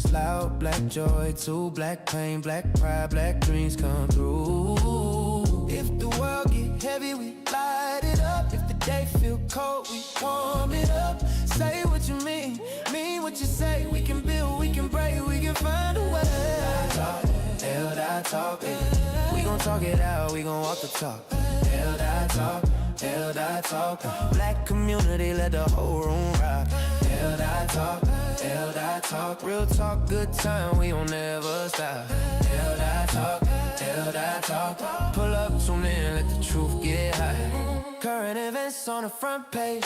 is loud, black joy, too, black pain, black pride, black dreams come through. If the world get heavy, we light it up. If the day feel cold, we warm it up. Say what you mean what you say. We can build, we can break, we can find a way. Hell that talk, we gon' talk it out, we gon' walk the talk. Hell that talk, hell that talk. Black community, let the whole room rock. Hell that talk, hell that talk. Real talk, good time, we don't never stop. Hell that talk, hell that talk. Pull up, tune in, let the truth get high. Current events on the front page,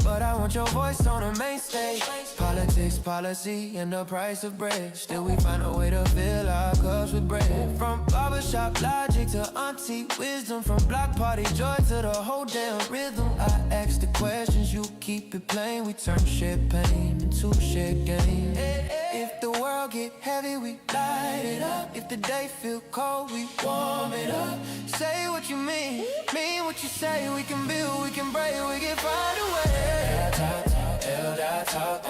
but I want your voice on the main stage. Politics, policy, and the price of bread. Still we find a way to fill our cups with bread. From barbershop logic to auntie wisdom, from block party joy to the whole damn rhythm. I ask the questions, you keep it plain. We turn shared pain into shared gain. If the world get heavy, we light it up. If the day feel cold, we warm it up. Say what you mean what you say. We can build, we can break, we can find a way. Hell that talk,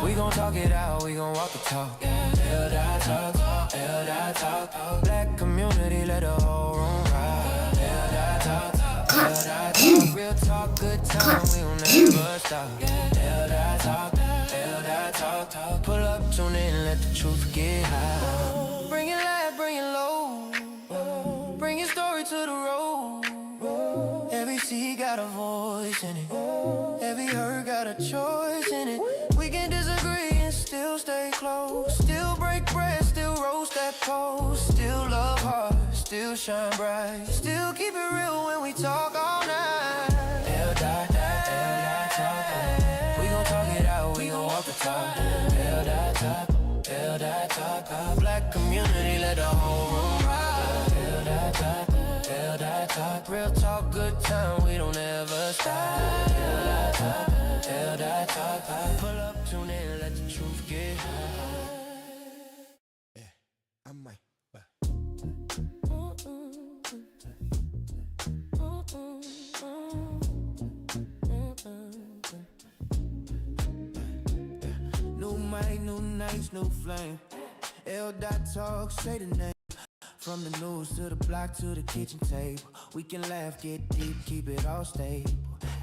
we gon' talk it out, we gon' walk the talk. Hell that talk, hell that talk. Black community, let the whole room rock. Hell that talk, hell that talk. Real talk, good time, we don't never stop. Hell that talk, hell that talk. Pull up, tune in, let the truth get high. Bring it loud, bring it low. Bring your story to the road. Every seed got a voice in it. Every hurt got a choice in it. We can disagree and still stay close. Still break bread, still roast that post. Still love hard, still shine bright. Still keep it real when we talk all night. Hell that talk. We gon' talk it out, we gon' walk the talk. Hell that talk, hell that talk. Black community, let the whole room rock. Hell that talk. Hell that talk, real talk, good time, we don't ever stop. Hell that talk, hell that talk. Pull up, tune in, let the truth get high. Yeah, I might. New mic, new nights, new flame. Hell that talk, say the name. From the news to the block to the kitchen table, we can laugh, get deep, keep it all stable.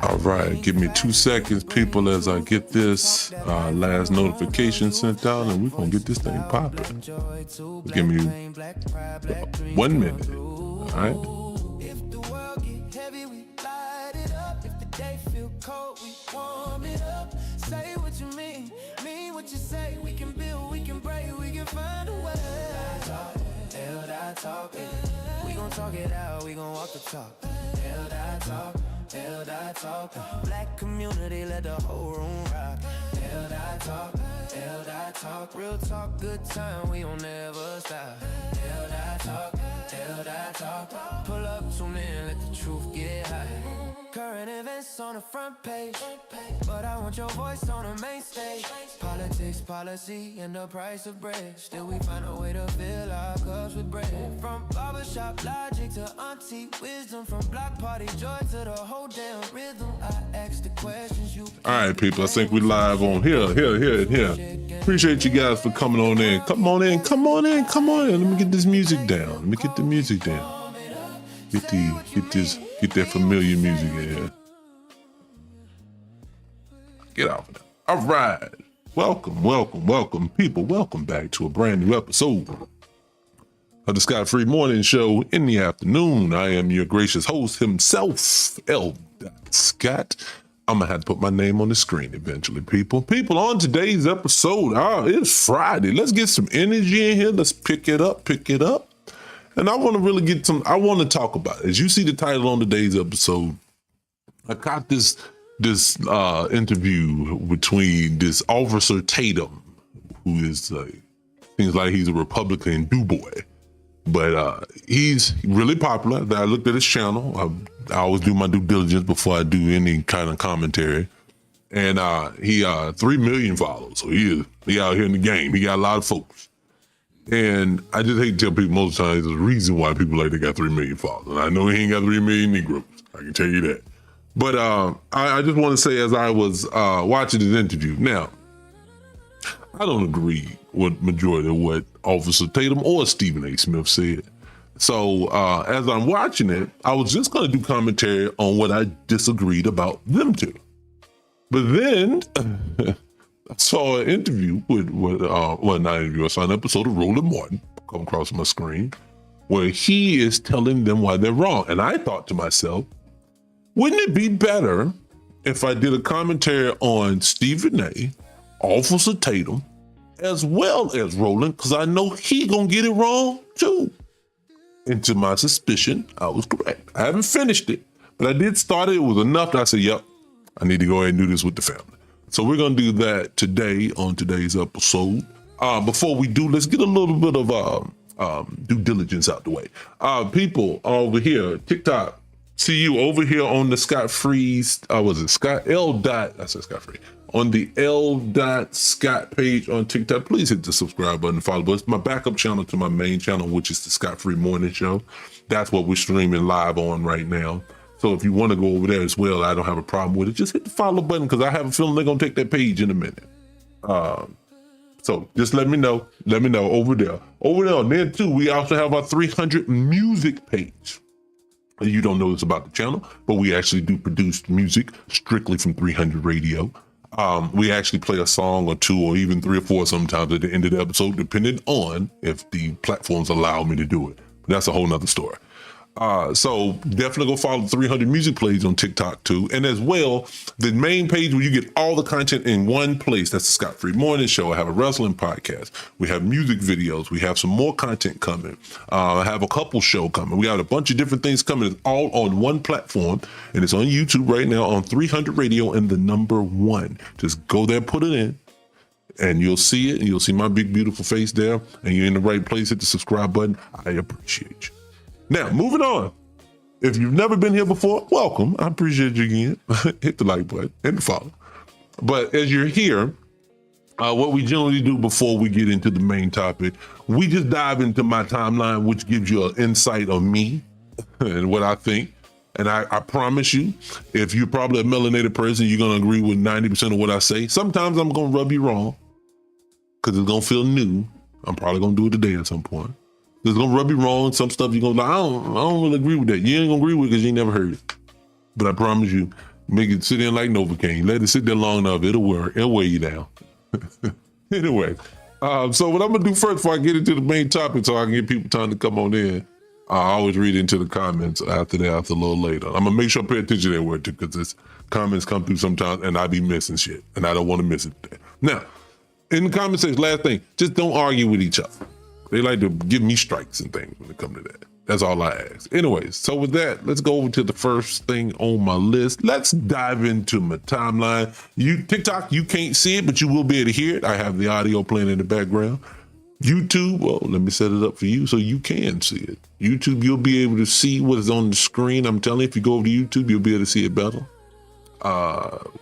All right, give me 2 seconds, people, as I get this last notification sent out, and we're gonna get this thing popping. Give me 1 minute, all right? If the world get heavy, we light it up. If the day feel cold, we warm it up. Say what you mean what you say. We can build, we can break, we can find a way. Hell that talk, we gon' talk it out, we gon' walk the talk. Hell that talk, hell that talk. Black community, let the whole room rock. Hell that talk, hell that talk. Real talk, good time, we don't never stop. Hell that talk, hell that talk. Pull up, tune in, let the truth get high. Current events on the front page, but I want your voice on the main stage. Politics, policy, and the price of bread. Still we find a way to fill our cups with bread. From barbershop logic to auntie wisdom, from block party joy to the whole damn rhythm. I ask the questions, you. All right, people, I think we live on here. Appreciate you guys for coming on in. Come on in. Let me get this music down. Let me get the music down. Get that familiar music in here. Get off of that. All right. Welcome, people. Welcome back to a brand new episode of the Scott Free Morning Show in the afternoon. I am your gracious host himself, L. Scott. I'm going to have to put my name on the screen eventually, people. People, on today's episode, it's Friday. Let's get some energy in here. Let's pick it up. And I want to really I want to talk about it. As you see the title on today's episode, I got this interview between this officer Tatum, who is seems like he's a Republican do-boy, but he's really popular. I looked at his channel. I always do my due diligence before I do any kind of commentary. And he 3 million followers, so he out here in the game. He got a lot of folks. And I just hate to tell people most times there's a reason why people like they got 3 million followers. And I know he ain't got 3 million Negroes. I can tell you that. But I just want to say, as I was watching this interview, now, I don't agree with majority of what Officer Tatum or Stephen A. Smith said. So as I'm watching it, I was just going to do commentary on what I disagreed about them two. But then I saw an interview with not an interview, I saw an episode of Roland Martin come across my screen where he is telling them why they're wrong. And I thought to myself, wouldn't it be better if I did a commentary on Stephen A., Officer Tatum, as well as Roland, because I know he gonna get it wrong too. And to my suspicion, I was correct. I haven't finished it, but I did start it. It was enough that I said, yep, I need to go ahead and do this with the family. So we're gonna do that today on today's episode. Before we do, let's get a little bit of due diligence out the way. People over here, TikTok, see you over here on the Scott Freeze, was it Scott L. Dot, I said Scott Free, on the L. Dot Scott page on TikTok. Please hit the subscribe button and follow us. It's my backup channel to my main channel, which is the Scott Free Morning Show. That's what we're streaming live on right now. So if you want to go over there as well, I don't have a problem with it. Just hit the follow button because I have a feeling they're going to take that page in a minute. So just let me know over there. And then too, we also have our 300 music page. You don't know this about the channel, but we actually do produce music strictly from 300 Radio. We actually play a song or two or even 3 or 4 sometimes at the end of the episode, depending on if the platforms allow me to do it. But that's a whole nother story. So definitely go follow the 300 Music Plays on TikTok too. And as well, the main page where you get all the content in one place. That's the Scott Free Morning Show. I have a wrestling podcast. We have music videos. We have some more content coming. I have a couple show coming. We got a bunch of different things coming. It's all on one platform and it's on YouTube right now on 300 Radio and the number 1. Just go there, put it in. And you'll see it, and you'll see my big, beautiful face there, and you're in the right place. Hit the subscribe button. I appreciate you. Now, moving on. If you've never been here before, welcome. I appreciate you again. Hit the like button and the follow. But as you're here, what we generally do before we get into the main topic, we just dive into my timeline, which gives you an insight on me and what I think. And I promise you, if you're probably a melanated person, you're going to agree with 90% of what I say. Sometimes I'm going to rub you wrong because it's going to feel new. I'm probably going to do it today at some point. It's going to rub you wrong. Some stuff you're going to like, I don't really agree with that. You ain't going to agree with it because you ain't never heard it. But I promise you, make it sit in like Novocaine. Let it sit there long enough. It'll work. It'll weigh you down. Anyway, so what I'm going to do first before I get into the main topic so I can give people time to come on in, I always read into the comments after a little later. I'm going to make sure I pay attention to that word too because this comments come through sometimes and I be missing shit and I don't want to miss it today. Now, in the comment section, last thing, just don't argue with each other. They like to give me strikes and things when it comes to that. That's all I ask. Anyways, so with that, let's go over to the first thing on my list. Let's dive into my timeline. TikTok, you can't see it, but you will be able to hear it. I have the audio playing in the background. YouTube, well, let me set it up for you so you can see it. YouTube, you'll be able to see what is on the screen. I'm telling you, if you go over to YouTube, you'll be able to see it better.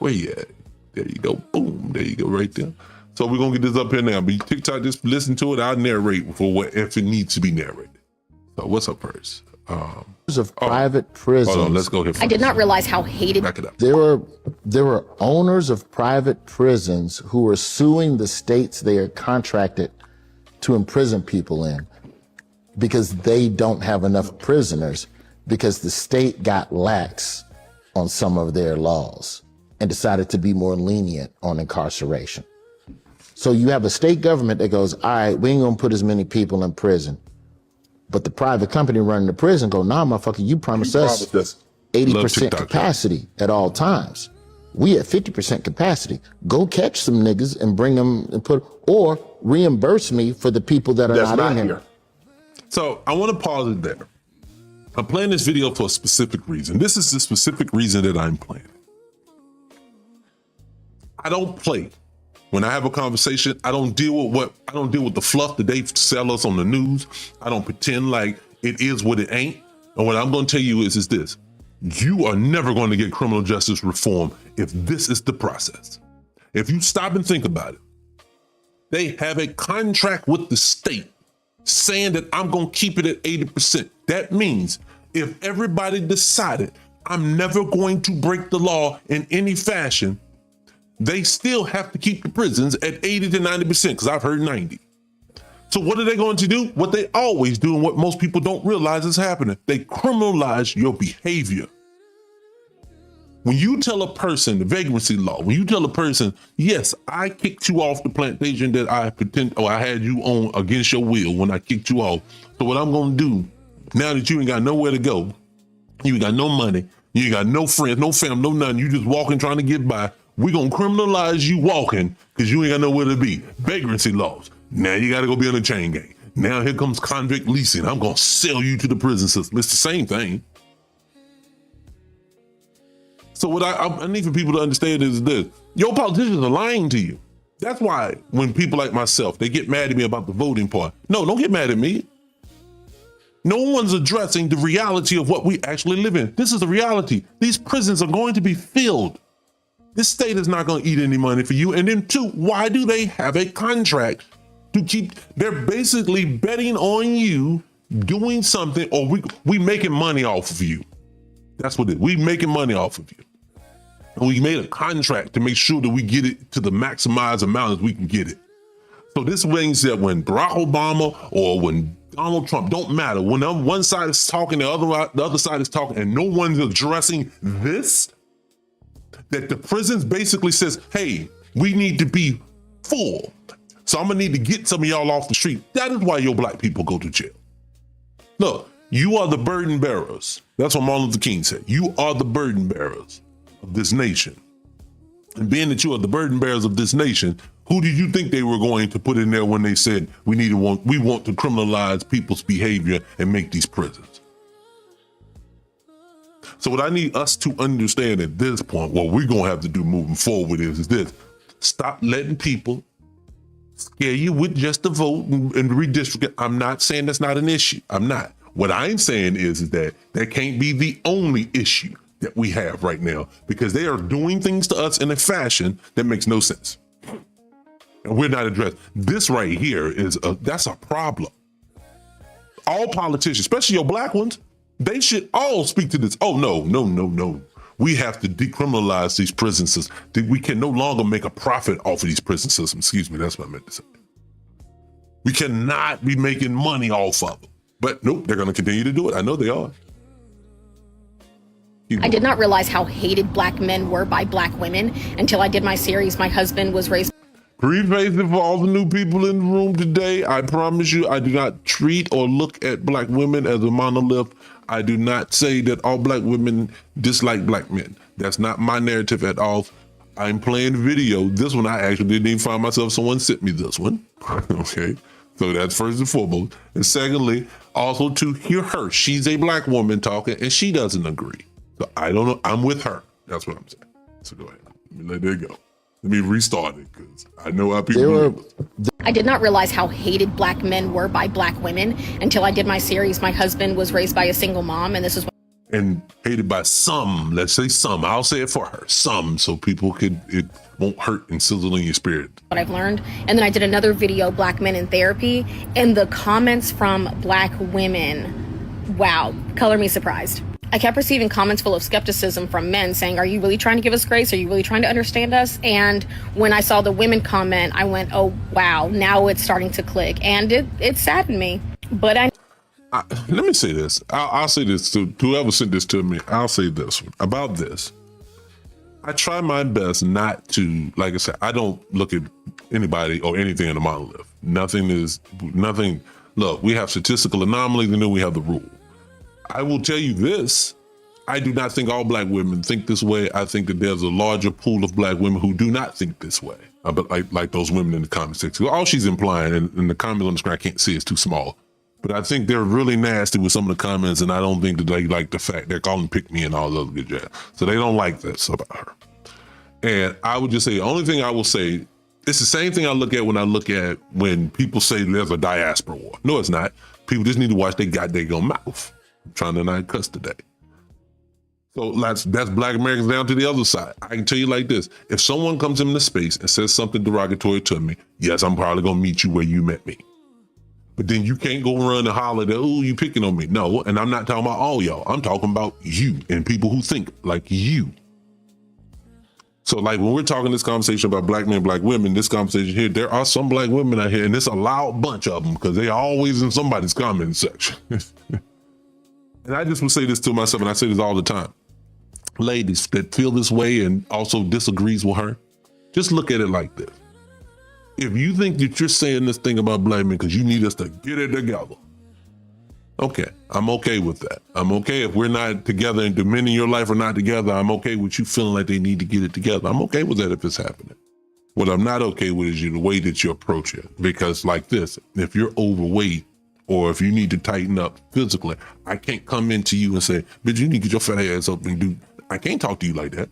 Where you at? There you go. Boom. There you go right there. So we're going to get this up here now. But TikTok, just listen to it. I'll narrate for what if it needs to be narrated. So what's up first? Of private prisons. Hold on, let's go here. I did not realize how hated. Back it up. There were owners of private prisons who were suing the states they are contracted to imprison people in because they don't have enough prisoners because the state got lax on some of their laws and decided to be more lenient on incarceration. So you have a state government that goes, all right, we ain't gonna put as many people in prison. But the private company running the prison go, nah, motherfucker, you promised us 80% capacity at all times. We at 50% capacity. Go catch some niggas and bring them and or reimburse me for the people that are not in here. So I want to pause it there. I'm playing this video for a specific reason. This is the specific reason that I'm playing. I don't play. When I have a conversation, I don't deal with the fluff that they sell us on the news. I don't pretend like it is what it ain't. And what I'm going to tell you is this. You are never going to get criminal justice reform if this is the process. If you stop and think about it, they have a contract with the state saying that I'm going to keep it at 80%. That means if everybody decided I'm never going to break the law in any fashion, they still have to keep the prisons at 80 to 90%, because I've heard 90. So what are they going to do? What they always do, and what most people don't realize is happening. They criminalize your behavior. When you tell a person the vagrancy law, when you tell a person, yes, I kicked you off the plantation that I had you on against your will when I kicked you off. So what I'm going to do, now that you ain't got nowhere to go, you ain't got no money, you ain't got no friends, no family, no nothing, you just walking trying to get by, we're going to criminalize you walking because you ain't got nowhere to be. Vagrancy laws. Now you got to go be on a chain gang. Now here comes convict leasing. I'm going to sell you to the prison system. It's the same thing. So what I need for people to understand is this. Your politicians are lying to you. That's why when people like myself, they get mad at me about the voting part. No, don't get mad at me. No one's addressing the reality of what we actually live in. This is the reality. These prisons are going to be filled. This state is not going to eat any money for you. And then two, why do they have a contract to keep? They're basically betting on you doing something, or we making money off of you. That's what it is. We making money off of you. And we made a contract to make sure that we get it to the maximized amount as we can get it. So this means that when Barack Obama or when Donald Trump, don't matter, when one side is talking, the other side is talking, and no one's addressing this, that the prisons basically says, hey, we need to be full. So I'm gonna need to get some of y'all off the street. That is why your black people go to jail. Look, you are the burden bearers. That's what Martin Luther King said. You are the burden bearers of this nation. And being that you are the burden bearers of this nation, who did you think they were going to put in there when they said we want to criminalize people's behavior and make these prisons? So what I need us to understand at this point, what we're gonna have to do moving forward is this: stop letting people scare you with just the vote and redistricting. I'm not saying that's not an issue. I'm not. What I'm saying is that can't be the only issue that we have right now, because they are doing things to us in a fashion that makes no sense. And we're not addressed. This right here that's a problem. All politicians, especially your black ones, they should all speak to this. Oh, no. We have to decriminalize these prison systems. We can no longer make a profit off of these prison systems. Excuse me, that's what I meant to say. We cannot be making money off of them. But nope, they're going to continue to do it. I know they are. I did not realize how hated black men were by black women until I did my series. My husband was raised. Preface it for all the new people in the room today. I promise you, I do not treat or look at black women as a monolith. I do not say that all black women dislike black men. That's not my narrative at all. I'm playing video. This one, I actually didn't even find myself. Someone sent me this one. Okay. So that's first and foremost. And secondly, also to hear her. She's a black woman talking and she doesn't agree. So I don't know. I'm with her. That's what I'm saying. So go ahead. Let me let it go. Let me restart it, because I know how people. I did not realize how hated black men were by black women until I did my series. My husband was raised by a single mom, and this is what. And hated by some. Let's say some. I'll say it for her. Some, so people it won't hurt and sizzle in your spirit. What I've learned. And then I did another video, Black Men in Therapy, and the comments from black women, wow, color me surprised. I kept receiving comments full of skepticism from men saying, are you really trying to give us grace? Are you really trying to understand us? And when I saw the women comment, I went, oh, wow, now it's starting to click. And it saddened me. But let me say this. I'll say this to whoever sent this to me. I'll say this about this. I try my best not to, like I said, I don't look at anybody or anything in a monolith. Nothing. Look, we have statistical anomalies and then we have the rule. I will tell you this. I do not think all black women think this way. I think that there's a larger pool of black women who do not think this way. But like those women in the comment section. All she's implying, and the comment on the screen I can't see, it's too small. But I think they're really nasty with some of the comments, and I don't think that they like the fact they're calling pick me and all the other good jazz. So they don't like this about her. And I would just say, the only thing I will say, it's the same thing I look at when people say there's a diaspora war. No, it's not. People just need to watch their goddamn mouth. I'm trying to not cuss today. So that's black Americans down to the other side. I can tell you like this. If someone comes into space and says something derogatory to me, yes, I'm probably going to meet you where you met me. But then you can't go run and holler that, oh, you picking on me. No, and I'm not talking about all y'all. I'm talking about you and people who think like you. So like when we're talking this conversation about black men, black women, this conversation here, there are some black women out here, and it's a loud bunch of them because they're always in somebody's comment section. And I just would say this to myself, and I say this all the time. Ladies that feel this way and also disagrees with her, just look at it like this. If you think that you're saying this thing about black men because you need us to get it together, okay, I'm okay with that. I'm okay if we're not together and the men in your life are not together. I'm okay with you feeling like they need to get it together. I'm okay with that if it's happening. What I'm not okay with is the way that you approach it. Because like this, if you're overweight or if you need to tighten up physically, I can't come into you and say, bitch, you need to get your fat ass up and do. I can't talk to you like that.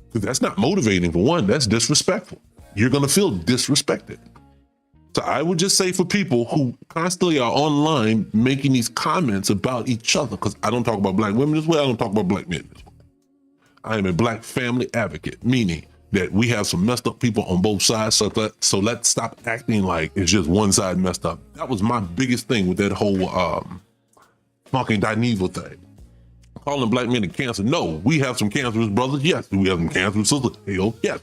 Because that's not motivating for one, that's disrespectful. You're going to feel disrespected. So I would just say for people who constantly are online making these comments about each other, because I don't talk about black women as well, I don't talk about black men as well. I am a black family advocate, meaning that we have some messed up people on both sides. So let's stop acting like it's just one side messed up. That was my biggest thing with that whole fucking Dineval thing. Calling black men a cancer. No, we have some cancerous brothers. Yes. Do we have some cancerous sisters? Hell, yes.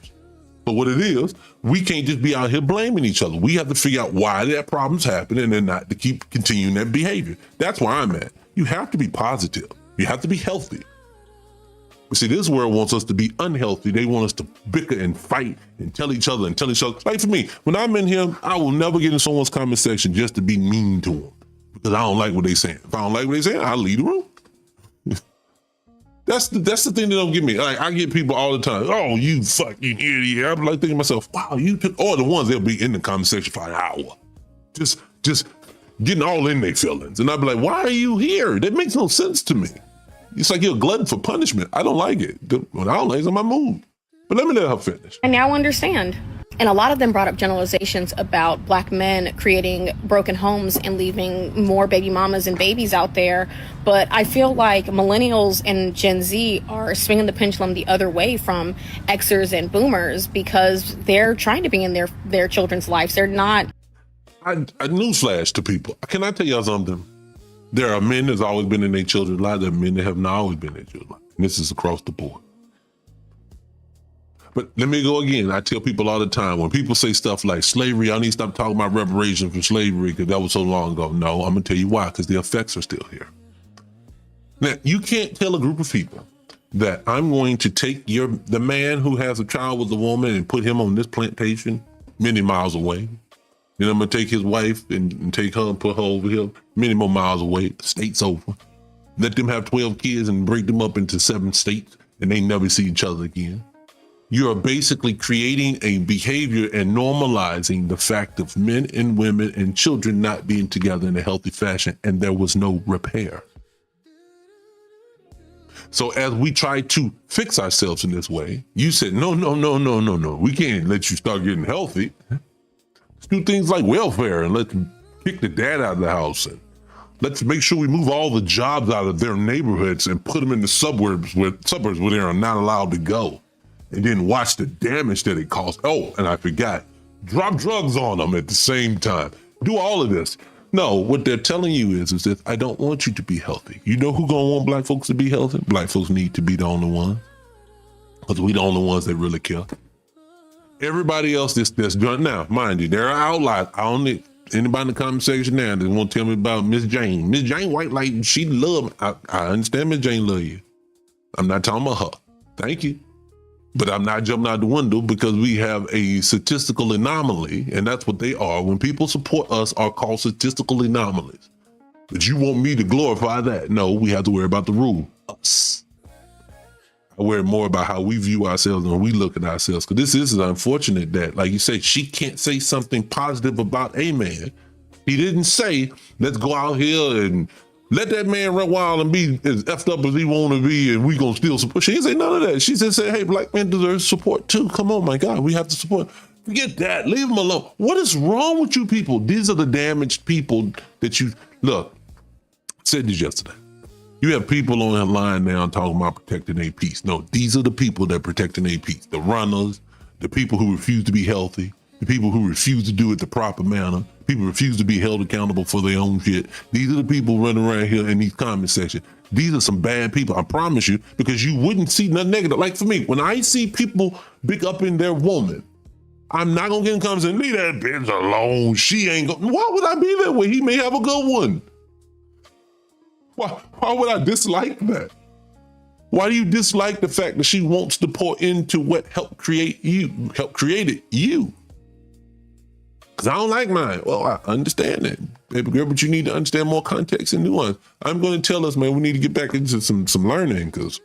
But what it is, we can't just be out here blaming each other. We have to figure out why that problem's happening and not to keep continuing that behavior. That's where I'm at. You have to be positive. You have to be healthy. But see, this world wants us to be unhealthy. They want us to bicker and fight and tell each other. Like for me, when I'm in here, I will never get in someone's comment section just to be mean to them because I don't like what they're saying. If I don't like what they're saying, I'll leave the room. That's the thing that don't get me. Like I get people all the time. Oh, you fucking idiot! I'm like thinking to myself, wow, you took all the ones they'll be in the comment section for an hour, just getting all in their feelings, and I'd be like, why are you here? That makes no sense to me. It's like you're a glutton for punishment. I don't like it. When I don't like it, it's in my mood. But let me let her finish. I now understand. And a lot of them brought up generalizations about black men creating broken homes and leaving more baby mamas and babies out there. But I feel like millennials and Gen Z are swinging the pendulum the other way from Xers and boomers because they're trying to be in their children's lives. They're not. I newsflash to people. Can I tell y'all something? There are men that's always been in their children's lives. There are men that have not always been in their children's lives. And this is across the board. But let me go again. I tell people all the time, when people say stuff like slavery, I need to stop talking about reparations for slavery because that was so long ago. No, I'm going to tell you why, because the effects are still here. Now, you can't tell a group of people that I'm going to take the man who has a child with a woman and put him on this plantation many miles away. Then I'm going to take his wife and take her and put her over here many more miles away, the state's over. Let them have 12 kids and break them up into 7 states and they never see each other again. You are basically creating a behavior and normalizing the fact of men and women and children not being together in a healthy fashion, and there was no repair. So as we try to fix ourselves in this way, you said, no. We can't let you start getting healthy. Let's do things like welfare and let's kick the dad out of the house. And let's make sure we move all the jobs out of their neighborhoods and put them in the suburbs where they are not allowed to go. And then watch the damage that it caused. Oh, and I forgot, drop drugs on them at the same time. Do all of this. No, what they're telling you is that I don't want you to be healthy. You know who gonna want black folks to be healthy? Black folks need to be the only ones, because we the only ones that really care. Everybody else that's doing now, mind you, there are outliers. Anybody in the comment section now that want to tell me about Miss Jane. Miss Jane White, like she love. I understand Miss Jane love you. I'm not talking about her. Thank you. But I'm not jumping out the window because we have a statistical anomaly, and that's what they are. When people support us are called statistical anomalies. But you want me to glorify that? No, we have to worry about the rule. Us. I worry more about how we view ourselves and we look at ourselves. Because this is unfortunate that, like you say, she can't say something positive about a man. He didn't say, let's go out here and let that man run wild and be as effed up as he want to be, and we gonna still support. She didn't say none of that. She just said, hey, black men deserve support too. Come on, my God, we have to support. Forget that. Leave them alone. What is wrong with you people? These are the damaged people that you, look, I said this yesterday. You have people on the line now talking about protecting their peace. No, these are the people that are protecting their peace. The runners, the people who refuse to be healthy, the people who refuse to do it the proper manner, people refuse to be held accountable for their own shit. These are the people running around here in these comment sections. These are some bad people, I promise you, because you wouldn't see nothing negative. Like for me, when I see people big up in their woman, I'm not gonna get in comments and leave that bitch alone. She ain't going. Why would I be that way? He may have a good one. Why would I dislike that? Why do you dislike the fact that she wants to pour into what helped created you? Because I don't like mine. Well, I understand that, baby girl, but you need to understand more context and nuance. I'm going to tell us, man, we need to get back into some learning. Because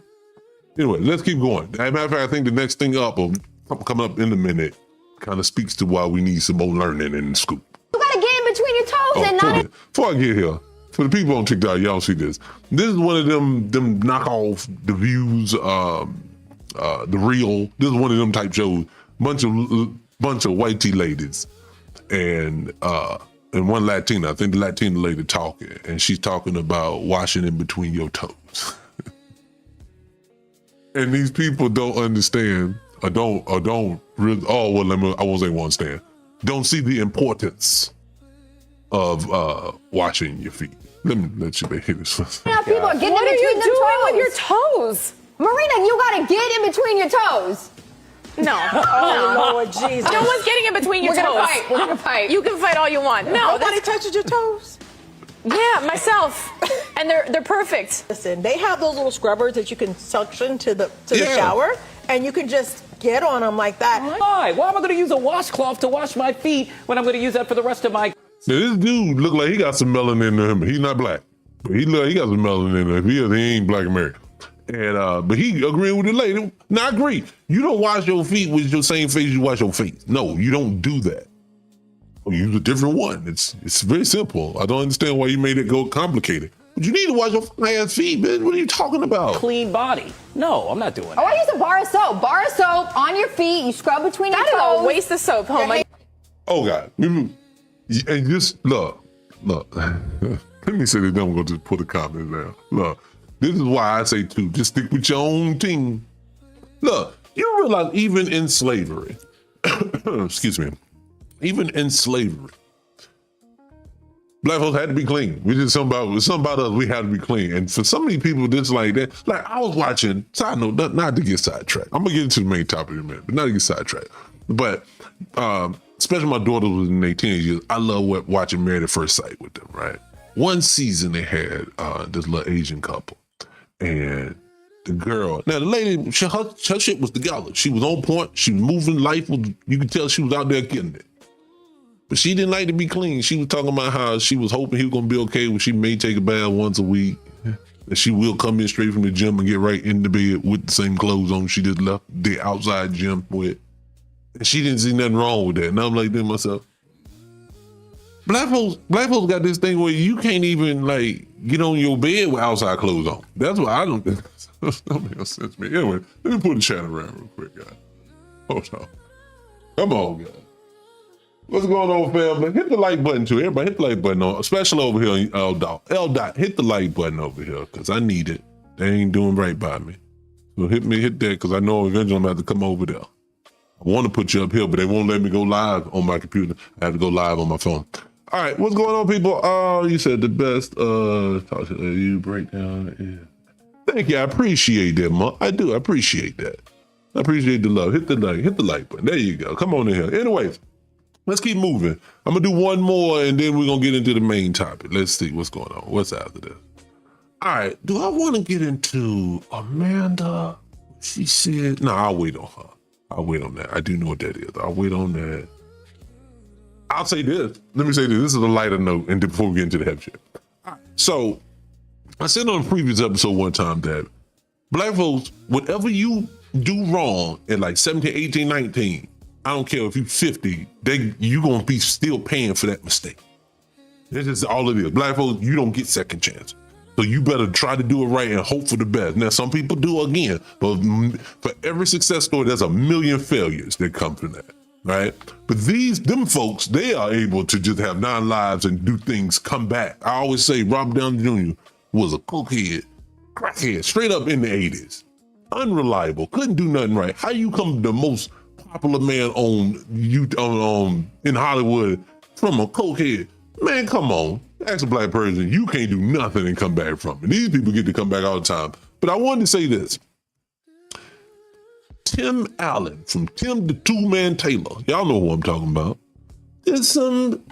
anyway, let's keep going. As a matter of fact, I think the next thing up, or something coming up in a minute, kind of speaks to why we need some more learning in the school. You gotta get in between your toes and not. Before I get here, for the people on TikTok, y'all see this. This is one of them knockoff, the views, the real. This is one of them type shows. Bunch of white tea ladies, and one Latina. I think the Latina lady talking, and she's talking about washing in between your toes. And these people don't understand, or don't really. Oh well, I won't say understand. Don't see the importance of washing your feet. Let me let you hear this. Now people are getting What in are you between doing their with your toes. toes? Marina, you gotta get in between your toes. No. Oh, Lord Jesus. No one's getting in between your We're toes. gonna fight. We're gonna fight. You can fight all you want. No, Nobody touches your toes. yeah, myself. And they're perfect. Listen, they have those little scrubbers that you can suction to the Yeah. shower, and you can just get on them like that. Why? Why am I going to use a washcloth to wash my feet when I'm going to use that for the rest of my... Now, this dude look like he got some melanin in him. He's not black, but he look like he got some melanin in him. If he is, he ain't black American. And but he agreeing with the lady. Now I agree. You don't wash your feet with your same face you wash your face. No, you don't do that. You use a different one. It's very simple. I don't understand why you made it go complicated. But you need to wash your ass feet, man. What are you talking about? clean body. No, I'm not doing Oh, that. I use a bar of soap. Bar of soap on your feet. You scrub between your That toes. is a waste of soap, Homa. Oh God. And just look. Let me say this, then I'm gonna just put a comment down. Look, this is why I say too, just stick with your own team. Look, you realize even in slavery, excuse me, even in slavery, black folks had to be clean. We just something about us, we had to be clean. And for so many people, it's like that. Like I was watching, side note, not to get sidetracked. I'm gonna get into the main topic in a minute, but not to get sidetracked. But especially my daughter was in their teenage years, I love watching Married at First Sight with them, right? One season they had this little Asian couple, and the girl, now the lady, her shit was together. She was on point. She was moving. Life was, you could tell she was out there getting it. But she didn't like to be clean. She was talking about how she was hoping he was gonna be okay when she may take a bath once a week. That she will come in straight from the gym and get right in the bed with the same clothes on she just left the outside gym with. And she didn't see nothing wrong with that. And I'm like to myself, black folks got this thing where you can't even like get on your bed with outside clothes on. That's why I don't think that makes no sense to me. Anyway, let me put the chat around real quick, guys. Hold on. Come on, guys. What's going on, family? Hit the like button too. Everybody hit the like button on, especially over here on L Dot. Hit the like button over here because I need it. They ain't doing right by me. So hit that because I know eventually I'm gonna have to come over there. I want to put you up here, but they won't let me go live on my computer. I have to go live on my phone. All right, what's going on, people? You said the best. Talk to you breakdown. Yeah. Thank you. I appreciate that, Mom. I do. I appreciate that. I appreciate the love. Hit the like button. There you go. Come on in here. Anyways, let's keep moving. I'm gonna do one more, and then we're gonna get into the main topic. Let's see what's going on. What's after this? All right. Do I want to get into Amanda? She said, no, I'll wait on her. I'll wait on that. I do know what that is. I'll wait on that. I'll say this. Let me say this. This is a lighter note, and before we get into the heavy shit. So, I said on a previous episode one time that black folks, whatever you do wrong at like 17, 18, 19, I don't care if you're 50, you gonna be still paying for that mistake. That's just all it is. Black folks, you don't get second chance. So you better try to do it right and hope for the best. Now, some people do again, but for every success story, there's a million failures that come from that, right? But them folks, they are able to just have 9 lives and do things, come back. I always say Robert Downey Jr. was a cokehead, crackhead, straight up in the 80s. Unreliable, couldn't do nothing right. How you come the most popular man in Hollywood from a cokehead. Man, come on. Ask a black person, you can't do nothing and come back from it. These people get to come back all the time. But I wanted to say this. Tim Allen from Tim the Two-Man Taylor. Y'all know who I'm talking about. Listen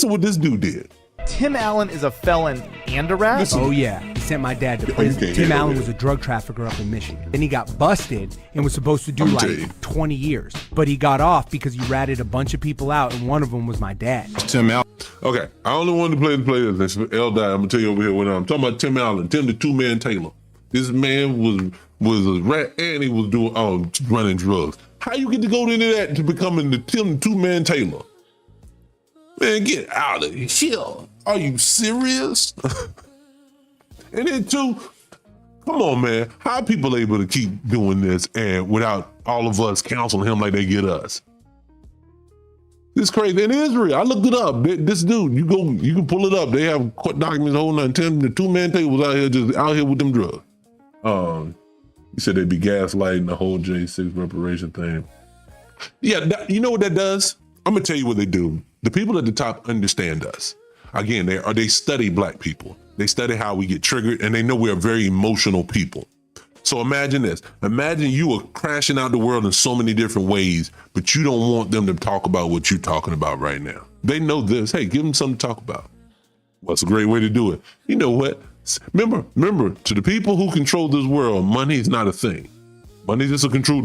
what this dude did. Tim Allen is a felon and a rat? Listen. Oh yeah, he sent my dad to prison. Tim Allen was a drug trafficker up in Michigan. Then he got busted and was supposed to do like 20 years. But he got off because he ratted a bunch of people out, and one of them was my dad. Tim Allen. Okay, I only wanted to play this. L. I'm gonna tell you over here what I'm talking about. Tim Allen, Tim the Two-Man Taylor. This man was a rat and he was doing running drugs. How you get to go into that to becoming the Tim the Two-Man Taylor? Man, get out of here. Are you serious? And then two, come on, man. How are people able to keep doing this and without all of us counseling him like they get us? This crazy. In Israel, I looked it up. This dude, you can pull it up. They have court documents holding on. Tim, the Two-Man Taylor was out here with them drugs. You said they'd be gaslighting the whole J6 reparation thing. Yeah, you know what that does? I'm gonna tell you what they do. The people at the top understand us. Again, they study black people. They study how we get triggered, and they know we're very emotional people. So imagine this. Imagine you are crashing out the world in so many different ways, but you don't want them to talk about what you're talking about right now. They know this. Hey, give them something to talk about. What's a great way to do it? You know what? Remember, to the people who control this world, money is not a thing. Money is just a tool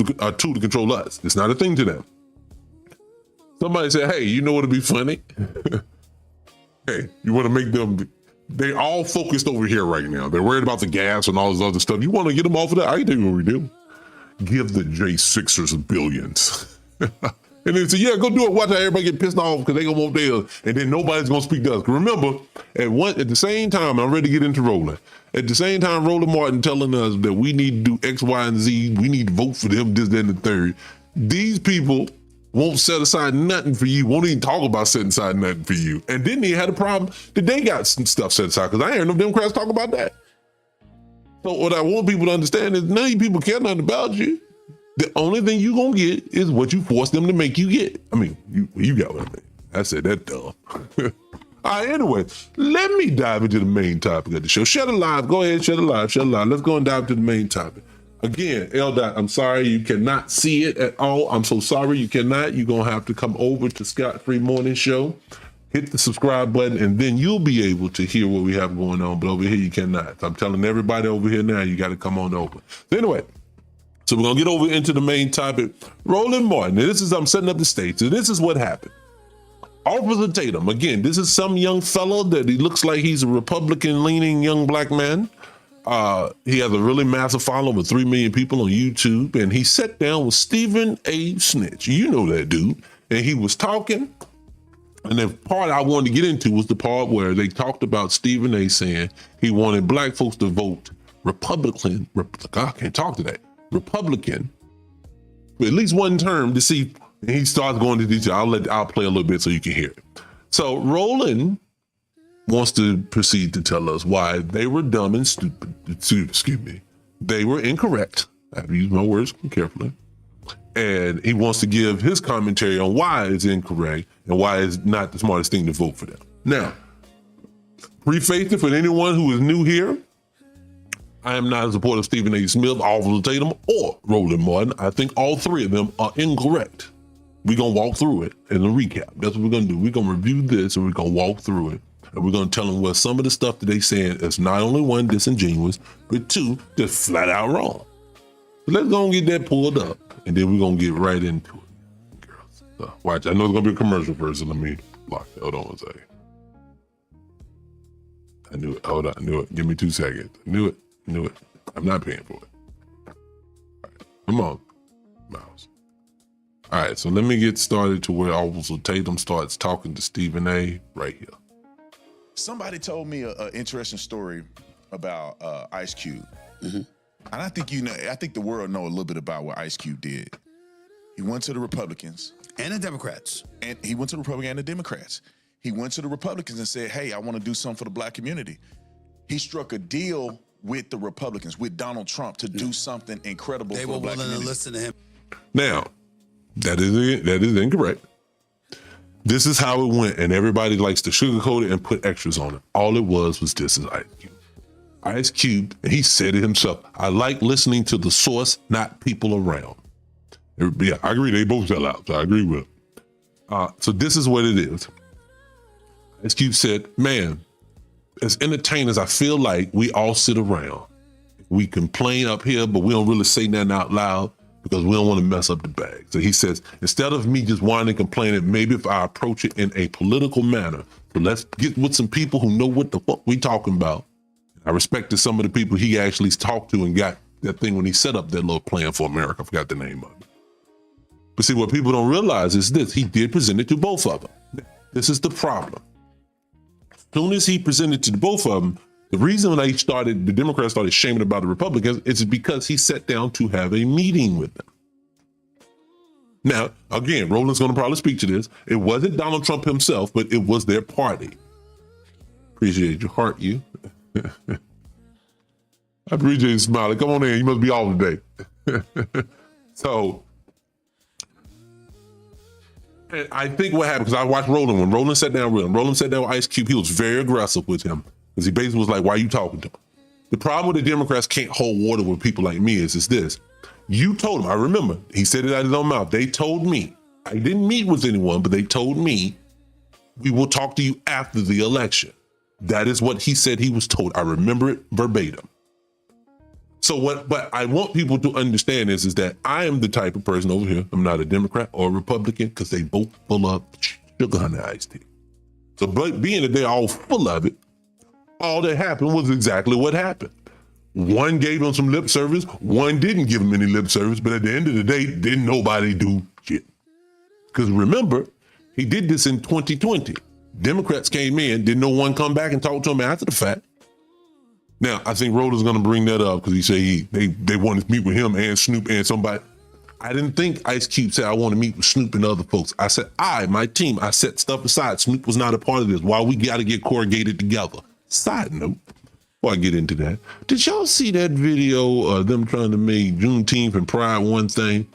to control us. It's not a thing to them. Somebody said, hey, you know what'd be funny? Hey, you want to make them, they all focused over here right now. They're worried about the gas and all this other stuff. You want to get them off of that? I can tell you what we do. Give the J6ers billions. And then say, yeah, go do it. Watch how everybody get pissed off because they gonna want theirs, and then nobody's gonna speak to us. Remember, at the same time, I'm ready to get into Roland. At the same time, Roland Martin telling us that we need to do X, Y, and Z. We need to vote for them, this, that, and the third. These people won't set aside nothing for you. Won't even talk about setting aside nothing for you. And then they had a problem that they got some stuff set aside because I ain't heard no Democrats talk about that. So what I want people to understand is none of you people care nothing about you. The only thing you gonna get is what you force them to make you get. I mean, you got what I mean. I said that dumb. All right, anyway, let me dive into the main topic of the show. Shut it live. Go ahead, shut it live. Let's go and dive into the main topic. Again, L. I'm sorry you cannot see it at all. I'm so sorry you cannot. You're gonna have to come over to Scott Free Morning Show, hit the subscribe button, and then you'll be able to hear what we have going on. But over here, you cannot. So I'm telling everybody over here now, you got to come on over. So anyway. So we're gonna get over into the main topic. Roland Martin, I'm setting up the stage. So this is what happened. Officer Tatum, again, this is some young fellow that he looks like he's a Republican-leaning young black man. He has a really massive following with 3 million people on YouTube, and he sat down with Stephen A. Snitch. You know that dude. And he was talking, and the part I wanted to get into was the part where they talked about Stephen A. saying he wanted black folks to vote Republican. I can't talk today. Republican, for at least one term to see, and he starts going into detail. I'll play a little bit so you can hear it. So Roland wants to proceed to tell us why they were dumb and stupid. Excuse me. They were incorrect. I have to use my words carefully. And he wants to give his commentary on why it's incorrect and why it's not the smartest thing to vote for them. Now, preface it for anyone who is new here. I am not a supporter of Stephen A. Smith, Officer Tatum, or Roland Martin. I think all 3 of them are incorrect. We're going to walk through it in a recap. That's what we're going to do. We're going to review this and we're going to walk through it. And we're going to tell them what some of the stuff that they saying is not only 1, disingenuous, but 2, just flat out wrong. So let's go and get that pulled up. And then we're going to get right into it. Girls, so watch. I know it's going to be a commercial first. So let me lock it. Hold on one second. I knew it. Hold on. I knew it. Give me 2 seconds. I knew it. I'm not paying for it. All right, come on, mouse. All right, so let me get started to where Officer Tatum starts talking to Stephen A. right here. Somebody told me an interesting story about Ice Cube. Mm-hmm. And I think the world know a little bit about what Ice Cube did. He went to the Republicans. And the Democrats. And he went to the Republicans and the Democrats. He went to the Republicans and said, hey, I want to do something for the black community. He struck a deal with the Republicans, with Donald Trump, to do something incredible for the black community. They were willing to listen to him. Now, that is incorrect. This is how it went, and everybody likes to sugarcoat it and put extras on it. All it was this is Ice Cube. Ice Cube, and he said it himself, I like listening to the source, not people around. Yeah, I agree, they both sell out, so I agree with him. So this is what it is. Ice Cube said, man, as entertainers, I feel like we all sit around. We complain up here, but we don't really say nothing out loud because we don't want to mess up the bag. So he says, instead of me just whining and complaining, maybe if I approach it in a political manner, so let's get with some people who know what the fuck we talking about. I respected some of the people he actually talked to and got that thing when he set up that little plan for America. I forgot the name of it. But see, what people don't realize is this, he did present it to both of them. This is the problem. As soon as he presented to both of them, the reason the Democrats started shaming about the Republicans is because he sat down to have a meeting with them. Now, again, Roland's going to probably speak to this. It wasn't Donald Trump himself, but it was their party. Appreciate your heart, you. I appreciate you smiling. Come on in. You must be off today. So, and I think what happened, because I watched Roland, when Roland sat down with him, Roland sat down with Ice Cube, he was very aggressive with him. Because he basically was like, why are you talking to him? The problem with the Democrats can't hold water with people like me is this. You told him, I remember, he said it out of his own mouth. They told me, I didn't meet with anyone, but they told me, we will talk to you after the election. That is what he said he was told. I remember it verbatim. So but I want people to understand is that I am the type of person over here, I'm not a Democrat or a Republican, because they both full of sugar honey iced tea. So but being that they're all full of it, all that happened was exactly what happened. One gave him some lip service, one didn't give him any lip service, but at the end of the day, didn't nobody do shit. Because remember, he did this in 2020. Democrats came in, didn't no one come back and talk to him after the fact. Now, I think Roland's going to bring that up because he said they wanted to meet with him and Snoop and somebody. I didn't think Ice Cube said, I want to meet with Snoop and other folks. I said, my team, I set stuff aside. Snoop was not a part of this. Why we got to get corrugated together? Side note, before I get into that, did y'all see that video of them trying to make Juneteenth and Pride one thing?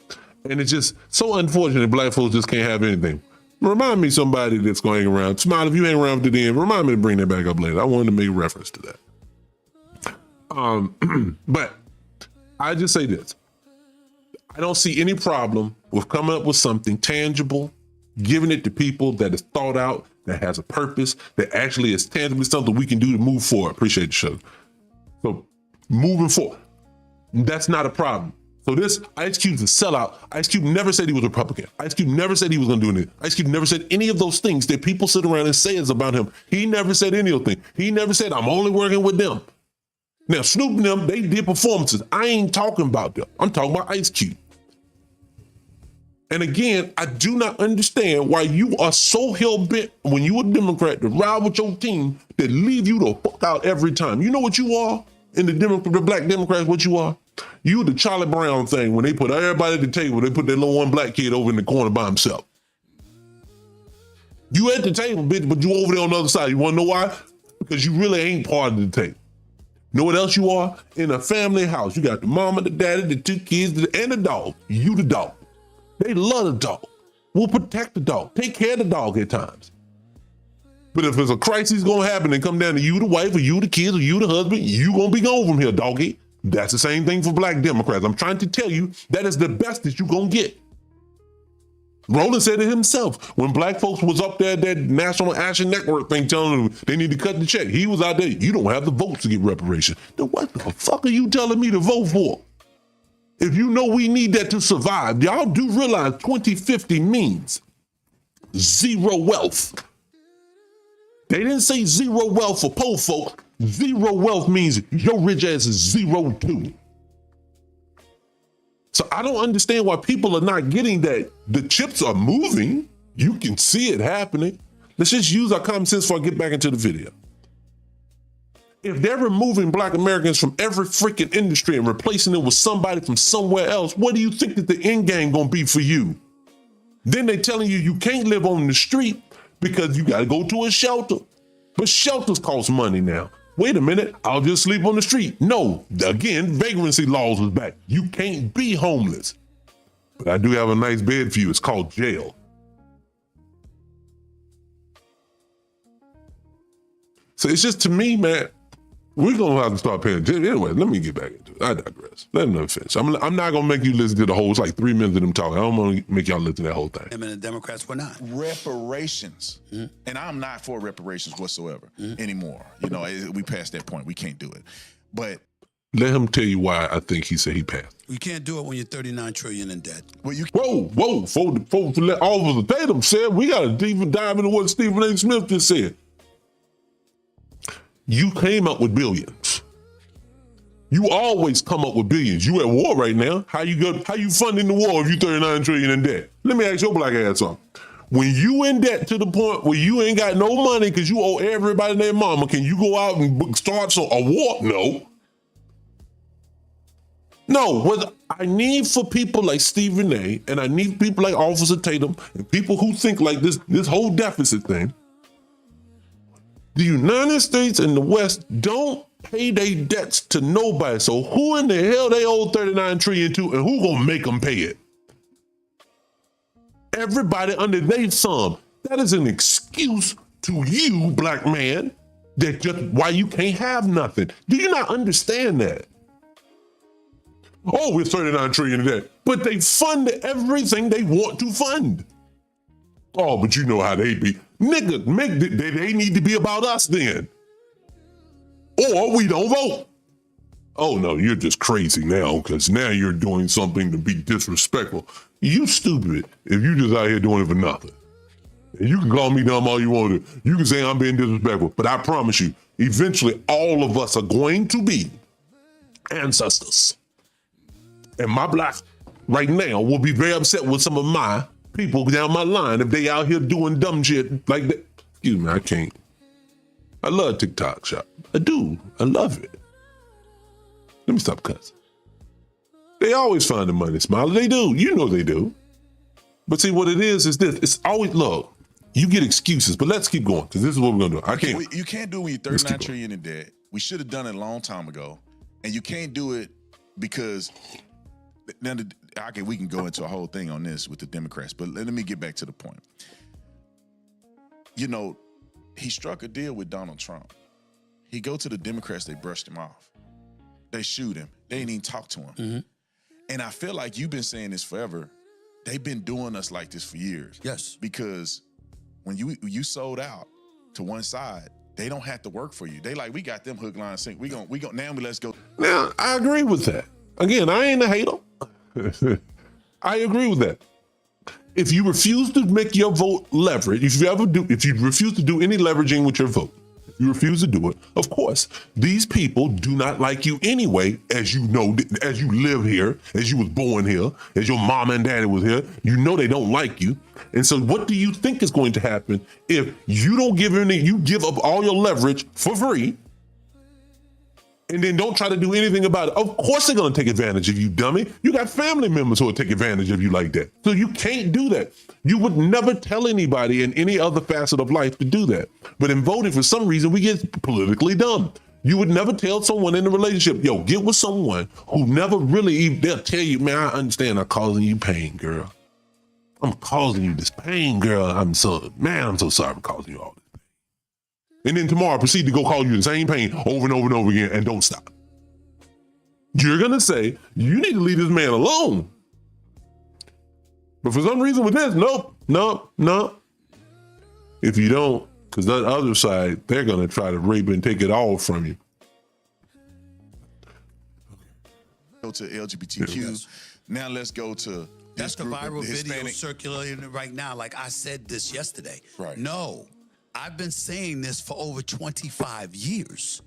And it's just so unfortunate black folks just can't have anything. Remind me somebody that's going to hang around. Smile, if you hang around to the end, remind me to bring that back up later. I wanted to make reference to that. But I just say this. I don't see any problem with coming up with something tangible, giving it to people that is thought out, that has a purpose, that actually is tangibly something we can do to move forward. Appreciate the show. So moving forward, that's not a problem. So this Ice Cube's a sellout. Ice Cube never said he was a Republican. Ice Cube never said he was gonna do anything. Ice Cube never said any of those things that people sit around and say is about him. He never said any of those things. He never said, I'm only working with them. Now, Snoop and them, they did performances. I ain't talking about them. I'm talking about Ice Cube. And again, I do not understand why you are so hell-bent when you a Democrat to ride with your team that leave you the fuck out every time. You know what you are in the black Democrats, what you are? You the Charlie Brown thing when they put everybody at the table, they put that little one black kid over in the corner by himself. You at the table, bitch, but you over there on the other side. You wanna know why? Because you really ain't part of the table. Know what else you are? In a family house, you got the mama, the daddy, the two kids, and the dog. You the dog. They love the dog. We'll protect the dog. Take care of the dog at times. But if there's a crisis gonna happen and come down to you, the wife, or you, the kids, or you, the husband, you gonna be gone from here, doggy. That's the same thing for black Democrats. I'm trying to tell you that is the best that you gonna get. Roland said it himself. When black folks was up there at that National Action Network thing telling them they need to cut the check, he was out there, you don't have the votes to get reparations. Then what the fuck are you telling me to vote for? If you know we need that to survive, y'all do realize 2050 means zero wealth. They didn't say zero wealth for poor folks. Zero wealth means your rich ass is zero too. So I don't understand why people are not getting that. The chips are moving. You can see it happening. Let's just use our common sense before I get back into the video. If they're removing black Americans from every freaking industry and replacing it with somebody from somewhere else, what do you think that the end game gonna be for you? Then they're telling you you can't live on the street because you gotta go to a shelter. But shelters cost money now. Wait a minute, I'll just sleep on the street. No, again, vagrancy laws is back. You can't be homeless. But I do have a nice bed for you. It's called jail. So it's just, to me, man, we're going to have to start paying attention. Anyway, let me get back into it. I digress. Let them finish. I'm not going to make you listen to the whole, it's like 3 minutes of them talking. I don't want to make y'all listen to that whole thing. And the Democrats were not. Reparations. And I'm not for reparations whatsoever anymore. You know, we passed that point. We can't do it. But let him tell you why I think he said he passed. You can't do it when you're $39 trillion in debt. Well, whoa. For let Officer Tatum said, we got to even dive into what Stephen A. Smith just said. You came up with billions. You always come up with billions. You at war right now. How you funding the war if you $39 trillion in debt? Let me ask your black ass something. When you in debt to the point where you ain't got no money because you owe everybody and their mama, can you go out and start a war? No. No, what I need for people like Stephen A. and I need people like Officer Tatum and people who think like this whole deficit thing. The United States and the West don't pay their debts to nobody. So who in the hell they owe $39 trillion to, and who gonna make them pay it? Everybody under their thumb. That is an excuse to you, black man, that just why you can't have nothing. Do you not understand that? Oh, we're $39 trillion in debt, but they fund everything they want to fund. Oh, but you know how they be. Nigga, they need to be about us then. Or we don't vote. Oh no, you're just crazy now because now you're doing something to be disrespectful. You stupid if you just out here doing it for nothing. And you can call me dumb all you want to. You can say I'm being disrespectful, but I promise you, eventually all of us are going to be ancestors. And my black right now will be very upset with some of my people down my line if they out here doing dumb shit like that. Excuse me, I can't. I love TikTok shop. I do. I love it. Let me stop cussing. They always find the money, Smiley. They do. You know they do. But see, what it is this. It's always, look, you get excuses, but let's keep going because this is what we're going to do. I can't. You can't do it when you're $39 trillion in debt. We should have done it a long time ago. And you can't do it because now we can go into a whole thing on this with the Democrats, but let me get back to the point. You know, he struck a deal with Donald Trump. He go to the Democrats, they brushed him off. They shoot him. They ain't even talk to him. And I feel like you've been saying this forever. They've been doing us like this for years. Yes. Because when you sold out to one side, they don't have to work for you. They like, we got them hook, line, sink. Let's go. Now, I agree with that. Again, I ain't a hater. I agree with that. If you refuse to make your vote leverage, if you refuse to do any leveraging with your vote, if you refuse to do it, of course, these people do not like you anyway, as you know, as you live here, as you was born here, as your mom and daddy was here, you know they don't like you. And so what do you think is going to happen if you don't you give up all your leverage for free and then don't try to do anything about it? Of course they're going to take advantage of you, dummy. You got family members who will take advantage of you like that. So you can't do that. You would never tell anybody in any other facet of life to do that. But in voting, for some reason, we get politically dumb. You would never tell someone in a relationship, yo, get with someone who never really, they'll tell you, man, I understand I'm causing you pain, girl. I'm causing you this pain, girl. I'm so sorry for causing you all this. And then tomorrow proceed to go call you the same pain over and over and over again and don't stop. You're going to say, you need to leave this man alone. But for some reason with this, nope. If you don't, because that other side, they're going to try to rape and take it all from you. Go to LGBTQ. Yes. Now let's go to that's the viral video circulating right now. Like I said this yesterday. Right. No. I've been saying this for over 25 years.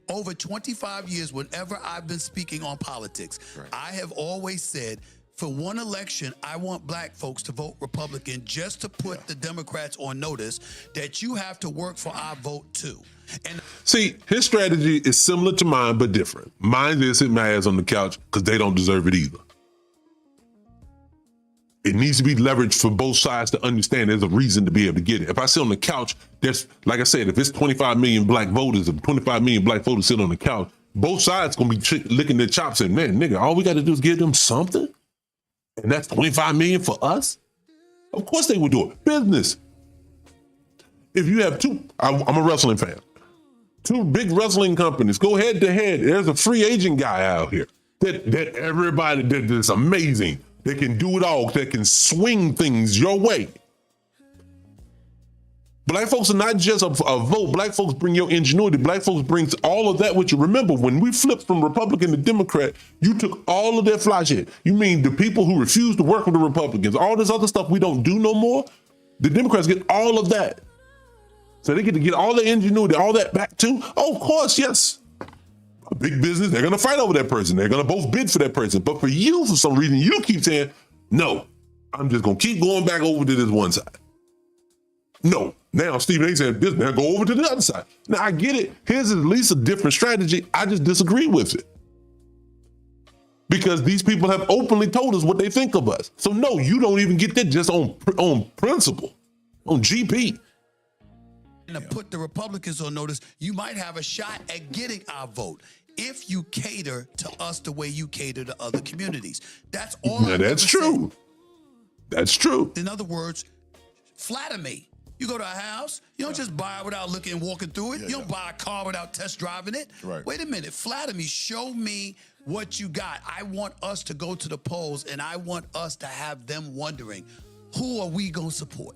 Over 25 years, whenever I've been speaking on politics, I have always said, for one election, I want black folks to vote Republican just to put the Democrats on notice that you have to work for our vote too. And see, his strategy is similar to mine, but different. Mine is sit my ass on the couch because they don't deserve it either. It needs to be leveraged for both sides to understand there's a reason to be able to get it. If I sit on the couch, there's, like I said, if it's 25 million black voters, if 25 million black voters sit on the couch, both sides gonna be licking their chops and, man, nigga, all we got to do is give them something. And that's $25 million for us? Of course they would do it. Business. If you have I'm a wrestling fan. 2 big wrestling companies go head to head. There's a free agent guy out here that everybody that's amazing. They can do it all. They can swing things your way. Black folks are not just a vote. Black folks bring your ingenuity. Black folks brings all of that with you. Remember, when we flipped from Republican to Democrat, you took all of that fly shit. You mean the people who refuse to work with the Republicans, all this other stuff we don't do no more? The Democrats get all of that. So they get to get all the ingenuity, all that back too? Oh, of course, yes. A big business, they're going to fight over that person. They're going to both bid for that person. But for you, for some reason, you keep saying, no, I'm just going to keep going back over to this one side. No. Now Stephen A said this, now go over to the other side. Now I get it. His is at least a different strategy. I just disagree with it. Because these people have openly told us what they think of us. So no, you don't even get that just on principle, on GP. And to put the Republicans on notice, you might have a shot at getting our vote if you cater to us the way you cater to other communities. That's all. Now that's true. That's true. In other words, flatter me. You go to a house, you don't just buy it without looking and walking through it. You don't buy a car without test driving it. Right. Wait a minute, flatter me. Show me what you got. I want us to go to the polls, and I want us to have them wondering, who are we going to support?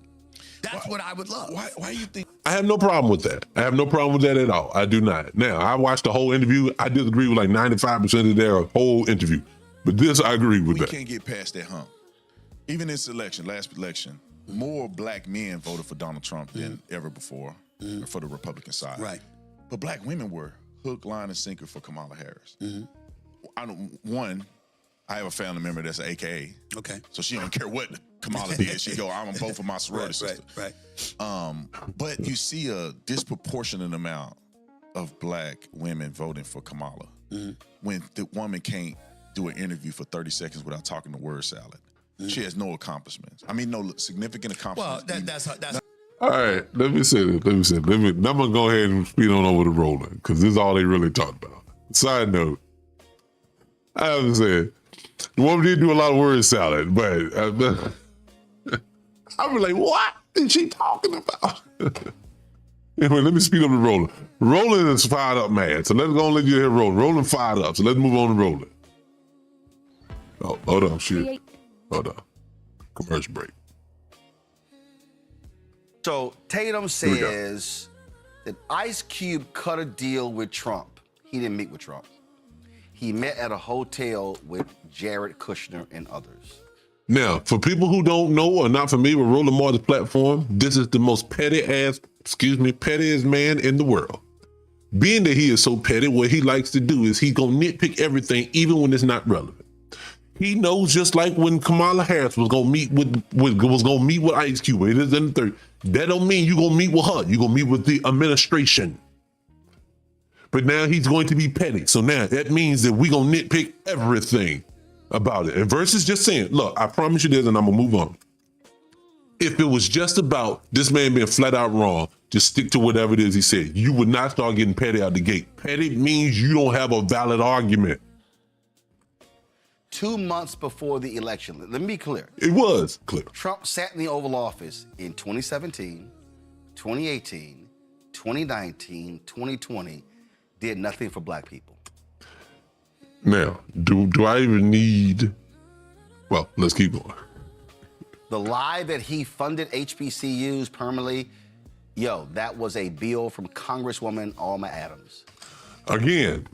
That's what I would love. Why do you think? I have no problem with that. I have no problem with that at all. I do not. Now, I watched the whole interview. I disagree with like 95% of their whole interview. But this, I agree with that. We can't get past that hump. Even this election, last election, more black men voted for Donald Trump than ever before for the Republican side. Right. But black women were hook, line, and sinker for Kamala Harris. I have a family member that's an AKA. Okay. So she don't care what Kamala did. She go, I'm both of my sorority sister. Right. But you see a disproportionate amount of black women voting for Kamala when the woman can't do an interview for 30 seconds without talking the word salad. She has no accomplishments. I mean, no significant accomplishments. Well, that's all right, let me say this. I'm going to go ahead and speed on over to Roland, because this is all they really talked about. Side note, I have to say, the woman did do a lot of word salad, but I was like, what is she talking about? Anyway, let me speed up to Roland. Roland is fired up mad, so let's go and let you hear Roland. Roland fired up, so let's move on to Roland. Oh, hold on, shit. Hold on. Commercial break. So Tatum says that Ice Cube cut a deal with Trump. He didn't meet with Trump. He met at a hotel with Jared Kushner and others. Now, for people who don't know or not familiar with Roland Martin's platform, this is the most pettiest man in the world. Being that he is so petty, what he likes to do is he's gonna nitpick everything, even when it's not relevant. He knows, just like when Kamala Harris was gonna meet with Ice Cube. It is in the third. That don't mean you gonna meet with her. You gonna meet with the administration. But now he's going to be petty. So now that means that we gonna nitpick everything about it. And versus just saying, look, I promise you this, and I'm gonna move on. If it was just about this man being flat out wrong, just stick to whatever it is he said. You would not start getting petty out the gate. Petty means you don't have a valid argument. 2 months before the election, let me be clear. It was clear. Trump sat in the Oval Office in 2017, 2018, 2019, 2020, did nothing for black people. Now, do I even need, well, let's keep going. The lie that he funded HBCUs permanently, that was a bill from Congresswoman Alma Adams. Again,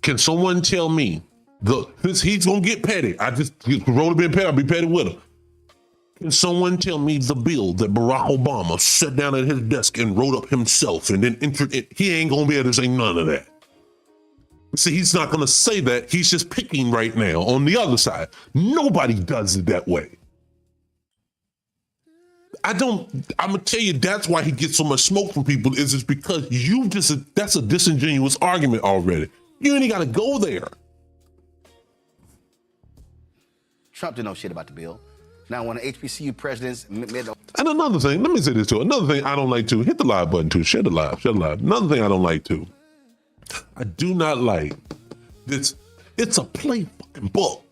can someone tell me, he's gonna get petty. Roland being petty, I'll be petty with him. Can someone tell me the bill that Barack Obama sat down at his desk and wrote up himself and then entered it? He ain't gonna be able to say none of that. See, he's not gonna say that. He's just picking right now on the other side. Nobody does it that way. I'm gonna tell you, that's why he gets so much smoke from people, is it's because that's a disingenuous argument already. You ain't gotta go there. Trump didn't know shit about the bill. Now, when the HBCU presidents made the... And another thing, let me say this too. Another thing I don't like too, hit the live button too, share the live. Another thing I don't like too, I do not like this. It's a play fucking book.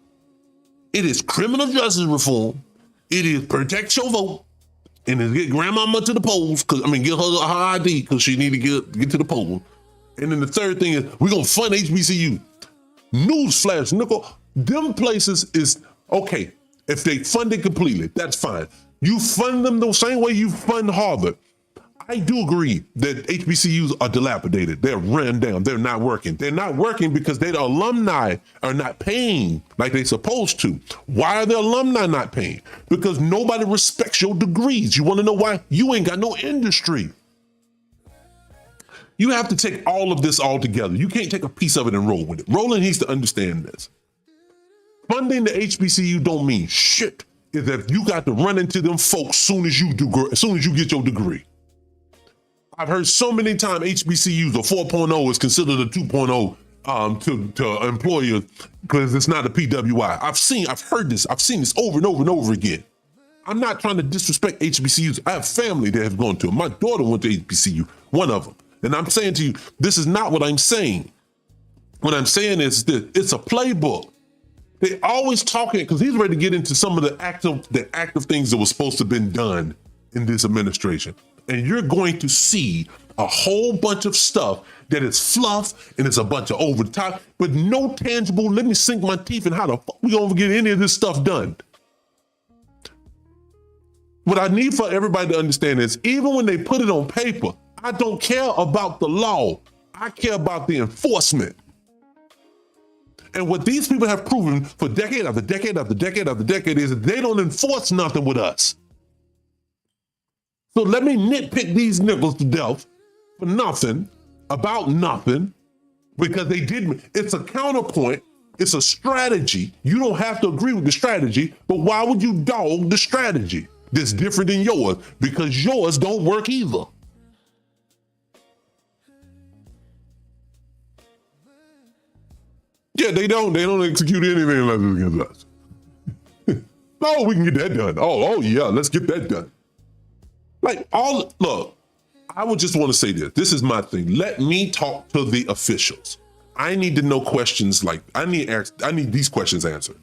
It is criminal justice reform. It is protect your vote. And it's get grandmama to the polls, get her ID because she need to get to the poll. And then the third thing is we're going to fund HBCU. Newsflash, nickel, them places is, okay, if they fund it completely, that's fine. You fund them the same way you fund Harvard. I do agree that HBCUs are dilapidated. They're run down. They're not working. They're not working because their alumni are not paying like they're supposed to. Why are the alumni not paying? Because nobody respects your degrees. You want to know why? You ain't got no industry. You have to take all of this all together. You can't take a piece of it and roll with it. Roland needs to understand this. Funding the HBCU don't mean shit if you got to run into them folks soon as you get your degree. I've heard so many times HBCUs or 4.0 is considered a 2.0 to employers because it's not a PWI. I've heard this. I've seen this over and over and over again. I'm not trying to disrespect HBCUs. I have family that have gone to them. My daughter went to HBCU, one of them. And I'm saying to you, this is not what I'm saying. What I'm saying is that it's a playbook. They always talking because he's ready to get into some of the active things that was supposed to have been done in this administration. And you're going to see a whole bunch of stuff that is fluff and it's a bunch of over the top, but no tangible, let me sink my teeth in how the fuck we gonna get any of this stuff done. What I need for everybody to understand is even when they put it on paper, I don't care about the law. I care about the enforcement. And what these people have proven for decade after decade after decade after decade is that they don't enforce nothing with us. So let me nitpick these niggas to death for nothing, about nothing, because they didn't. It's a counterpoint. It's a strategy. You don't have to agree with the strategy, but why would you dog the strategy that's different than yours? Because yours don't work either. Yeah, they don't execute anything unless it's against us. Oh, we can get that done. Oh yeah, let's get that done. Look, I would just want to say this. This is my thing. Let me talk to the officials. I need to know questions like, I need these questions answered.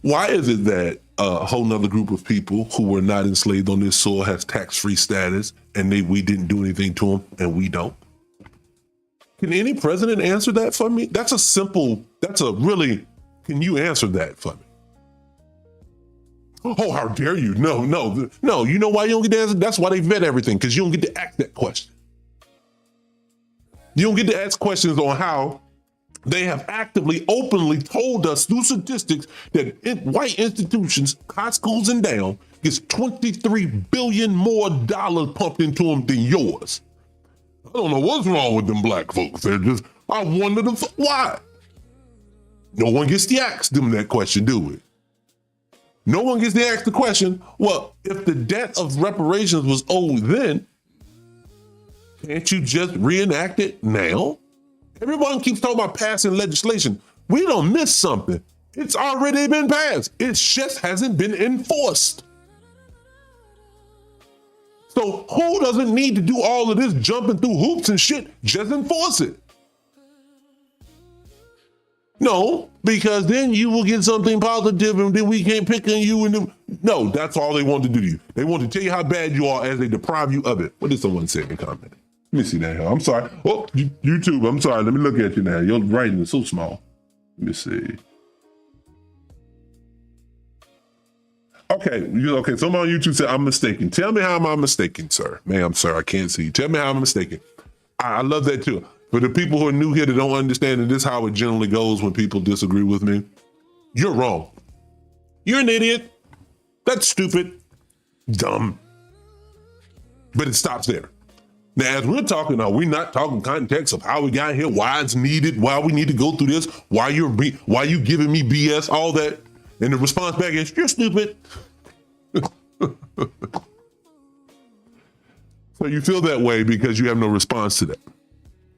Why is it that a whole nother group of people who were not enslaved on this soil has tax-free status and we didn't do anything to them and we don't? Can any president answer that for me? Can you answer that for me? Oh, how dare you? No. You know why you don't get to answer? That's why they vet everything, because you don't get to ask that question. You don't get to ask questions on how they have actively, openly told us through statistics that white institutions, high schools and down, gets $23 billion more dollars pumped into them than yours. I don't know what's wrong with them black folks. I wonder why. No one gets to ask them that question, do we? No one gets to ask the question, well, if the debt of reparations was owed then, can't you just reenact it now? Everyone keeps talking about passing legislation. We don't miss something. It's already been passed. It just hasn't been enforced. So who doesn't need to do all of this jumping through hoops and shit? Just enforce it. No, because then you will get something positive and then we can't pick on you. No, that's all they want to do to you. They want to tell you how bad you are as they deprive you of it. What did someone say in the comment? Let me see that. I'm sorry. Oh, YouTube, I'm sorry. Let me look at you now. Your writing is so small. Let me see. Okay. Someone on YouTube said, I'm mistaken. Tell me how am I mistaken, sir? Ma'am, sir, I can't see you. Tell me how I'm mistaken. I love that too. For the people who are new here that don't understand, and this is how it generally goes when people disagree with me, you're wrong. You're an idiot. That's stupid. Dumb. But it stops there. Now, as we're talking, are we not talking context of how we got here, why it's needed, why we need to go through this, why you giving me BS, all that? And the response back is, you're stupid. So you feel that way because you have no response to that.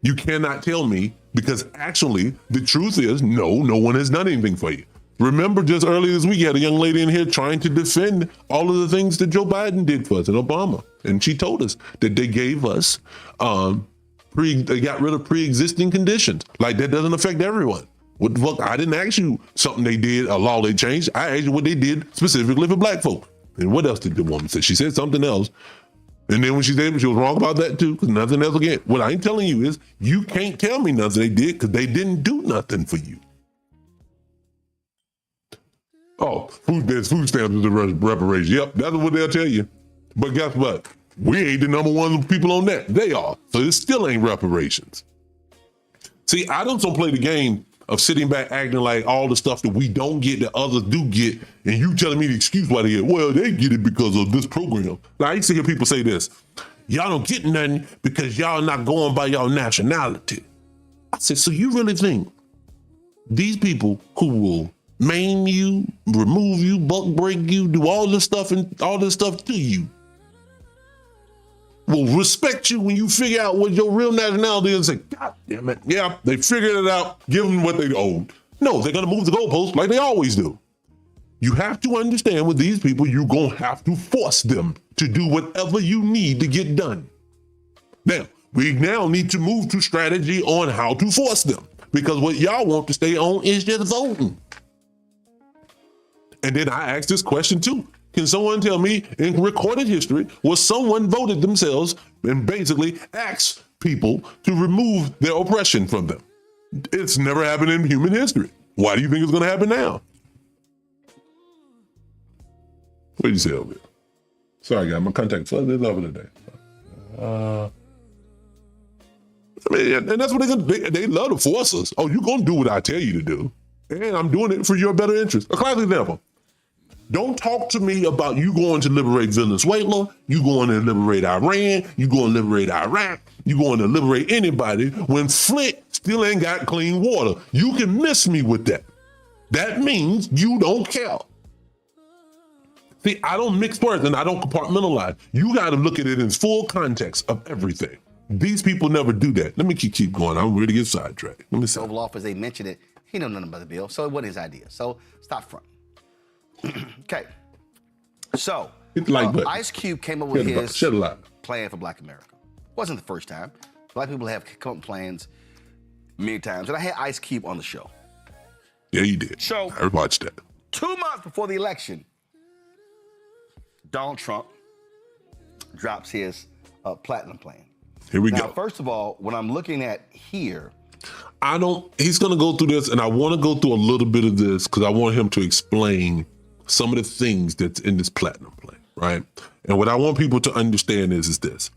You cannot tell me, because actually the truth is, no one has done anything for you. Remember just earlier this week, you had a young lady in here trying to defend all of the things that Joe Biden did for us and Obama. And she told us that they gave us, they got rid of pre-existing conditions. Like that doesn't affect everyone. What the fuck? I didn't ask you something they did, a law they changed. I asked you what they did specifically for black folk. And what else did the woman say? She said something else. And then when she said she was wrong about that too, because nothing else again. What I ain't telling you is you can't tell me nothing they did because they didn't do nothing for you. Oh, food stamps is the reparation. Yep, that's what they'll tell you. But guess what? We ain't the number one people on that. They are. So it still ain't reparations. See, I don't play the game of sitting back acting like all the stuff that we don't get that others do get, and you telling me the excuse why they get, well, they get it because of this program. Now, I used to hear people say this, y'all don't get nothing because y'all not going by y'all nationality. I said, so you really think these people who will maim you, remove you, buck break you, do all this stuff to you, will respect you when you figure out what your real nationality is and say, God damn it. Yeah, they figured it out. Give them what they owe. No, they're going to move the goalposts like they always do. You have to understand with these people, you're going to have to force them to do whatever you need to get done. Now, we now need to move to strategy on how to force them because what y'all want to stay on is just voting. And then I asked this question too. Can someone tell me in recorded history where someone voted themselves and basically asked people to remove their oppression from them? It's never happened in human history. Why do you think it's going to happen now? What did you say over here? Sorry, guys, my contact flooded over today. I mean, and that's what they're going to do. They love to force us. Oh, you're going to do what I tell you to do. And I'm doing it for your better interest. A classic example. Don't talk to me about you going to liberate Venezuela, you going to liberate Iran, you going to liberate Iraq, you going to liberate anybody when Flint still ain't got clean water. You can miss me with that. That means you don't care. See, I don't mix words and I don't compartmentalize. You got to look at it in full context of everything. These people never do that. Let me keep going. I'm ready to get sidetracked. Let me see. Oval Office, they mentioned it. He know nothing about the bill, so it wasn't his idea. So stop fronting. Okay, so Ice Cube came up with his plan for Black America. Wasn't the first time. Black people have come up with plans many times, and I had Ice Cube on the show. Yeah, you did. So I watched that. 2 months before the election, Donald Trump drops his platinum plan. Here we now, go. First of all, what I'm looking at here, he's going to go through this, and I want to go through a little bit of this because I want him to explain some of the things that's in this platinum plan, right? And what I want people to understand is this.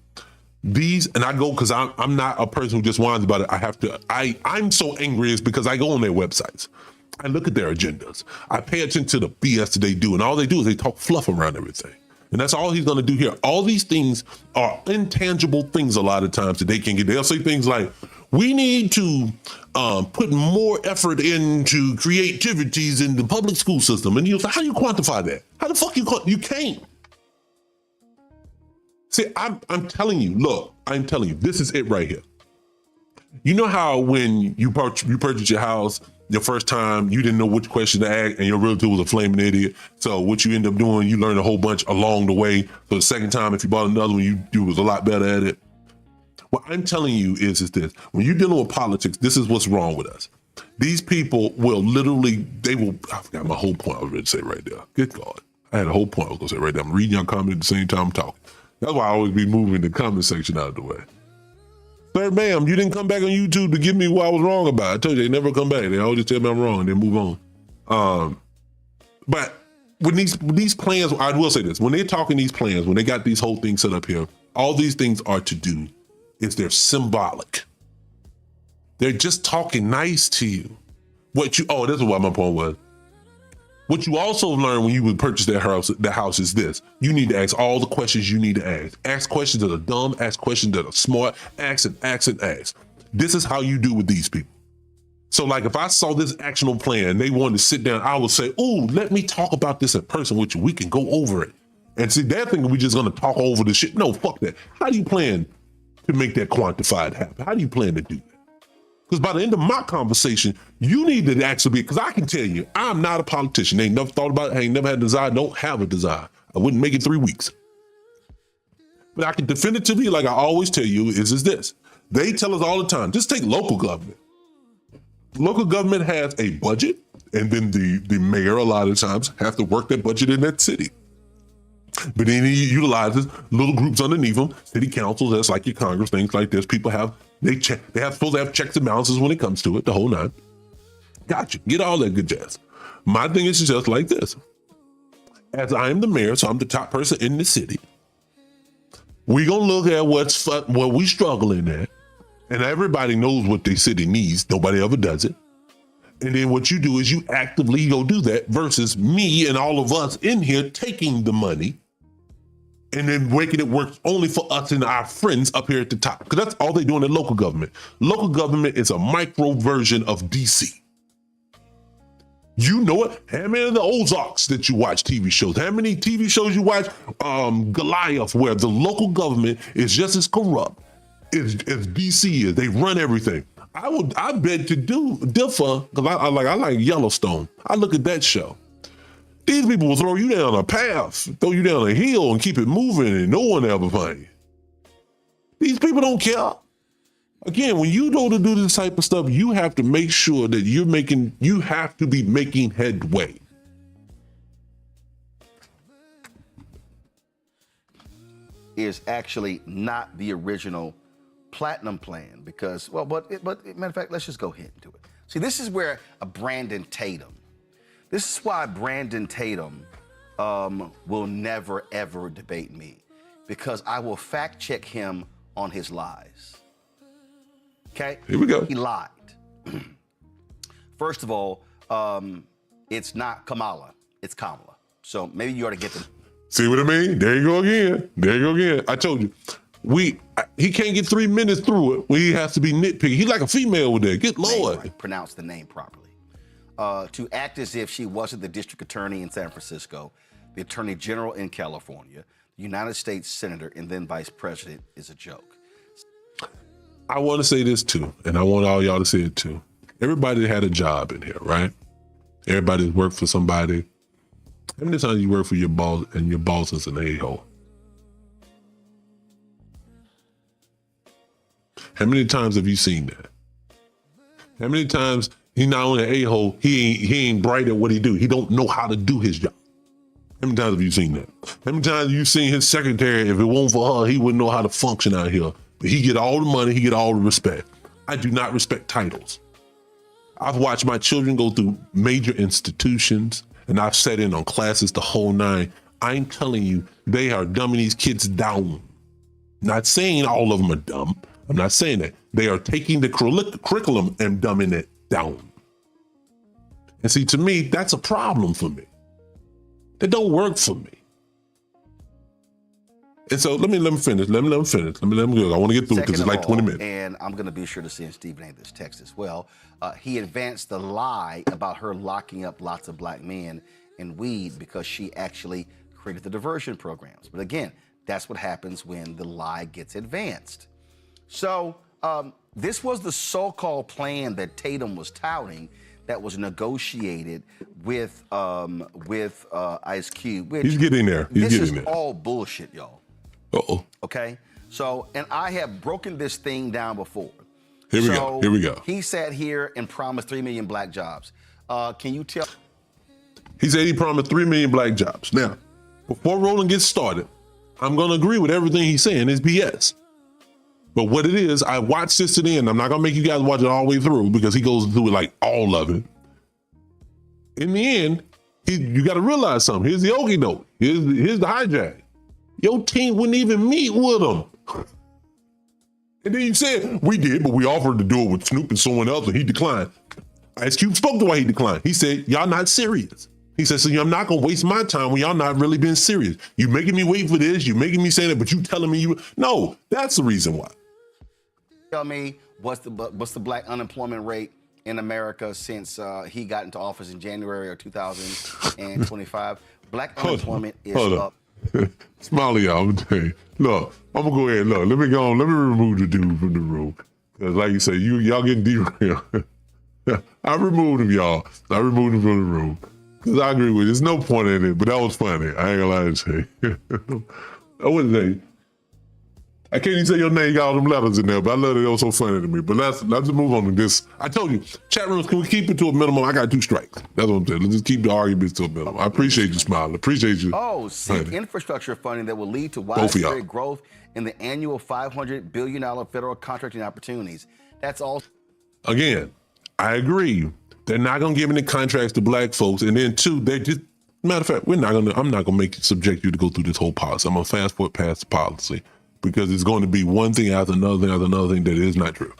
And I go because I'm not a person who just whines about it. I'm so angry is because I go on their websites. I look at their agendas. I pay attention to the BS that they do, and all they do is they talk fluff around everything. And that's all he's going to do here. All these things are intangible things a lot of times that they can get. They'll say things like, we need to put more effort into creativities in the public school system. And you'll say, how do you quantify that? How the fuck you can't? See, I'm telling you, look, I'm telling you, this is it right here. You know how when you purchase your house, your first time, you didn't know which question to ask and your realtor was a flaming idiot. So what you end up doing, you learn a whole bunch along the way. So the second time, if you bought another one, you was a lot better at it. What I'm telling you is this. When you're dealing with politics, this is what's wrong with us. These people will literally, I forgot my whole point I was ready to say right there. Good God. I had a whole point I was going to say right there. I'm reading your comment at the same time I'm talking. That's why I always be moving the comment section out of the way. Sir, ma'am, you didn't come back on YouTube to give me what I was wrong about. I told you they never come back. They always just tell me I'm wrong and then move on. But with these plans, I will say this. When they're talking these plans, when they got these whole things set up here, all these things are to do is they're symbolic. They're just talking nice to you. This is what my point was. What you also learn when you would purchase that house is this. You need to ask all the questions you need to ask. Ask questions that are dumb, ask questions that are smart, ask and ask and ask. This is how you do with these people. So like if I saw this actionable plan, they wanted to sit down, I would say, oh, let me talk about this in person with you. We can go over it. And see, they're thinking we're just gonna talk over the shit. No, fuck that. How do you plan to make that quantified happen? How do you plan to do that? Because by the end of my conversation, you need to actually be, because I can tell you, I'm not a politician. Ain't never thought about it, ain't never had a desire, don't have a desire. I wouldn't make it 3 weeks. But I can definitively, like I always tell you, is this. They tell us all the time, just take local government. Local government has a budget, and then the mayor a lot of times have to work that budget in that city. But then he utilizes little groups underneath them, city councils, that's like your Congress, things like this. People have, they have supposed to have checks and balances when it comes to it, the whole nine. Gotcha, get all that good jazz. My thing is just like this. As I am the mayor, so I'm the top person in the city, we gonna look at what we struggling at, and everybody knows what their city needs. Nobody ever does it. And then what you do is you actively go do that versus me and all of us in here taking the money and then making it work only for us and our friends up here at the top. Because that's all they do in the local government. Local government is a micro version of DC. You know it. How many of the Ozarks that you watch TV shows? How many TV shows you watch? Goliath, where the local government is just as corrupt as DC is. They run everything. I beg to differ because I like Yellowstone. I look at that show. These people will throw you down a path, throw you down a hill and keep it moving and no one ever find you. These people don't care. Again, when you go to do this type of stuff, you have to make sure that you have to be making headway. Is actually not the original Platinum plan because, but matter of fact, let's just go ahead and do it. See, this is where Brandon Tatum, this is why Brandon Tatum will never, ever debate me because I will fact check him on his lies. Okay? Here we go. He lied. First of all, it's not Kamala, it's Kamala. So maybe you ought to get the... See what I mean? There you go again. There you go again. I told you. He can't get 3 minutes through it when he has to be nitpicky. He's like a female with that. Good Lord. Right, pronounce the name properly. To act as if she wasn't the district attorney in San Francisco, the attorney general in California, the United States senator, and then vice president is a joke. I want to say this too, and I want all y'all to say it too. Everybody had a job in here, right? Everybody's worked for somebody. How many times you work for your boss and your boss is an a-hole? How many times have you seen that? How many times he not only an a-hole, he ain't bright at what he do. He don't know how to do his job. How many times have you seen that? How many times have you seen his secretary, if it weren't for her, he wouldn't know how to function out here. But he get all the money, he get all the respect. I do not respect titles. I've watched my children go through major institutions and I've sat in on classes the whole nine. I'm telling you, they are dumbing these kids down. Not saying all of them are dumb. I'm not saying that. They are taking the curriculum and dumbing it down. And see, to me, that's a problem for me. That don't work for me. And so let me finish. Let me finish. Let me go. I want to get through because it's like 20 minutes. And I'm going to be sure to send Stephen A. this text as well. He advanced the lie about her locking up lots of black men in weed because she actually created the diversion programs. But again, that's what happens when the lie gets advanced. So this was the so-called plan that Tatum was touting that was negotiated with Ice Cube. Which, he's getting there. This is all bullshit, y'all. Uh-oh. Okay? So, and I have broken this thing down before. Here we go. He sat here and promised 3 million black jobs. Can you tell? He said he promised 3 million black jobs. Now, before Roland gets started, I'm going to agree with everything he's saying. It's BS. But what it is, I watched this to the end. I'm not going to make you guys watch it all the way through because he goes through it like all of it. In the end, you got to realize something. Here's the okie doke. Here's the hijack. Your team wouldn't even meet with him. And then you said, we did, but we offered to do it with Snoop and someone else, and he declined. Ice Cube spoke to why he declined. He said, y'all not serious. He said, so I'm not going to waste my time when y'all not really being serious. You making me wait for this, you making me say that, but you telling me you... No, that's the reason why. Tell me, what's the black unemployment rate in America since he got into office in January of 2025? Black unemployment is up. Smiley, y'all, I'm gonna tell you. Look, I'm gonna go ahead. Look, let me remove the dude from the room. Cause like you say, y'all getting derailed. I removed him, y'all. I removed him from the room. Cause I agree with you. There's no point in it, but that was funny. I ain't gonna lie to you. I wouldn't say. I can't even say your name, you got all them letters in there, but I love it. It was so funny to me. But let's just move on to this. I told you, chat rooms, can we keep it to a minimum? I got 2 strikes. That's what I'm saying. Let's just keep the arguments to a minimum. I appreciate you smiling. Appreciate you. Seek infrastructure funding that will lead to widespread growth in the annual $500 billion federal contracting opportunities. That's all. Again, I agree. They're not going to give any contracts to black folks. And then 2, they just, matter of fact, I'm not going to subject you to go through this whole policy. I'm going to fast forward past the policy because it's going to be one thing after another thing after another thing that is not true.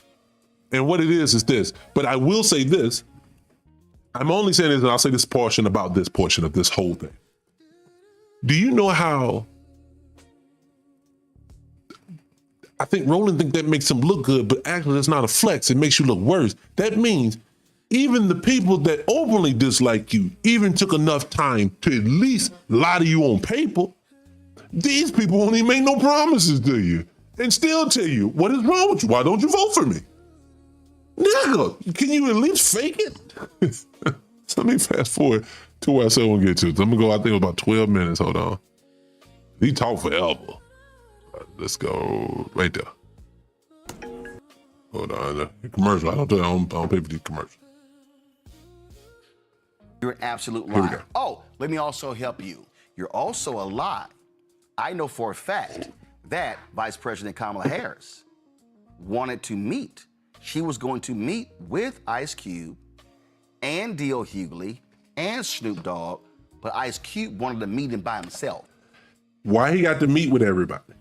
And what it is this. But I will say this. I'm only saying this, and I'll say this portion about this portion of this whole thing. Do you know how I think Roland think that makes him look good, but actually that's not a flex. It makes you look worse. That means even the people that openly dislike you even took enough time to at least lie to you on paper. These people won't even make no promises to you and still tell you, what is wrong with you? Why don't you vote for me? Nigga, can you at least fake it? So let me fast forward to where I said I want to get to. I'm going to go, I think, about 12 minutes. Hold on. He talked forever. Let's go right there. Hold on. Commercial. I don't pay for these commercials. You're an absolute liar. Oh, let me also help you. You're also a lie. I know for a fact that Vice President Kamala Harris wanted to meet. She was going to meet with Ice Cube and D.L. Hughley and Snoop Dogg, but Ice Cube wanted to meet him by himself. Why he got to meet with everybody?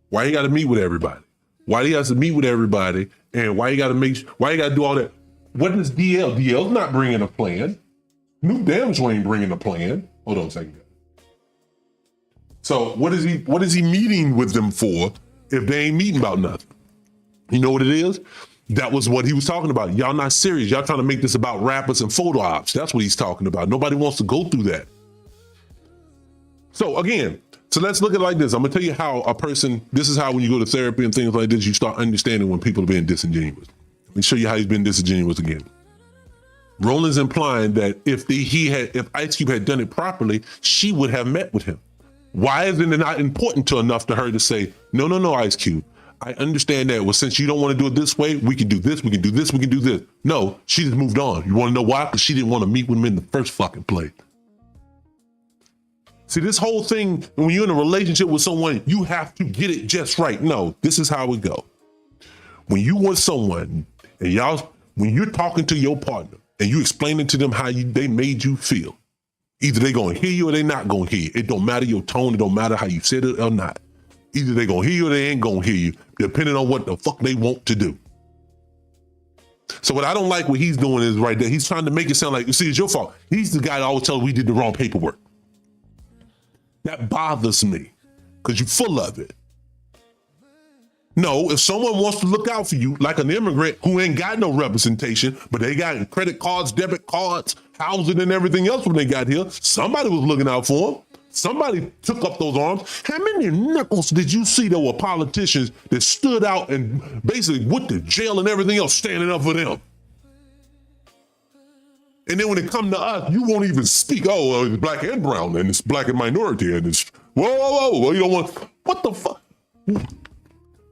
Why he got to meet with everybody? Why he has to meet with everybody? And why he got to do all that? What is DL? DL's not bringing a plan. Snoop damn sure ain't bringing a plan. Hold on a second. So what is he meeting with them for if they ain't meeting about nothing? You know what it is? That was what he was talking about. Y'all not serious. Y'all trying to make this about rappers and photo ops. That's what he's talking about. Nobody wants to go through that. So again, let's look at it like this. I'm gonna tell you how this is how when you go to therapy and things like this, you start understanding when people are being disingenuous. Let me show you how he's been disingenuous again. Roland's implying that if Ice Cube had done it properly, she would have met with him. Why isn't it not important enough to her to say, no, Ice Cube, I understand that. Well, since you don't want to do it this way, we can do this, we can do this, we can do this. No, she just moved on. You want to know why? Because she didn't want to meet with him in the first fucking place. See, this whole thing, when you're in a relationship with someone, you have to get it just right. No, this is how it go. When you want someone, and when you're talking to your partner, and you explaining to them how they made you feel, either they gonna hear you or they not gonna hear you. It don't matter your tone, it don't matter how you said it or not. Either they gonna hear you or they ain't gonna hear you, depending on what the fuck they want to do. So what I don't like what he's doing is right there, he's trying to make it sound like, you see, it's your fault. He's the guy that always tells we did the wrong paperwork. That bothers me, because you're full of it. No, if someone wants to look out for you, like an immigrant who ain't got no representation, but they got credit cards, debit cards, housing and everything else when they got here, somebody was looking out for them. Somebody took up those arms. How many nickels did you see there were politicians that stood out and basically went to jail and everything else standing up for them? And then when it come to us, you won't even speak. Oh, it's black and brown, and it's black and minority, and it's whoa, you don't want, what the fuck?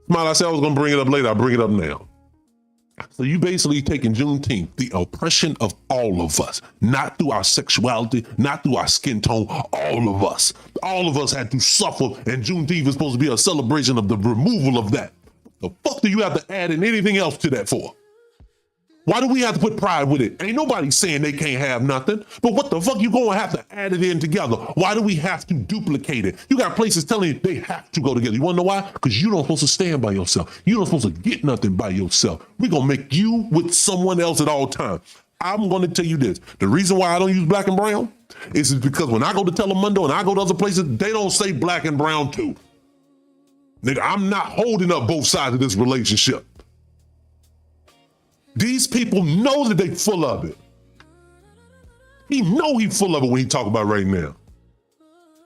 Smile, I said I was gonna bring it up later, I'll bring it up now. So you basically taking Juneteenth, the oppression of all of us, not through our sexuality, not through our skin tone, all of us. All of us had to suffer, and Juneteenth is supposed to be a celebration of the removal of that. The fuck do you have to add in anything else to that for? Why do we have to put pride with it? Ain't nobody saying they can't have nothing, but what the fuck you gonna have to add it in together? Why do we have to duplicate it? You got places telling you they have to go together. You wanna know why? Because you don't supposed to stand by yourself. You don't supposed to get nothing by yourself. We're gonna make you with someone else at all times. I'm gonna tell you this. The reason why I don't use black and brown is because when I go to Telemundo and I go to other places, they don't say black and brown too. Nigga, I'm not holding up both sides of this relationship. These people know that they full of it. He know he full of it when he talk about right now.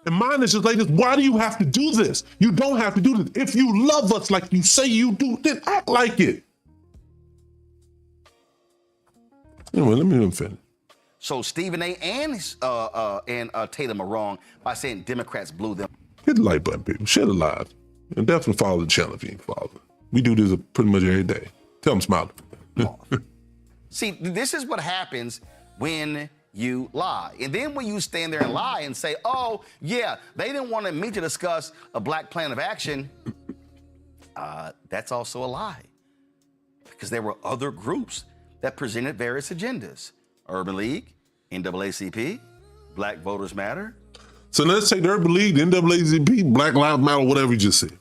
And mine is just like this, why do you have to do this? You don't have to do this. If you love us like you say you do, then act like it. Anyway, let me finish. So Stephen A. and Tatum are wrong by saying Democrats blew them. Hit the like button, people. Share the live. And definitely follow the channel if you ain't following. We do this pretty much every day. Tell them smile. See, this is what happens when you lie. And then when you stand there and lie and say, oh, yeah, they didn't want me to discuss a black plan of action, that's also a lie. Because there were other groups that presented various agendas. Urban League, NAACP, Black Voters Matter. So let's take the Urban League, the NAACP, Black Lives Matter, whatever you just said.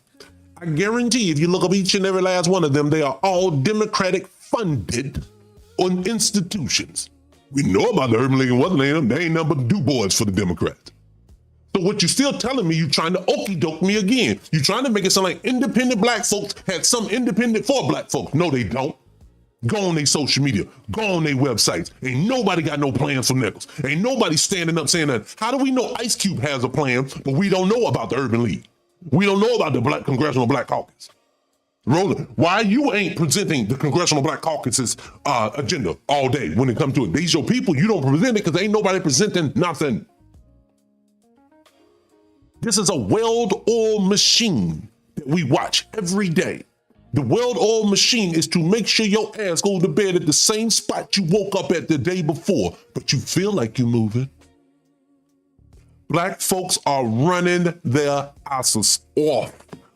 I guarantee if you look up each and every last one of them, they are all Democratic funded on institutions. We know about the Urban League and what's the name of them. They ain't nothing but do boys for the Democrats. So what you're still telling me, you're trying to okey doke me again. You're trying to make it sound like independent black folks had some independent for black folks. No, they don't. Go on their social media, go on their websites. Ain't nobody got no plans for nickels. Ain't nobody standing up saying that. How do we know Ice Cube has a plan, but we don't know about the Urban League? We don't know about the Black Congressional Black Caucus. Roland, why you ain't presenting the Congressional Black Caucus's agenda all day when it comes to it? These your people, you don't present it because ain't nobody presenting nothing. This is a well-oiled machine that we watch every day. The well-oiled machine is to make sure your ass goes to bed at the same spot you woke up at the day before, but you feel like you're moving. Black folks are running their asses off.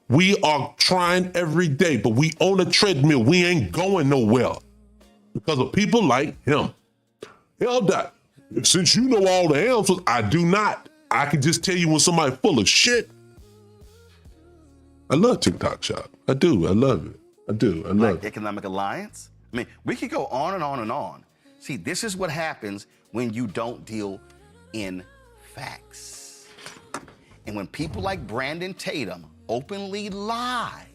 We are trying every day, but we on a treadmill. We ain't going nowhere because of people like him. Hell, that since you know all the answers, I do not. I can just tell you when somebody's full of shit. I love TikTok Shop. I do. I love it. I do. I love it. Economic Alliance. I mean, we could go on and on and on. See, this is what happens when you don't deal in facts. And when people like Brandon Tatum openly lie,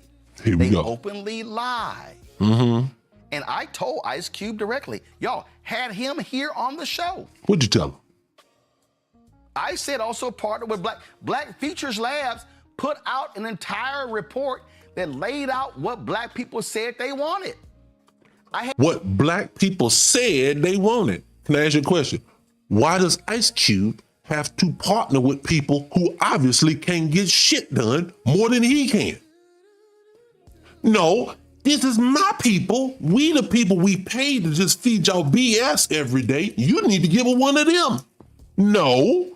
they openly lie. Mm-hmm. And I told Ice Cube directly, y'all had him here on the show. What'd you tell him? I said also partner with Black Features Labs put out an entire report that laid out what black people said they wanted. What black people said they wanted. Can I ask you a question? Why does Ice Cube have to partner with people who obviously can't get shit done more than he can? No, this is my people. We the people we paid to just feed y'all BS every day. You need to give a one of them. No.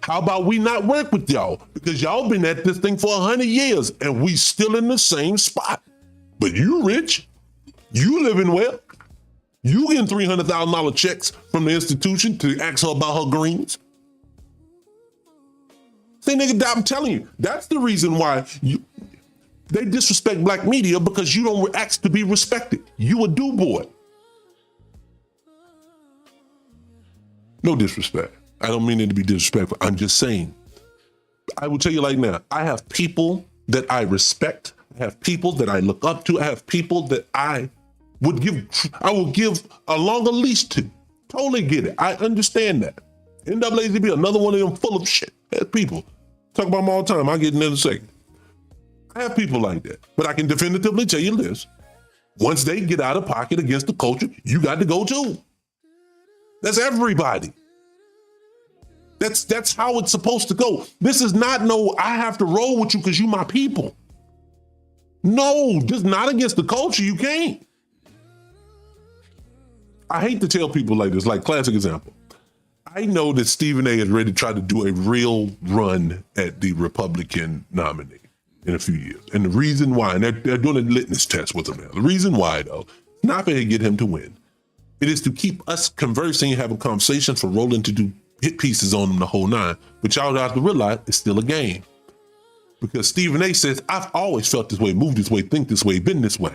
How about we not work with y'all? Because y'all been at this thing for 100 years and we still in the same spot. But you rich, you living well, you getting $300,000 checks from the institution to ask her about her greens. See, nigga, I'm telling you, that's the reason why they disrespect black media, because you don't ask to be respected. You a do boy. No disrespect. I don't mean it to be disrespectful. I'm just saying. I will tell you like now, I have people that I respect. I have people that I look up to. I have people that I will give a longer leash to. Totally get it. I understand that. NAACP, another one of them full of shit. That's people. Talk about them all the time. I'll get in there in a second. I have people like that. But I can definitively tell you this. Once they get out of pocket against the culture, you got to go too. That's everybody. That's how it's supposed to go. This is not no, I have to roll with you because you my people. No, just not against the culture. You can't. I hate to tell people like this, like classic example. I know that Stephen A. is ready to try to do a real run at the Republican nominee in a few years. And the reason why, and they're doing a litmus test with him now. The reason why, though, not to get him to win. It is to keep us conversing and having conversations for Roland to do hit pieces on them the whole nine. But y'all have to realize it's still a game. Because Stephen A. says, I've always felt this way, moved this way, think this way, been this way.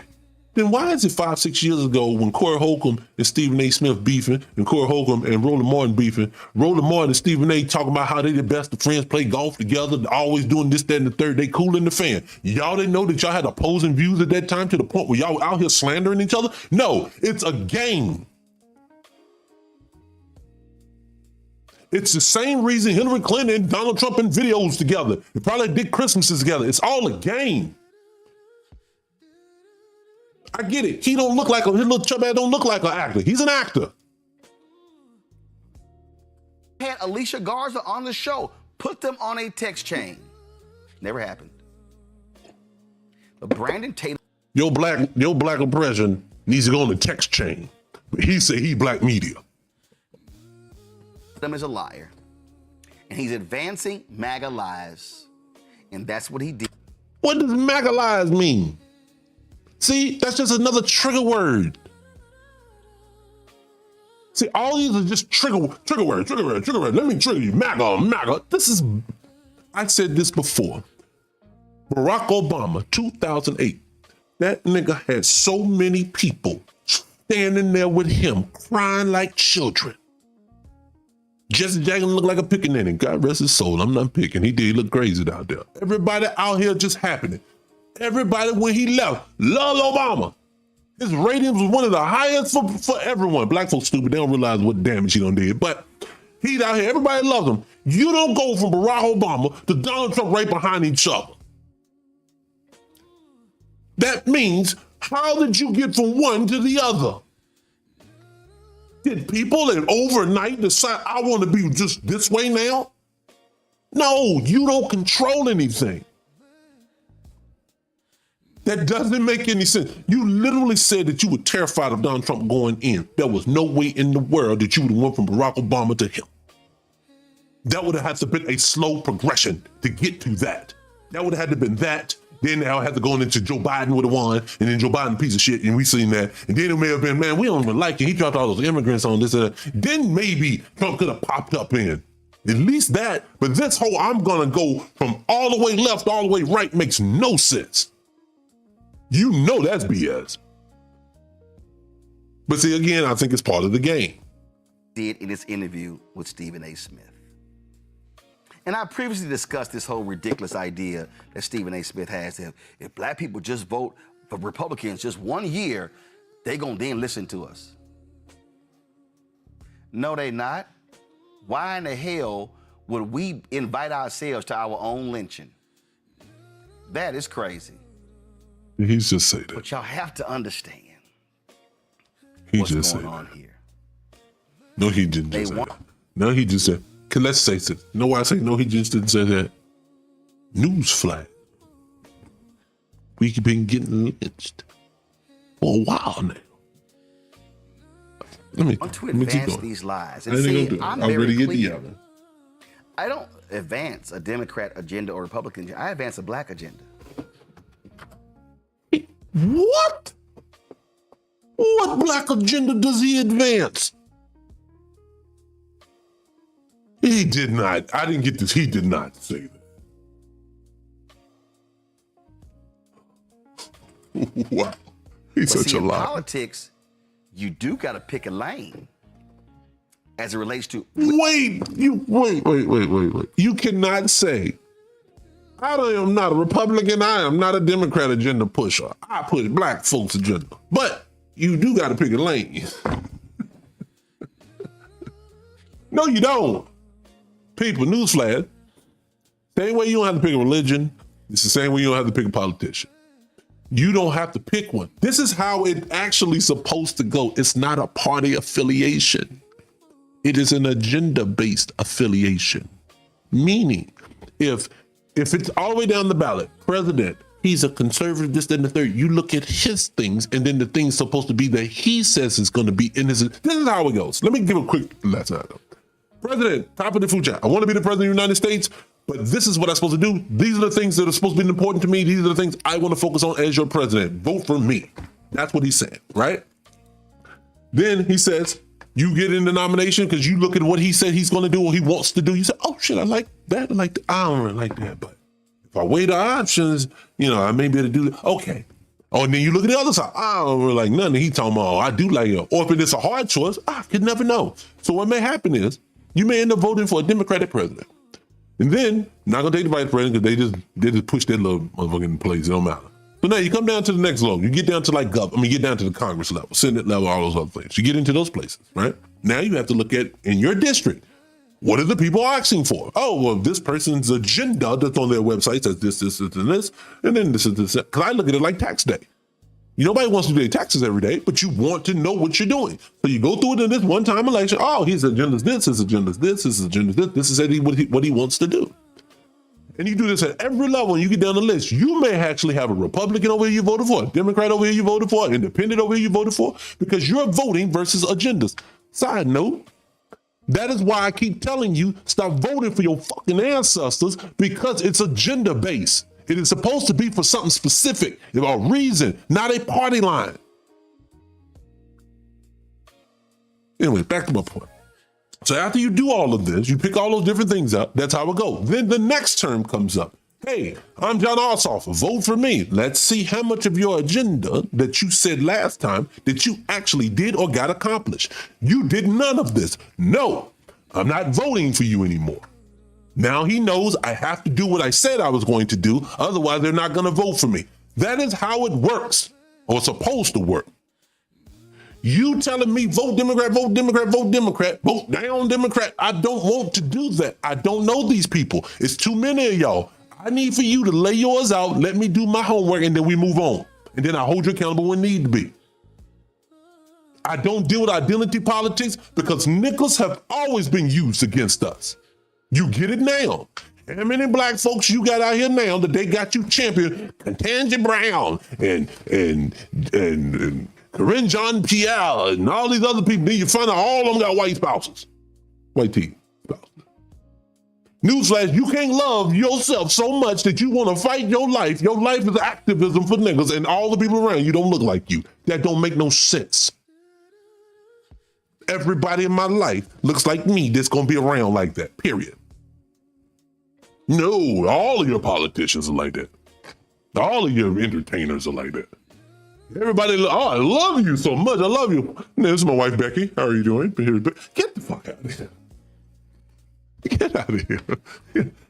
Then why is it 5-6 years ago when Corey Holcomb and Stephen A. Smith beefing, and Corey Holcomb and Roland Martin beefing, Roland Martin and Stephen A. talking about how they the best of friends, play golf together, always doing this, that, and the third, they cool in the fan. Y'all didn't know that y'all had opposing views at that time to the point where y'all were out here slandering each other? No, it's a game. It's the same reason Hillary Clinton and Donald Trump in videos together. They probably did Christmases together. It's all a game. I get it. He don't look like his little chub ass don't look like an actor. He's an actor. Had Alicia Garza on the show, put them on a text chain. Never happened. Brandon Tatum. Your black oppression needs to go on the text chain. But he said he black media. Tatum is a liar. And he's advancing MAGA lies. And that's what he did. What does MAGA lies mean? See, that's just another trigger word. See, all these are just trigger words. Let me trigger you. MAGA. I said this before. Barack Obama, 2008. That nigga had so many people standing there with him, crying like children. Jesse Jackson looked like a pickaninny. God rest his soul. I'm not picking. He did look crazy out there. Everybody out here just happening. Everybody, when he left, loved Obama. His ratings was one of the highest for everyone. Black folks stupid. They don't realize what damage he done did. But he's out here. Everybody loves him. You don't go from Barack Obama to Donald Trump right behind each other. That means, how did you get from one to the other? Did people overnight decide, I want to be just this way now? No, you don't control anything. That doesn't make any sense. You literally said that you were terrified of Donald Trump going in. There was no way in the world that you would have went from Barack Obama to him. That would have had to been a slow progression to get to that. That would have had to been that. Then they'll have to go into Joe Biden would have won, and then Joe Biden piece of shit, and we seen that. And then it may have been, man, we don't even like it. He dropped all those immigrants on this. Then maybe Trump could have popped up in. At least that. But this whole I'm gonna go from all the way left, all the way right makes no sense. You know that's BS. But see, again, I think it's part of the game. Did in his interview with Stephen A. Smith. And I previously discussed this whole ridiculous idea that Stephen A. Smith has that if black people just vote for Republicans just 1 year, they gonna then listen to us. No, they not. Why in the hell would we invite ourselves to our own lynching? That is crazy. He's just saying that. But y'all have to understand what's going on here. No, he didn't just say that. No, he just said, let's say this. No, why I say no, he just didn't say that. Newsflash. We've been getting lynched for a while now. Let me advance these lies. And see, I'm very clear. I don't advance a Democrat agenda or Republican agenda. I advance a black agenda. What? What black agenda does he advance? He did not. I didn't get this. He did not say that. Wow. He's such a liar. In politics, you do got to pick a lane as it relates to. Wait. You cannot say, I am not a Republican. I am not a Democrat agenda pusher. I push black folks' agenda. But you do got to pick a lane. No, you don't. People, newsflash, same way you don't have to pick a religion, it's the same way you don't have to pick a politician. You don't have to pick one. This is how it actually supposed to go. It's not a party affiliation. It is an agenda-based affiliation. Meaning, if it's all the way down the ballot, president, he's a conservative, this, that, and the third, you look at his things, and then the thing's supposed to be that he says is going to be in his. This is how it goes. Let me give a quick lesson. President, top of the food chain. I want to be the president of the United States, but this is what I'm supposed to do. These are the things that are supposed to be important to me. These are the things I want to focus on as your president. Vote for me. That's what he's saying, right? Then he says, you get in the nomination because you look at what he said he's going to do or he wants to do. You say, oh shit, I like that. I don't really like that, but if I weigh the options, I may be able to do that. Okay. Oh, and then you look at the other side. I don't really like nothing he's talking about. I do like it. Or if it's a hard choice, I could never know. So what may happen is, you may end up voting for a Democratic president. And then, not gonna take the vice president because they just push that little motherfucker in place. It don't matter. So now you come down to the next level. You get down to get down to the Congress level, Senate level, all those other things. You get into those places, right? Now you have to look at, in your district, what are the people asking for? Oh, well, this person's agenda that's on their website says this, and this, and then this. Because I look at it like tax day. Nobody wants to do their taxes every day, but you want to know what you're doing. So you go through it in this one-time election. Oh, his agenda's this, his agenda's this, his agenda's this. This is what he wants to do. and you do this at every level, and you get down the list, you may actually have a Republican over here you voted for, a Democrat over here you voted for, an independent over here you voted for, because you're voting versus agendas. Side note, that is why I keep telling you, stop voting for your fucking ancestors, because it's agenda based. It is supposed to be for something specific, a reason, not a party line. Anyway, back to my point. So after you do all of this, you pick all those different things up, that's how it goes. Then the next term comes up. Hey, I'm John Ossoff, vote for me. Let's see how much of your agenda that you said last time that you actually did or got accomplished. You did none of this. No, I'm not voting for you anymore. Now he knows I have to do what I said I was going to do, otherwise they're not going to vote for me. That is how it works, or supposed to work. You telling me vote Democrat, vote Democrat, vote Democrat, vote down Democrat. I don't want to do that. I don't know these people. It's too many of y'all. I need for you to lay yours out, let me do my homework, and then we move on. And then I hold you accountable when need to be. I don't deal with identity politics because nickels have always been used against us. You get it now. How many black folks you got out here now that they got you champion? Ketanji Brown and Corinne Jean-Pierre and all these other people. Then you find out all of them got white spouses. White teeth spouses. Newsflash, you can't love yourself so much that you want to fight your life. Your life is activism for niggas, and all the people around you don't look like you. That don't make no sense. Everybody in my life looks like me that's going to be around like that, period. No, all of your politicians are like that. All of your entertainers are like that. Everybody, oh, I love you so much. I love you. This is my wife, Becky. How are you doing? Get the fuck out of here. Get out of here.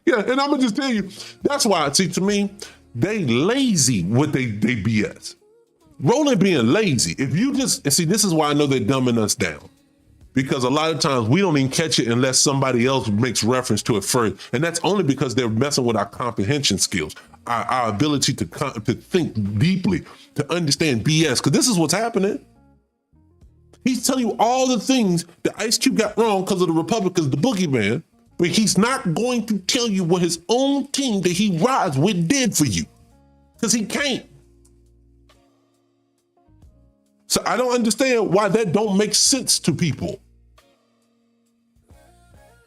Yeah, and I'm gonna just tell you, that's why, see, to me, they lazy with they BS. Roland being lazy. If you just, and see, this is why I know they're dumbing us down. Because a lot of times we don't even catch it unless somebody else makes reference to it first. And that's only because they're messing with our comprehension skills, our ability to think deeply, to understand BS. Because this is what's happening. He's telling you all the things that Ice Cube got wrong because of the Republicans, the boogeyman, but he's not going to tell you what his own team that he rides with did for you. Because he can't. So I don't understand why that don't make sense to people.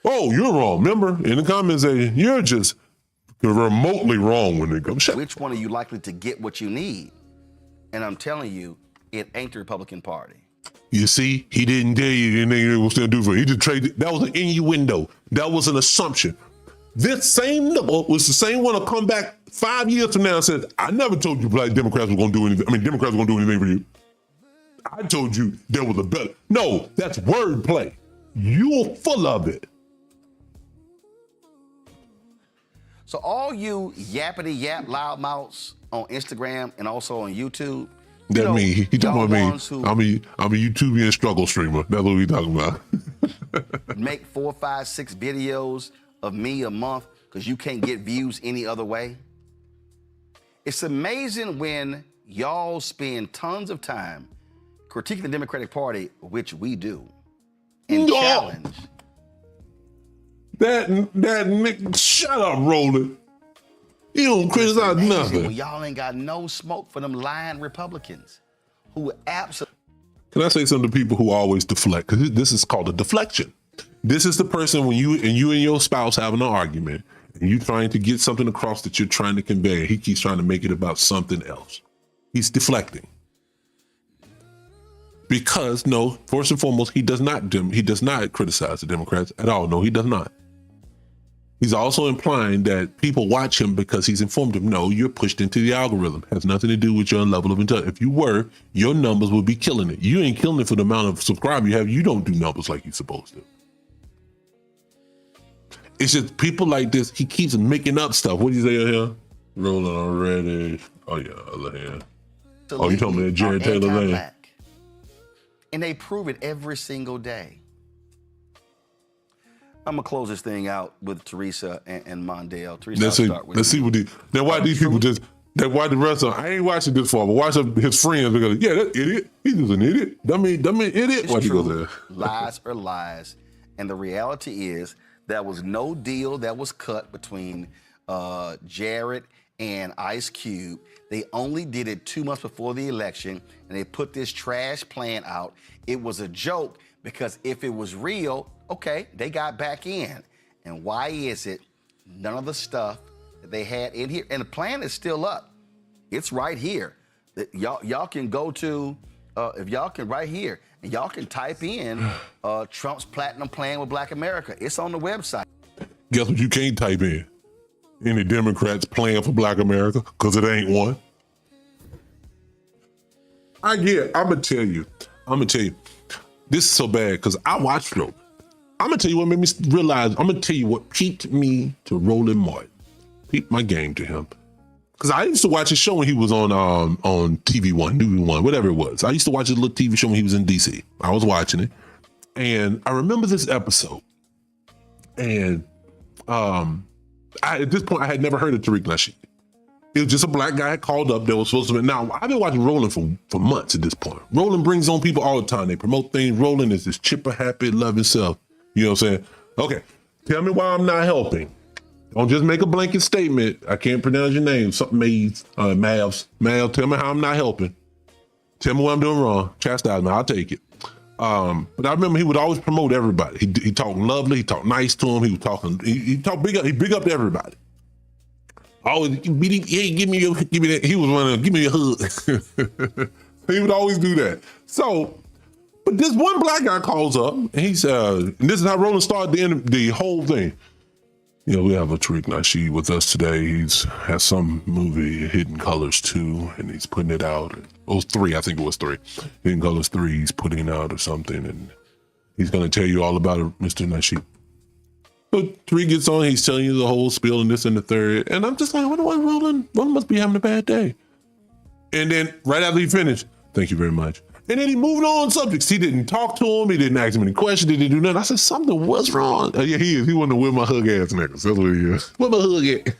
Oh, you're wrong. Remember, in the comments, you're just remotely wrong when it comes. Which one are you likely to get what you need? And I'm telling you, it ain't the Republican Party. You see, he didn't tell you anything he was going to do for you. He just traded. That was an innuendo. That was an assumption. This same nigga was the same one to come back 5 years from now and said, I never told you black Democrats were going to do anything. I mean, Democrats were going to do anything for you. I told you there was a better. No, that's wordplay. You're full of it. So all you yappity yap loudmouths on Instagram and also on YouTube. That me. He talking about me. I'm a YouTubian struggle streamer. That's what we talking about. Make 4, 5, 6 videos of me a month because you can't get views any other way. It's amazing when y'all spend tons of time critiquing the Democratic Party, which we do, and challenge. That nigga, shut up, Roland. You don't criticize nothing. Well, y'all ain't got no smoke for them lying Republicans who absolutely. Can I say something to people who always deflect? Because this is called a deflection. This is the person when you and your spouse having an argument and you trying to get something across that you're trying to convey. He keeps trying to make it about something else. He's deflecting. Because no, first and foremost, he does not criticize the Democrats at all. No, he does not. He's also implying that people watch him because he's informed them. No, you're pushed into the algorithm. It has nothing to do with your level of intelligence. If you were, your numbers would be killing it. You ain't killing it for the amount of subscribers you have. You don't do numbers like you're supposed to. It's just people like this. He keeps making up stuff. What do you say here? Rolling already. Oh yeah, other hand. Oh, you told me that Jared Taylor thing. And they prove it every single day. I'm gonna close this thing out with Teresa and Mondale. Teresa, let's see what these. Now, why these people just? Why the rest of? I ain't watching this far, but watch his friends because that idiot. He's just an idiot. Dummy idiot. Why he go there? Lies are lies, and the reality is there was no deal that was cut between Jared and Ice Cube. They only did it 2 months before the election, and they put this trash plan out. It was a joke because if it was real, okay, they got back in. And why is it none of the stuff that they had in here? And the plan is still up. It's right here. Y'all can go to, if y'all can right here, and y'all can type in Trump's platinum plan with Black America. It's on the website. Guess what you can't type in? Any Democrats plan for Black America, because it ain't one. I'm gonna tell you, this is so bad because I watched Roland. I'm gonna tell you what made me realize, I'm gonna tell you what peaked me to Roland Martin. Peaked my game to him. Because I used to watch his show when he was on TV One, Newbie One, whatever it was. I used to watch his little TV show when he was in DC. I was watching it. And I remember this episode. And at this point, I had never heard of Tariq Nasheed. It was just a black guy called up that was supposed to be. Now, I've been watching Roland for months at this point. Roland brings on people all the time. They promote things. Roland is this chipper, happy, love himself. You know what I'm saying? Okay, tell me why I'm not helping. Don't just make a blanket statement. I can't pronounce your name. Something Mavs. Mav, tell me how I'm not helping. Tell me what I'm doing wrong. Chastisement, I'll take it. But I remember he would always promote everybody. He talked lovely. He talked nice to him. He was talking. He talked big up. He big up to everybody. Always, hey, give me that. He was running. Give me a hug. He would always do that. So, but this one black guy calls up, and he's and this is how Roland started the whole thing. You know, we have a Tariq Nasheed with us today. Has some movie, Hidden Colors 2, and he's putting it out. It was 3, I think it was 3. Hidden Colors 3, he's putting it out or something, and he's going to tell you all about it, Mr. Nasheed. So Tariq gets on, he's telling you the whole spiel and this and the third, and I'm just like, what Roland must be having a bad day. And then right after he finished, thank you very much. And then he moved on subjects. He didn't talk to him. He didn't ask him any questions. He didn't do nothing. I said, something was wrong. Yeah, he is. He wanted to wear my hug ass niggas. That's what he is. Where my hug at?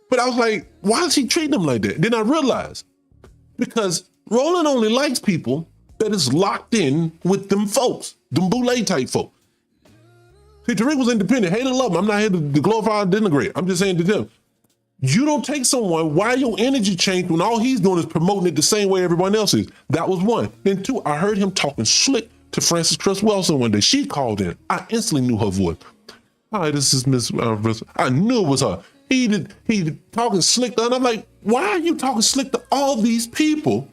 But I was like, why is he treating him like that? Then I realized, because Roland only likes people that is locked in with them folks, them boule type folks. See, Tariq was independent. Hate or love him. I'm not here to glorify or denigrate. I'm just saying to them, you don't take someone, why your energy changed when all he's doing is promoting it the same way everyone else is. That was one. Then two, I heard him talking slick to Frances Cress Welsing one day. She called in. I instantly knew her voice. Hi, this is Miss I knew it was her. He talking slick to her, and I'm like, why are you talking slick to all these people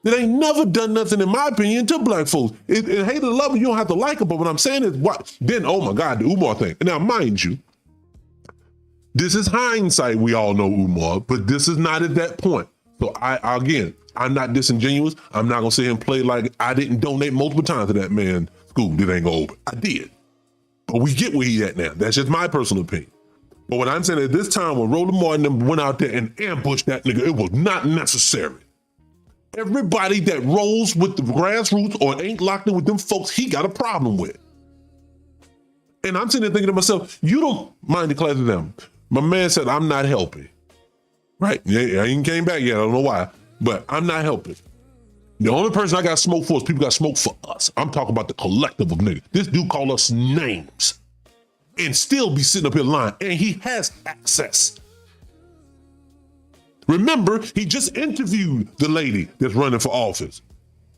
that ain't never done nothing, in my opinion, to black folks? Hate or love them, you don't have to like them, but what I'm saying is, what? Then, oh my God, the Umar thing. Now, mind you, this is hindsight. We all know Umar, but this is not at that point. So I'm not disingenuous. I'm not gonna sit here and play like I didn't donate multiple times to that man's school that ain't gonna open. I did. But we get where he at now. That's just my personal opinion. But what I'm saying at this time, when Roland Martin went out there and ambushed that nigga, it was not necessary. Everybody that rolls with the grassroots or ain't locked in with them folks, he got a problem with. And I'm sitting there thinking to myself, you don't mind the class of them. My man said, I'm not helping. Right? Yeah, I ain't came back yet. I don't know why, but I'm not helping. The only person I got smoke for is people got smoke for us. I'm talking about the collective of niggas. This dude call us names and still be sitting up here lying. And he has access. Remember, he just interviewed the lady that's running for office.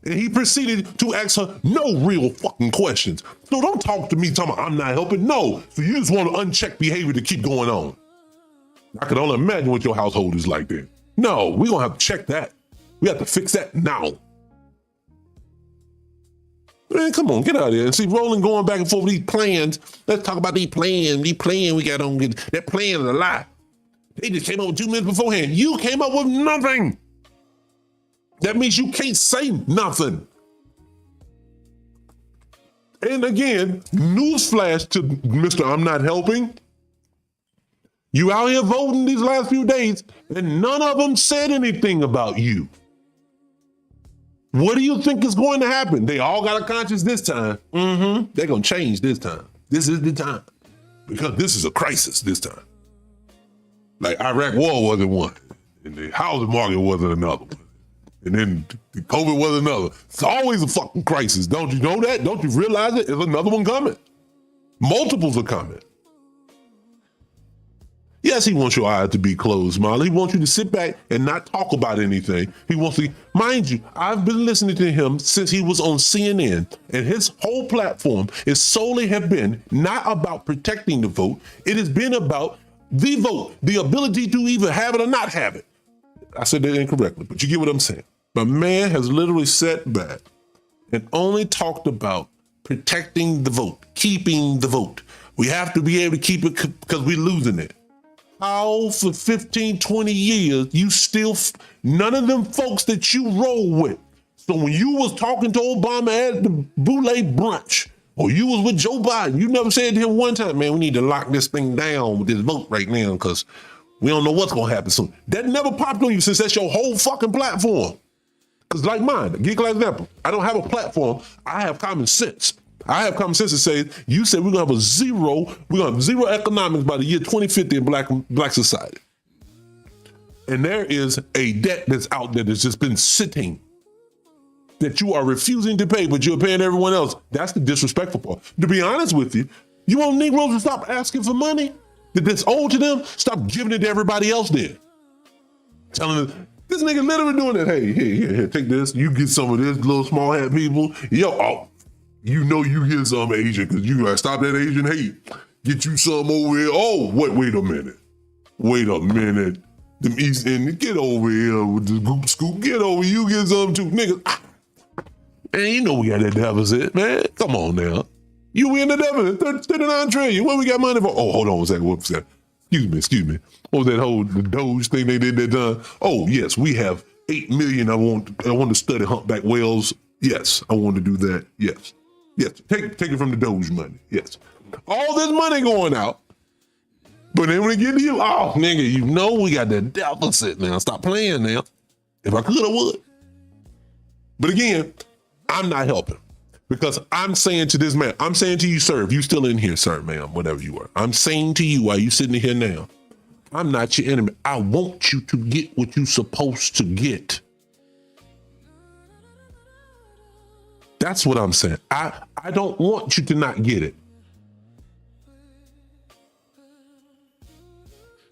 And he proceeded to ask her no real fucking questions. So don't talk to me talking about I'm not helping. No, so you just want unchecked behavior to keep going on. I can only imagine what your household is like then. No, we're gonna have to check that. We have to fix that now. Man, come on, get out of here. And see Roland going back and forth with these plans. Let's talk about these plans we got on. That plan is a lie. They just came up with 2 minutes beforehand. You came up with nothing. That means you can't say nothing. And again, newsflash to Mr. I'm not helping. You out here voting these last few days, and none of them said anything about you. What do you think is going to happen? They all got a conscience this time. They're going to change this time. This is the time. Because this is a crisis this time. Like Iraq war wasn't one, and the housing market wasn't another one. And then COVID was another. It's always a fucking crisis. Don't you know that? Don't you realize it? There's another one coming. Multiples are coming. Yes, he wants your eyes to be closed, Molly. He wants you to sit back and not talk about anything. He wants to, mind you, I've been listening to him since he was on CNN, and his whole platform is solely have been not about protecting the vote. It has been about the vote, the ability to either have it or not have it. I said that incorrectly, but you get what I'm saying. My man has literally sat back and only talked about protecting the vote, keeping the vote. We have to be able to keep it because we're losing it. How for 15, 20 years, you still, none of them folks that you roll with. So when you was talking to Obama at the Boulay brunch, or you was with Joe Biden, you never said to him one time, man, we need to lock this thing down with this vote right now because we don't know what's going to happen soon. That never popped on you since that's your whole fucking platform. Because like mine, give you an example. I don't have a platform. I have common sense. I have common sense to say, you said we're going to have zero economics by the year 2050 in black society. And there is a debt that's out there that's just been sitting that you are refusing to pay, but you're paying everyone else. That's the disrespectful part. To be honest with you, you want Negroes to stop asking for money that's owed to them? Stop giving it to everybody else then. Telling them, this nigga literally doing that. Hey, here, take this. You get some of this, little small hat people. You know you get some Asian because you gotta stop that Asian hate. Get you some over here. Oh, wait a minute. Them East Indians, get over here with the goop scoop. Get over, you get some too. Niggas, man, you know we got that deficit, man. Come on now. You in the deficit, 39 trillion. What we got money for? Oh, hold on a second. What was that? Excuse me. What was that whole the Doge thing they did that time? Oh, yes, we have 8 million. I want to study humpback whales. Yes, I want to do that. Yes. Take it from the Doge money. Yes. All this money going out. But then when it get to you, oh, nigga, you know we got that deficit now. Stop playing now. If I could, I would. But again, I'm not helping. Because I'm saying to this man, I'm saying to you, sir, if you still in here, sir, ma'am, whatever you are, I'm saying to you while you sitting here now, I'm not your enemy. I want you to get what you're supposed to get. That's what I'm saying. I don't want you to not get it.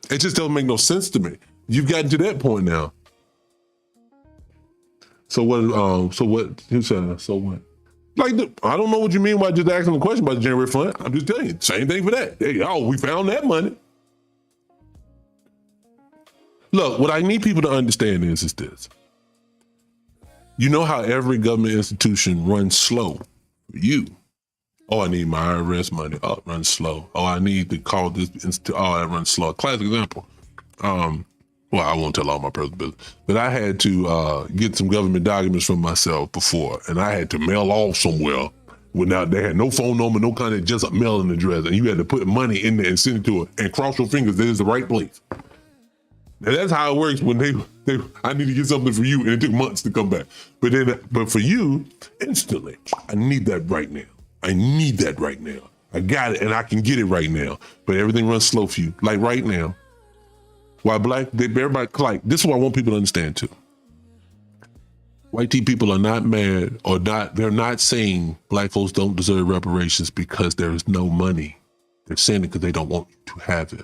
It just doesn't make no sense to me. You've gotten to that point now. So what? You said, so what? Like, I don't know what you mean by just asking the question about the January fund. I'm just telling you, same thing for that. Hey, we found that money. Look, what I need people to understand is this. You know how every government institution runs slow for you. Oh, I need my IRS money. Oh, it runs slow. Oh, I need to call this institute. Oh, it runs slow. Classic example. Well, I won't tell all my personal business, but I had to get some government documents from myself before, and I had to mail off somewhere without, they had no phone number, no kind of, just a mailing address, and you had to put money in there and send it to her and cross your fingers that it's the right place. Now that's how it works when I need to get something for you, and it took months to come back. But for you, instantly, I need that right now. I need that right now. I got it, and I can get it right now. But everything runs slow for you. Like right now, why everybody, like, this is what I want people to understand too. White people are not mad they're not saying black folks don't deserve reparations because there is no money. They're saying it because they don't want you to have it.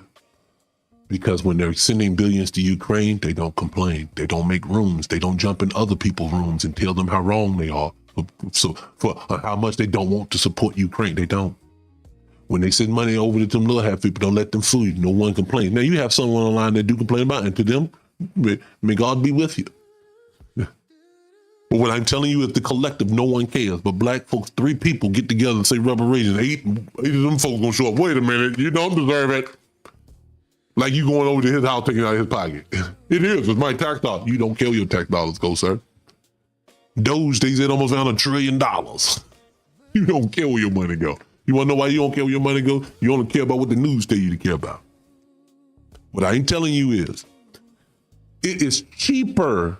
Because when they're sending billions to Ukraine, they don't complain. They don't make rooms. They don't jump in other people's rooms and tell them how wrong they are. So for how much they don't want to support Ukraine, they don't. When they send money over to them little half people, don't let them fool you. No one complains. Now you have someone online that do complain about it, and to them, may God be with you. But what I'm telling you is the collective, no one cares. But black folks, 3 people get together and say reparations. 8 of them folks gonna show up. Wait a minute, you don't deserve it. Like you going over to his house, taking it out of his pocket. It is, it's my tax dollars. You don't care where your tax dollars go, sir. Doge, they said almost found $1 trillion. You don't care where your money go. You wanna know why you don't care where your money go? You only care about what the news tell you to care about. What I ain't telling you is, it is cheaper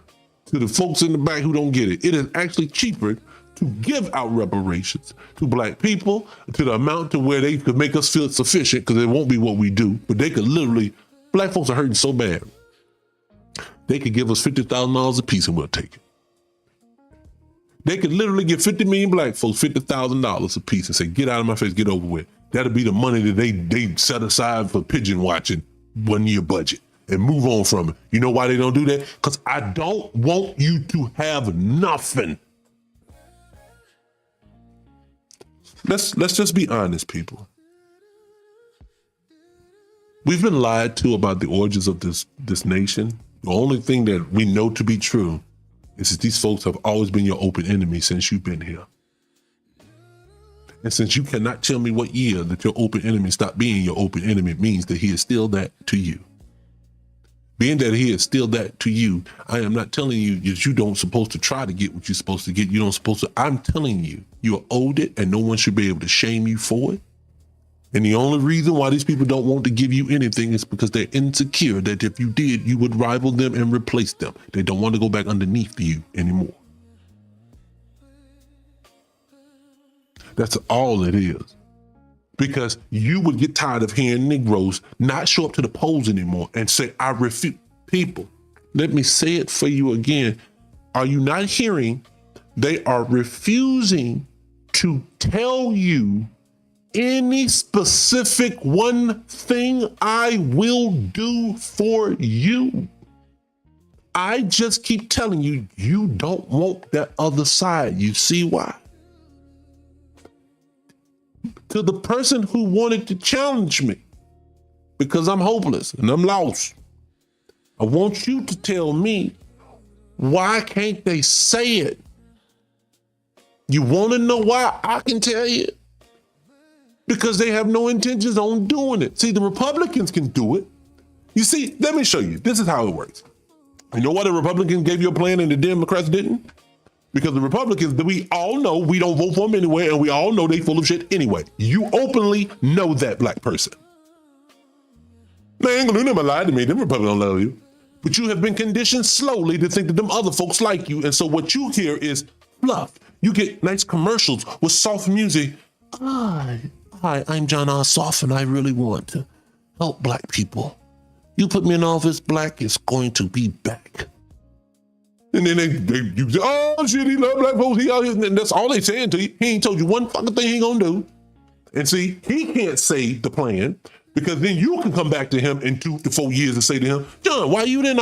to the folks in the back who don't get it. It is actually cheaper to give out reparations to black people to the amount to where they could make us feel sufficient, because it won't be what we do, but they could literally, black folks are hurting so bad. They could give us $50,000 a piece and we'll take it. They could literally get 50 million black folks $50,000 a piece and say, get out of my face, get over with. That'll be the money that they set aside for pigeon watching 1 year budget and move on from it. You know why they don't do that? Because I don't want you to have nothing. Let's just be honest, people. We've been lied to about the origins of this nation. The only thing that we know to be true is that these folks have always been your open enemy since you've been here. And since you cannot tell me what year that your open enemy stopped being your open enemy, it means that he is still that to you. Being that he is still that to you, I am not telling you that you don't supposed to try to get what you're supposed to get. You don't supposed to. I'm telling you, you are owed it and no one should be able to shame you for it. And the only reason why these people don't want to give you anything is because they're insecure that if you did, you would rival them and replace them. They don't want to go back underneath you anymore. That's all it is. Because you would get tired of hearing Negroes not show up to the polls anymore and say, I refute. People, let me say it for you again. Are you not hearing? They are refusing to tell you any specific one thing I will do for you. I just keep telling you, you don't want that other side. You see why? To the person who wanted to challenge me because I'm hopeless and I'm lost, I want you to tell me, why can't they say it? You want to know why? I can tell you. Because they have no intentions on doing it. See, the Republicans can do it. You see, let me show you. This is how it works. You know why the Republicans gave you a plan and the Democrats didn't? Because the Republicans, we all know we don't vote for them anyway, and we all know they full of shit anyway. You openly know that, black person. They ain't gonna do them lie to me. Them Republicans don't love you. But you have been conditioned slowly to think that them other folks like you. And so what you hear is fluff. You get nice commercials with soft music. Hi, I'm John Ossoff, and I really want to help black people. You put me in office, black is going to be back. And then you say, oh shit, he love black folks, he out here, and that's all they saying to you. He ain't told you one fucking thing he gonna do. And see, he can't say the plan, because then you can come back to him in 2 to 4 years and say to him, John, why you didn't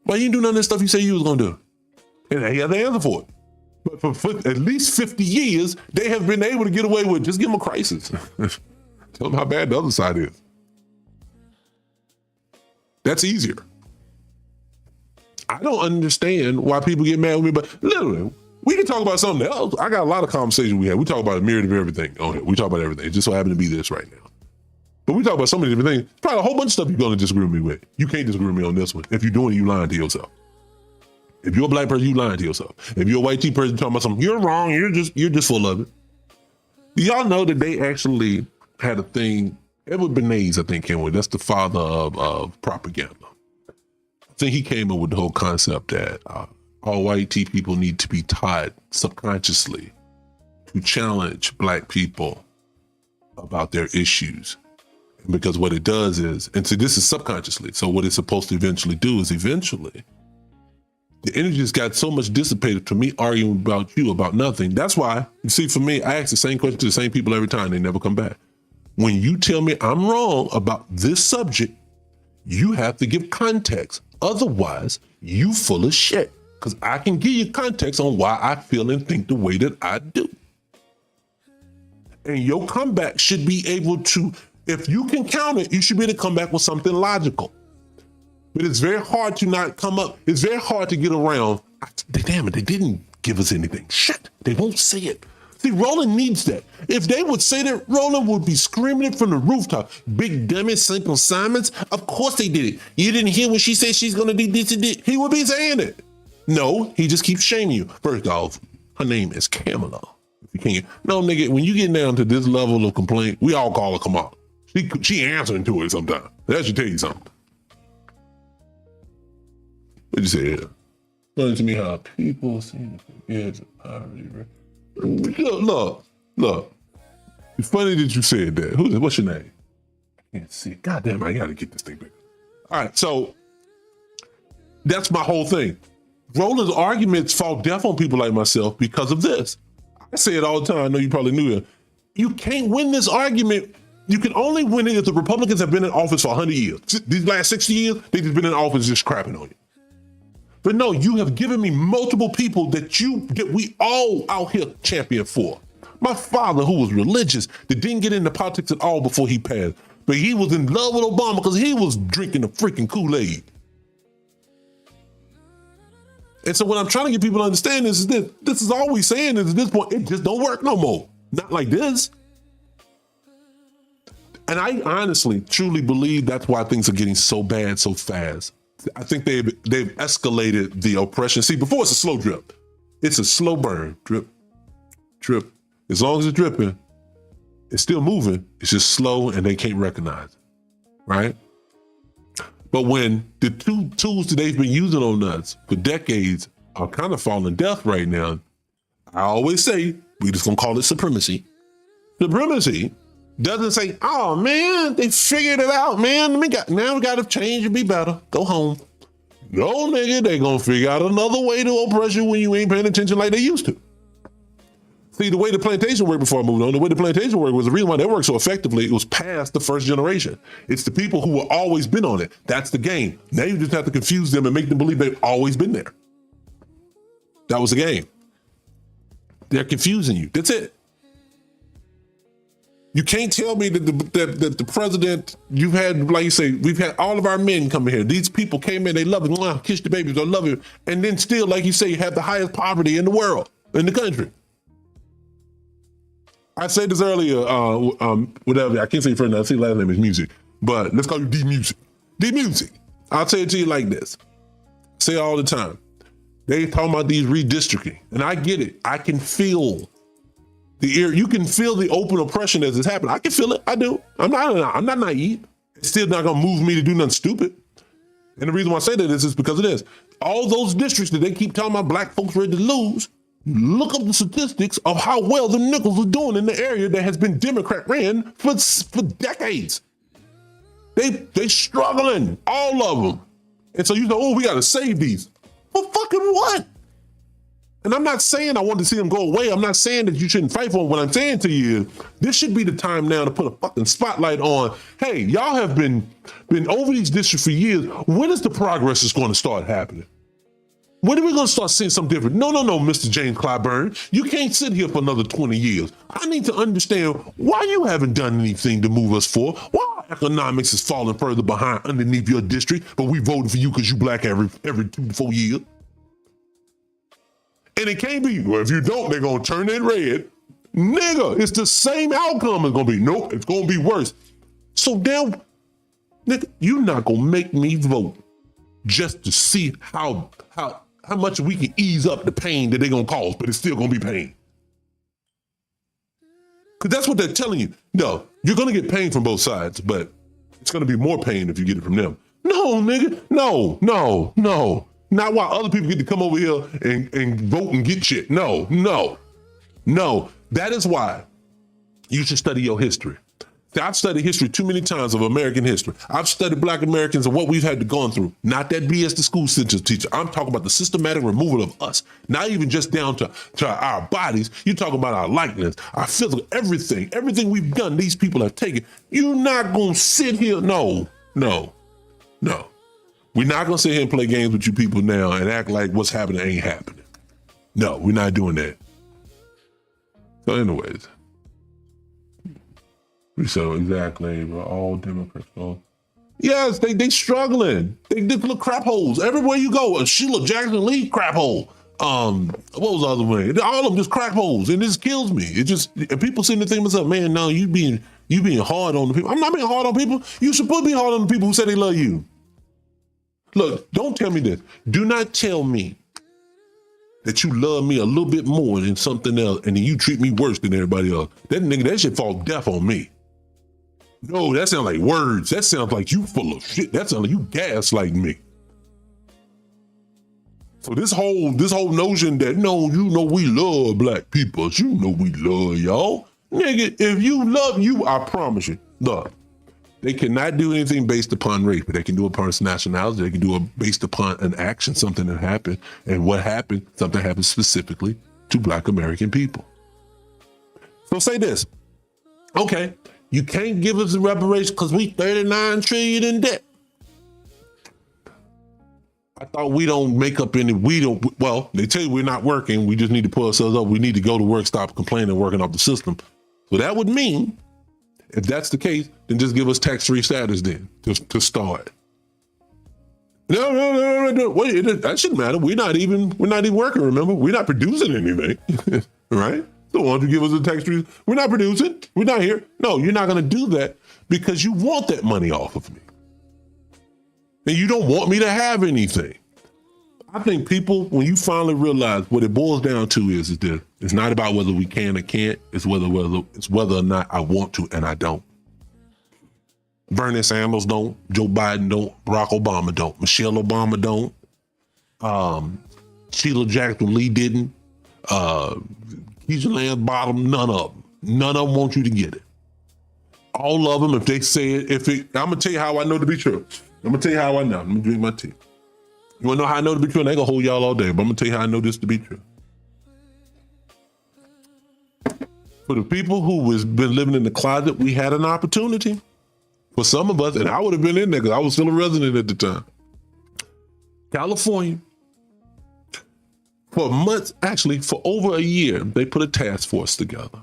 do none of this stuff you say you was gonna do? And he has the answer for it. But for at least 50 years, they have been able to get away with just give them a crisis. Tell them how bad the other side is. That's easier. I don't understand why people get mad with me, but literally, we can talk about something else. I got a lot of conversations we have. We talk about a myriad of everything on here. We talk about everything. It just so happen to be this right now. But we talk about so many different things. Probably a whole bunch of stuff you're going to disagree with me with. You can't disagree with me on this one. If you're doing it, you lying to yourself. If you're a black person, you lying to yourself. If you're a white person talking about something, you're wrong. You're just full of it. Y'all know that they actually had a thing. Edward Bernays, I think, came with. That's the father of propaganda. I think he came up with the whole concept that all white people need to be taught subconsciously to challenge black people about their issues. Because what it does is, and so this is subconsciously. So what it's supposed to eventually do is eventually the energy just got so much dissipated to me arguing about you about nothing. That's why, you see, for me, I ask the same question to the same people every time. They never come back. When you tell me I'm wrong about this subject, you have to give context. Otherwise, you full of shit. Because I can give you context on why I feel and think the way that I do. And your comeback should be able to, if you can count it, you should be able to come back with something logical. But it's very hard to not come up. It's very hard to get around. Damn it, they didn't give us anything. Shit, they won't say it. See, Roland needs that. If they would say that, Roland would be screaming it from the rooftop. Big dummy, Simple Simons. Of course they did it. You didn't hear when she said she's going to do this and that. He would be saying it. No, he just keeps shaming you. First off, her name is Kamala. If you can't, no, nigga, when you get down to this level of complaint, we all call her Kamala. She answering to it sometimes. That should tell you something. What'd you say here? Explain to me how people seem to forget poverty. Look. It's funny that you said that. What's your name? I can't see it. God damn, I gotta get this thing back. All right, so that's my whole thing. Roland's arguments fall deaf on people like myself because of this. I say it all the time. I know you probably knew it. You can't win this argument. You can only win it if the Republicans have been in office for 100 years. These last 60 years, they've just been in office just crapping on you. But no, you have given me multiple people that we all out here champion for. My father, who was religious, that didn't get into politics at all before he passed, but he was in love with Obama because he was drinking the freaking Kool-Aid. And so what I'm trying to get people to understand is that this is all we're saying is at this point, it just don't work no more. Not like this. And I honestly, truly believe that's why things are getting so bad so fast. I think they've escalated the oppression. See, before it's a slow drip. It's a slow burn. Drip, drip. As long as it's dripping, it's still moving. It's just slow and they can't recognize it, right? But when the two tools that they've been using on us for decades are kind of falling deaf right now, I always say, we just gonna call it supremacy. Supremacy doesn't say, oh man, they figured it out, man. Now we gotta change and be better. Go home. No, nigga, they gonna figure out another way to oppress you when you ain't paying attention like they used to. See, the way the plantation worked before I moved on, the way the plantation worked was the reason why they worked so effectively. It was past the first generation. It's the people who have always been on it. That's the game. Now you just have to confuse them and make them believe they've always been there. That was the game. They're confusing you. That's it. You can't tell me that the president, you've had, like you say, we've had all of our men come in here. These people came in, they love it, mwah, kiss the babies, I love it. And then still, like you say, you have the highest poverty in the world, in the country. I said this earlier, whatever, I can't say your first name, I say last name is Music, but let's call you D-Music. D-Music. I'll say it to you like this. I say it all the time. They talking about these redistricting, and I get it. I can feel you can feel the open oppression as it's happening. I can feel it. I do. I'm not naive. It's still not gonna move me to do nothing stupid. And the reason why I say that is because of this. All those districts that they keep talking about black folks ready to lose, look up the statistics of how well the Nickels are doing in the area that has been Democrat ran for decades. They struggling, all of them. And so you know, oh, we got to save these. For fucking what? And I'm not saying I want to see them go away. I'm not saying that you shouldn't fight for them. What I'm saying to you is this should be the time now to put a fucking spotlight on, hey, y'all have been over these districts for years. When is the progress is going to start happening? When are we going to start seeing something different? No, Mr. James Clyburn. You can't sit here for another 20 years. I need to understand why you haven't done anything to move us forward. Why economics is falling further behind underneath your district, but we voted for you because you black every 2 to 4 years. And it can't be, well, if you don't, they're going to turn it red. Nigga, it's the same outcome it's going to be. Nope, it's going to be worse. So now, nigga, you're not going to make me vote just to see how much we can ease up the pain that they're going to cause, but it's still going to be pain. Because that's what they're telling you. No, you're going to get pain from both sides, but it's going to be more pain if you get it from them. No, nigga, no. Not while other people get to come over here and vote and get shit. No. That is why you should study your history. See, I've studied history too many times of American history. I've studied black Americans and what we've had to go through. Not that BS the school system teacher. I'm talking about the systematic removal of us. Not even just down to our bodies. You're talking about our likeness, our physical, everything we've done, these people have taken. You're not going to sit here. No. We're not going to sit here and play games with you people now and act like what's happening ain't happening. No, we're not doing that. So anyways, so exactly, we're all Democrats. So yes, they struggling. They look crap holes everywhere you go. Sheila Jackson Lee crap hole. What was the other way? All of them just crap holes, and this kills me. It just, and people seem to think to themselves, man, no, you being hard on the people. I'm not being hard on people. You supposed to be hard on the people who say they love you. Look, don't tell me this. Do not tell me that you love me a little bit more than something else, and then you treat me worse than everybody else. That shit fall deaf on me. No, that sounds like words. That sounds like you full of shit. That sounds like you gaslighting me. So this whole notion that, no, you know we love black people. You know we love y'all. Nigga, if you love you, I promise you, look, They cannot do anything based upon race, but they can do it upon nationality. They can do it based upon an action, something that happened. And what happened, something happened specifically to Black American people. So say this. Okay, you can't give us a reparation because we 39 trillion in debt. I thought we don't make up any, well, they tell you we're not working. We just need to pull ourselves up. We need to go to work, stop complaining, working off the system. So that would mean, if that's the case, then just give us tax-free status then to start. No. Wait, that shouldn't matter. We're not even working, remember? We're not producing anything, right? So why don't you give us a tax-free? We're not producing. We're not here. No, you're not going to do that because you want that money off of me. And you don't want me to have anything. I think people, when you finally realize what it boils down to is this: it's not about whether we can or can't. It's whether or not I want to and I don't. Bernie Sanders don't. Joe Biden don't. Barack Obama don't. Michelle Obama don't. Sheila Jackson Lee didn't. Keisha Lance Bottom, none of them. None of them want you to get it. All of them, if they say it, I'm gonna tell you how I know to be true. I'm gonna tell you how I know. I'm gonna drink my tea. You wanna know how I know to be true? And I ain't gonna hold y'all all day, but I'm gonna tell you how I know this to be true. For the people who was been living in the closet, we had an opportunity. For some of us, and I would have been in there because I was still a resident at the time. California, for months, actually for over a year, they put a task force together.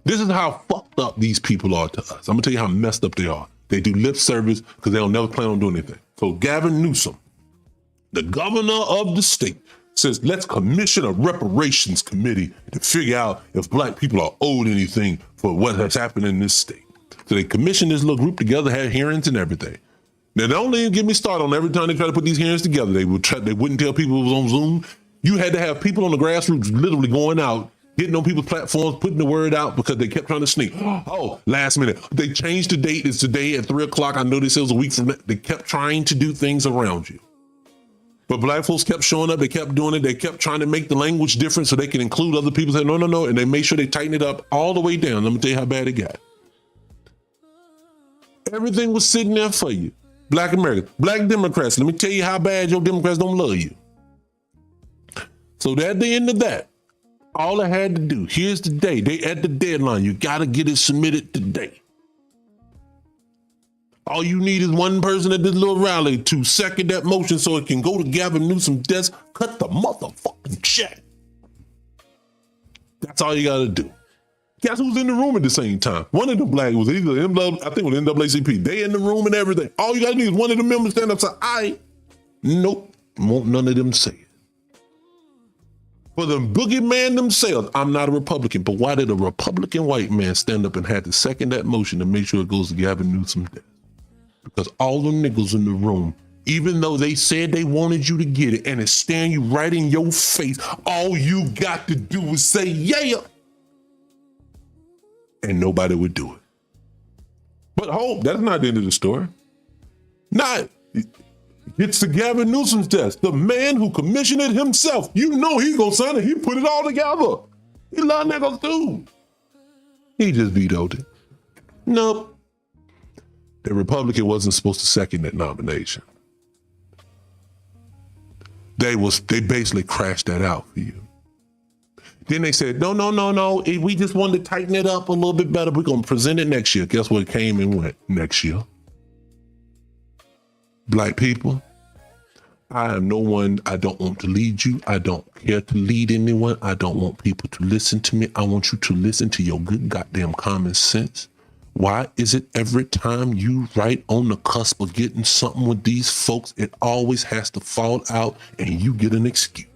This is how fucked up these people are to us. I'm gonna tell you how messed up they are. They do lip service because they don't never plan on doing anything. So Gavin Newsom, the governor of the state, says, let's commission a reparations committee to figure out if Black people are owed anything for what has happened in this state. So they commissioned this little group together, had hearings and everything. Now, don't even get me started on every time they try to put these hearings together. They wouldn't tell people it was on Zoom. You had to have people on the grassroots literally going out, getting on people's platforms, putting the word out because they kept trying to sneak. Oh, last minute. They changed the date. It's today at 3:00. I know they said it was a week from that. They kept trying to do things around you. But Black folks kept showing up. They kept doing it. They kept trying to make the language different so they can include other people. Say, no. And they made sure they tightened it up all the way down. Let me tell you how bad it got. Everything was sitting there for you. Black Americans, Black Democrats. Let me tell you how bad your Democrats don't love you. So at the end of that, all I had to do, here's the day. They at the deadline. You got to get it submitted today. All you need is one person at this little rally to second that motion so it can go to Gavin Newsom's desk, cut the motherfucking check. That's all you got to do. Guess who's in the room at the same time? One of the Black was either I think it was NAACP. They in the room and everything. All you got to do is one of the members stand up and say, nope, won't none of them say it. For the boogeyman themselves, I'm not a Republican, but why did a Republican white man stand up and had to second that motion to make sure it goes to Gavin Newsom's desk? Because all the niggas in the room, even though they said they wanted you to get it and it's staring you right in your face, all you got to do is say, yeah. And nobody would do it. But hope, that's not the end of the story. Not. It's to Gavin Newsom's desk, the man who commissioned it himself. You know he's gonna sign it. He put it all together. He let niggas do. He just vetoed it. Nope. The Republican wasn't supposed to second that nomination. They basically crashed that out for you. Then they said, no. We just wanted to tighten it up a little bit better. We're gonna present it next year. Guess what came and went next year? Black people, I am no one. I don't want to lead you. I don't care to lead anyone. I don't want people to listen to me. I want you to listen to your good goddamn common sense. Why is it every time you right on the cusp of getting something with these folks, it always has to fall out and you get an excuse?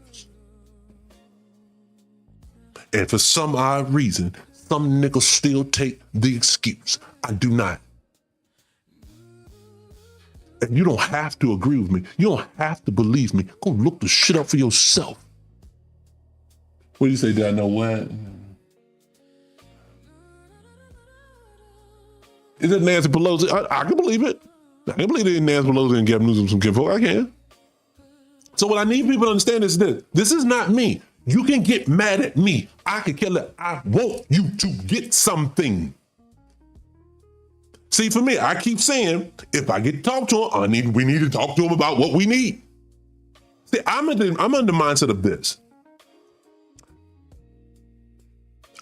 And for some odd reason, some niggas still take the excuse. I do not. And you don't have to agree with me. You don't have to believe me. Go look the shit up for yourself. What do you say? Did I know what? Is it Nancy Pelosi? I can believe it. I can believe it. Nancy Pelosi and Gavin Newsom some kinfolk. I can. So what I need people to understand is this. This is not me. You can get mad at me. I can kill it. I want you to get something. See, for me, I keep saying, if I get to talk to him, we need to talk to him about what we need. See, I'm under the mindset of this.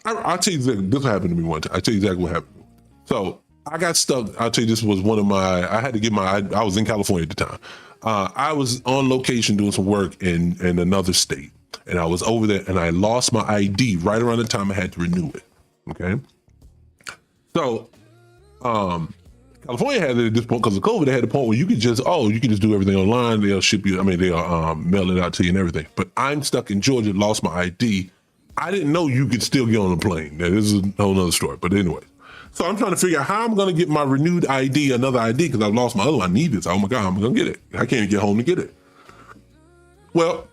I'll tell you exactly, this happened to me one time. I'll tell you exactly what happened to me. So I got stuck. I'll tell you, this was I was in California at the time. I was on location doing some work in another state. And I was over there and I lost my ID right around the time I had to renew it. Okay. So, California had it at this point because of COVID. They had a point where you could just do everything online. They'll ship you. They'll mail it out to you and everything. But I'm stuck in Georgia, lost my ID. I didn't know you could still get on a plane. Now, this is a whole nother story. But anyway, so I'm trying to figure out how I'm going to get my renewed ID, another ID, because I've lost my other one. I need this. Oh my God, I'm going to get it. I can't even get home to get it. Well,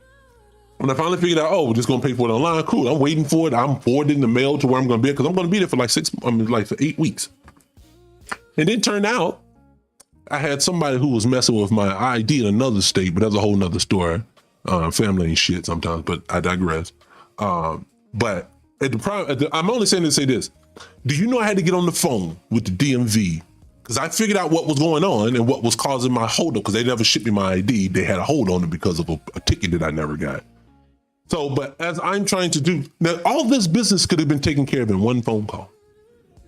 when I finally figured out, we're just going to pay for it online, cool. I'm waiting for it. I'm forwarding the mail to where I'm going to be, because I'm going to be there for for 8 weeks. And it turned out I had somebody who was messing with my ID in another state, but that's a whole nother story. Family and shit sometimes, but I digress. But I'm only saying to say this. Do you know I had to get on the phone with the DMV because I figured out what was going on and what was causing my holdup, because they never shipped me my ID. They had a hold on it because of a ticket that I never got. So, but as I'm trying to do, now all this business could have been taken care of in one phone call.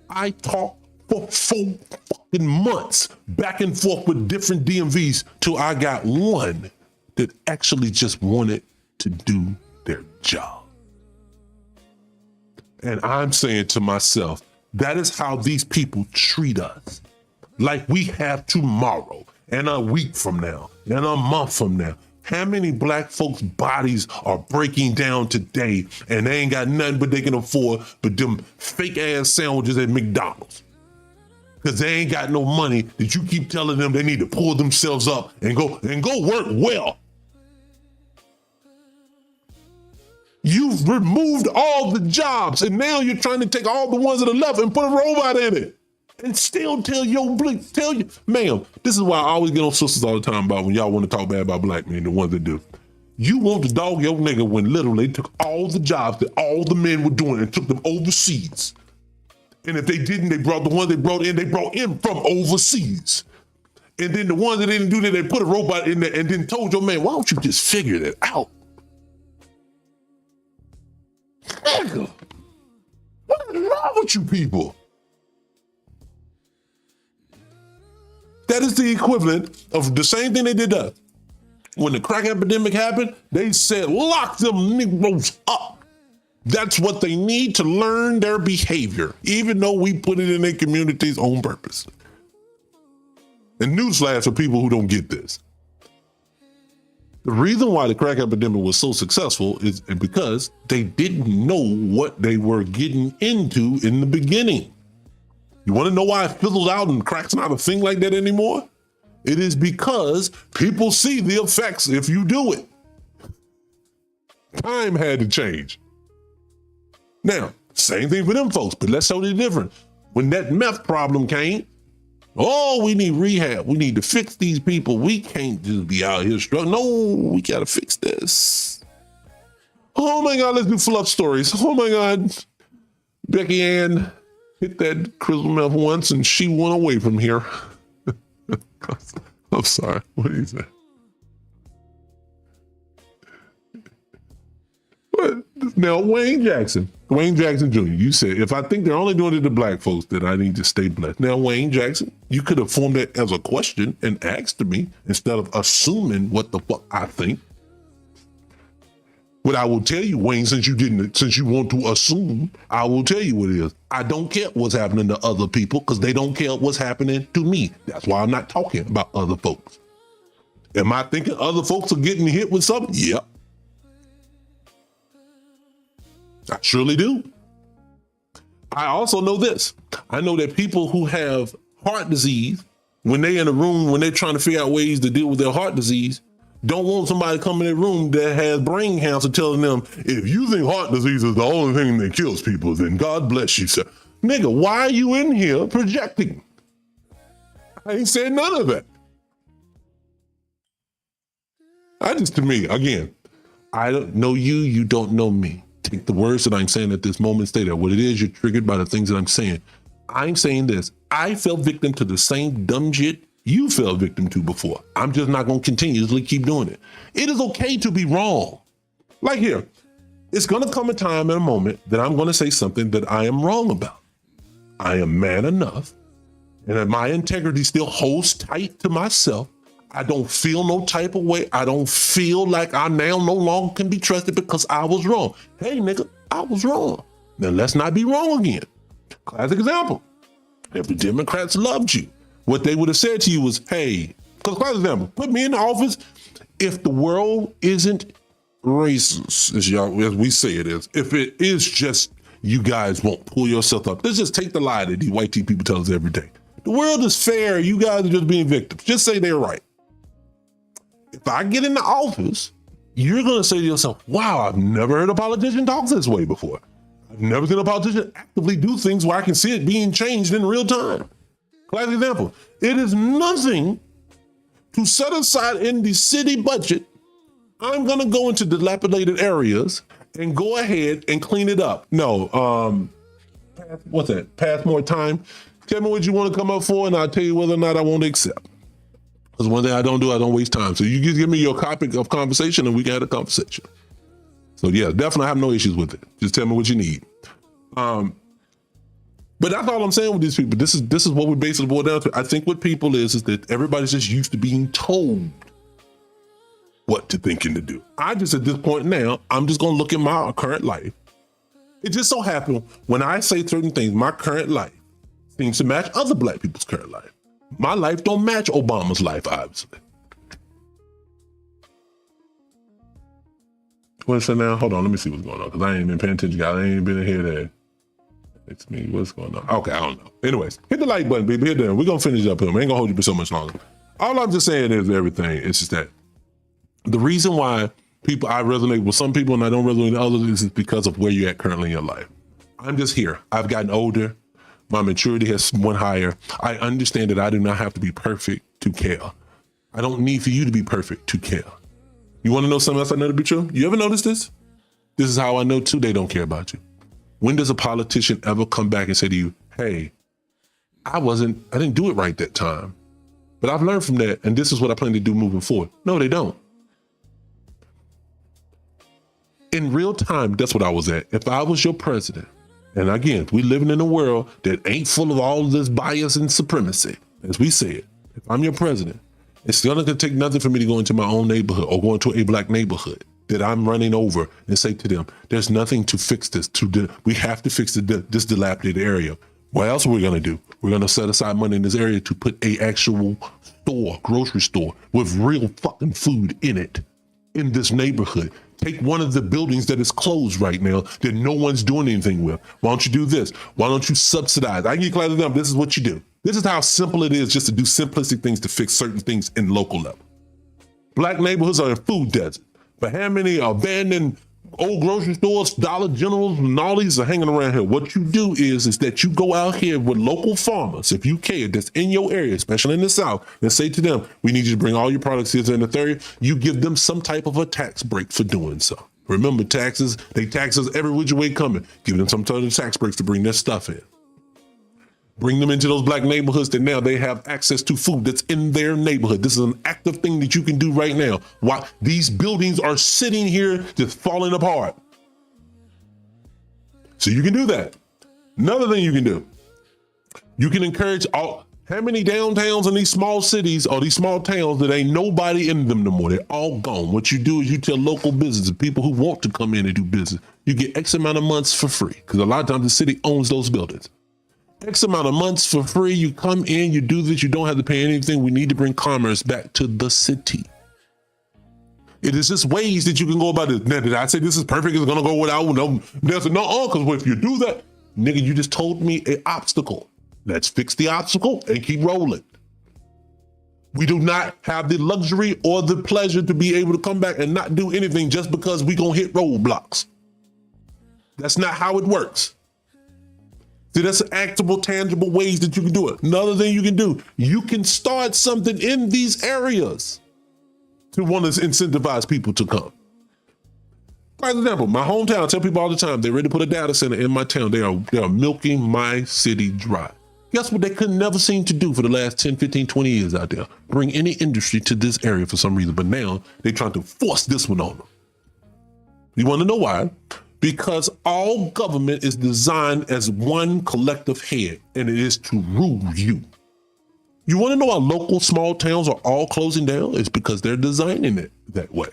I talked for 4 fucking months back and forth with different DMVs till I got one that actually just wanted to do their job. And I'm saying to myself, that is how these people treat us. Like we have tomorrow and a week from now and a month from now. How many black folks' bodies are breaking down today and they ain't got nothing but they can afford but them fake ass sandwiches at McDonald's? Because they ain't got no money that you keep telling them they need to pull themselves up and go work well. You've removed all the jobs and now you're trying to take all the ones that are left and put a robot in it. And still tell you, ma'am, this is why I always get on sisters all the time about when y'all want to talk bad about black men, the ones that do. You want to dog your nigga when literally they took all the jobs that all the men were doing and took them overseas. And if they didn't, they brought the ones they brought in from overseas. And then the ones that didn't do that, they put a robot in there and then told your man, why don't you just figure that out? Nigga, what is wrong with you people? That is the equivalent of the same thing they did to us. When the crack epidemic happened, they said, lock them Negroes up. That's what they need to learn their behavior, even though we put it in their communities on purpose. And newsflash for people who don't get this. The reason why the crack epidemic was so successful is because they didn't know what they were getting into in the beginning. You want to know why it fizzled out and crack's not a thing like that anymore? It is because people see the effects if you do it. Time had to change. Now, same thing for them folks, but let's show the difference. When that meth problem came, we need rehab. We need to fix these people. We can't just be out here struggling. No, we got to fix this. Oh my God, let's do fluff stories. Oh my God. Becky Ann hit that crystal meth once and she went away from here. I'm sorry. What do you say? What? Now, Wayne Jackson Jr., you said, if I think they're only doing it to black folks, then I need to stay blessed. Now, Wayne Jackson, you could have formed that as a question and asked me instead of assuming what the fuck I think. What I will tell you, Wayne, since you want to assume, I will tell you what it is. I don't care what's happening to other people because they don't care what's happening to me. That's why I'm not talking about other folks. Am I thinking other folks are getting hit with something? Yep. I surely do. I also know this. I know that people who have heart disease, when they're in a room, when they're trying to figure out ways to deal with their heart disease, don't want somebody to come in their room that has brain cancer telling them, if you think heart disease is the only thing that kills people, then God bless you, sir. Nigga, why are you in here projecting? I ain't said none of that. To me, again, I don't know you, you don't know me. Take the words that I'm saying at this moment, stay there. What it is, you're triggered by the things that I'm saying. I'm saying this. I fell victim to the same dumb shit you fell victim to before. I'm just not going to continuously keep doing it. It is okay to be wrong. Like here, it's going to come a time and a moment that I'm going to say something that I am wrong about. I am man enough, and that my integrity still holds tight to myself. I don't feel no type of way. I don't feel like I now no longer can be trusted because I was wrong. Hey, nigga, I was wrong. Now let's not be wrong again. Classic example. If the Democrats loved you, what they would have said to you was, hey, because classic example, put me in the office. If the world isn't racist, as we say it is, if it is just you guys won't pull yourself up, let's just take the lie that these white people tell us every day. The world is fair. You guys are just being victims. Just say they're right. If I get in the office, you're going to say to yourself, wow, I've never heard a politician talk this way before. I've never seen a politician actively do things where I can see it being changed in real time. Classic example. It is nothing to set aside in the city budget. I'm going to go into dilapidated areas and go ahead and clean it up. No, what's that? Pass more time. Tell me what you want to come up for, and I'll tell you whether or not I won't accept. Because one thing I don't do, I don't waste time. So you just give me your topic of conversation and we can have a conversation. So yeah, definitely have no issues with it. Just tell me what you need. But that's all I'm saying with these people. This is what we basically boil down to. I think what people is that everybody's just used to being told what to think and to do. I just, at this point now, I'm just going to look at my current life. It just so happened when I say certain things, my current life seems to match other black people's current life. My life don't match Obama's life, obviously. What's it now? Hold on, let me see what's going on, because I ain't been paying attention, guys. I ain't been in here there. It's me. What's going on? Okay, I don't know. Anyways, hit the like button, baby. Hit there. We're going to finish up here. We ain't going to hold you for so much longer. All I'm just saying is everything. It's just that the reason why I resonate with some people and I don't resonate with others is because of where you're at currently in your life. I'm just here. I've gotten older. My maturity has went higher. I understand that I do not have to be perfect to care. I don't need for you to be perfect to care. You want to know something else I know to be true? You ever notice this? This is how I know too they don't care about you. When does a politician ever come back and say to you, hey, I didn't do it right that time, but I've learned from that and this is what I plan to do moving forward? No, they don't. In real time, that's what I was at. If I was your president, and again, we living in a world that ain't full of all of this bias and supremacy, as we said. If I'm your president, it's going to take nothing for me to go into my own neighborhood or go into a black neighborhood that I'm running over and say to them, there's nothing to fix this. We have to fix this dilapidated area. What else are we going to do? We're going to set aside money in this area to put a actual store, grocery store with real fucking food in it in this neighborhood. Take one of the buildings that is closed right now that no one's doing anything with. Why don't you do this? Why don't you subsidize? I can get clear to them. This is what you do. This is how simple it is just to do simplistic things to fix certain things in local level. Black neighborhoods are a food desert. But how many abandoned old grocery stores, Dollar Generals, and all these are hanging around here? What you do is that you go out here with local farmers, if you care, that's in your area, especially in the South, and say to them, we need you to bring all your products here in the area. You give them some type of a tax break for doing so. Remember, taxes, they tax us every which way coming. Give them some type of tax breaks to bring their stuff in. Bring them into those black neighborhoods that now they have access to food that's in their neighborhood. This is an active thing that you can do right now. While these buildings are sitting here just falling apart. So you can do that. Another thing you can do, you can encourage how many downtowns in these small cities or these small towns that ain't nobody in them no more. They're all gone. What you do is you tell local businesses, people who want to come in and do business, you get X amount of months for free. Because a lot of times the city owns those buildings. X amount of months for free. You come in, you do this, you don't have to pay anything. We need to bring commerce back to the city. It is just ways that you can go about it. Now, did I say this is perfect? It's going to go without no? There's no, because if you do that, nigga, you just told me an obstacle. Let's fix the obstacle and keep rolling. We do not have the luxury or the pleasure to be able to come back and not do anything just because we going to hit roadblocks. That's not how it works. See, that's actable, tangible ways that you can do it. Another thing you can do, you can start something in these areas to want to incentivize people to come. For example, my hometown, I tell people all the time, they're ready to put a data center in my town. They are milking my city dry. Guess what they could never seem to do for the last 10, 15, 20 years out there? Bring any industry to this area for some reason. But now they're trying to force this one on them. You want to know why? Because all government is designed as one collective head, and it is to rule you. You want to know why local small towns are all closing down? It's because they're designing it that way.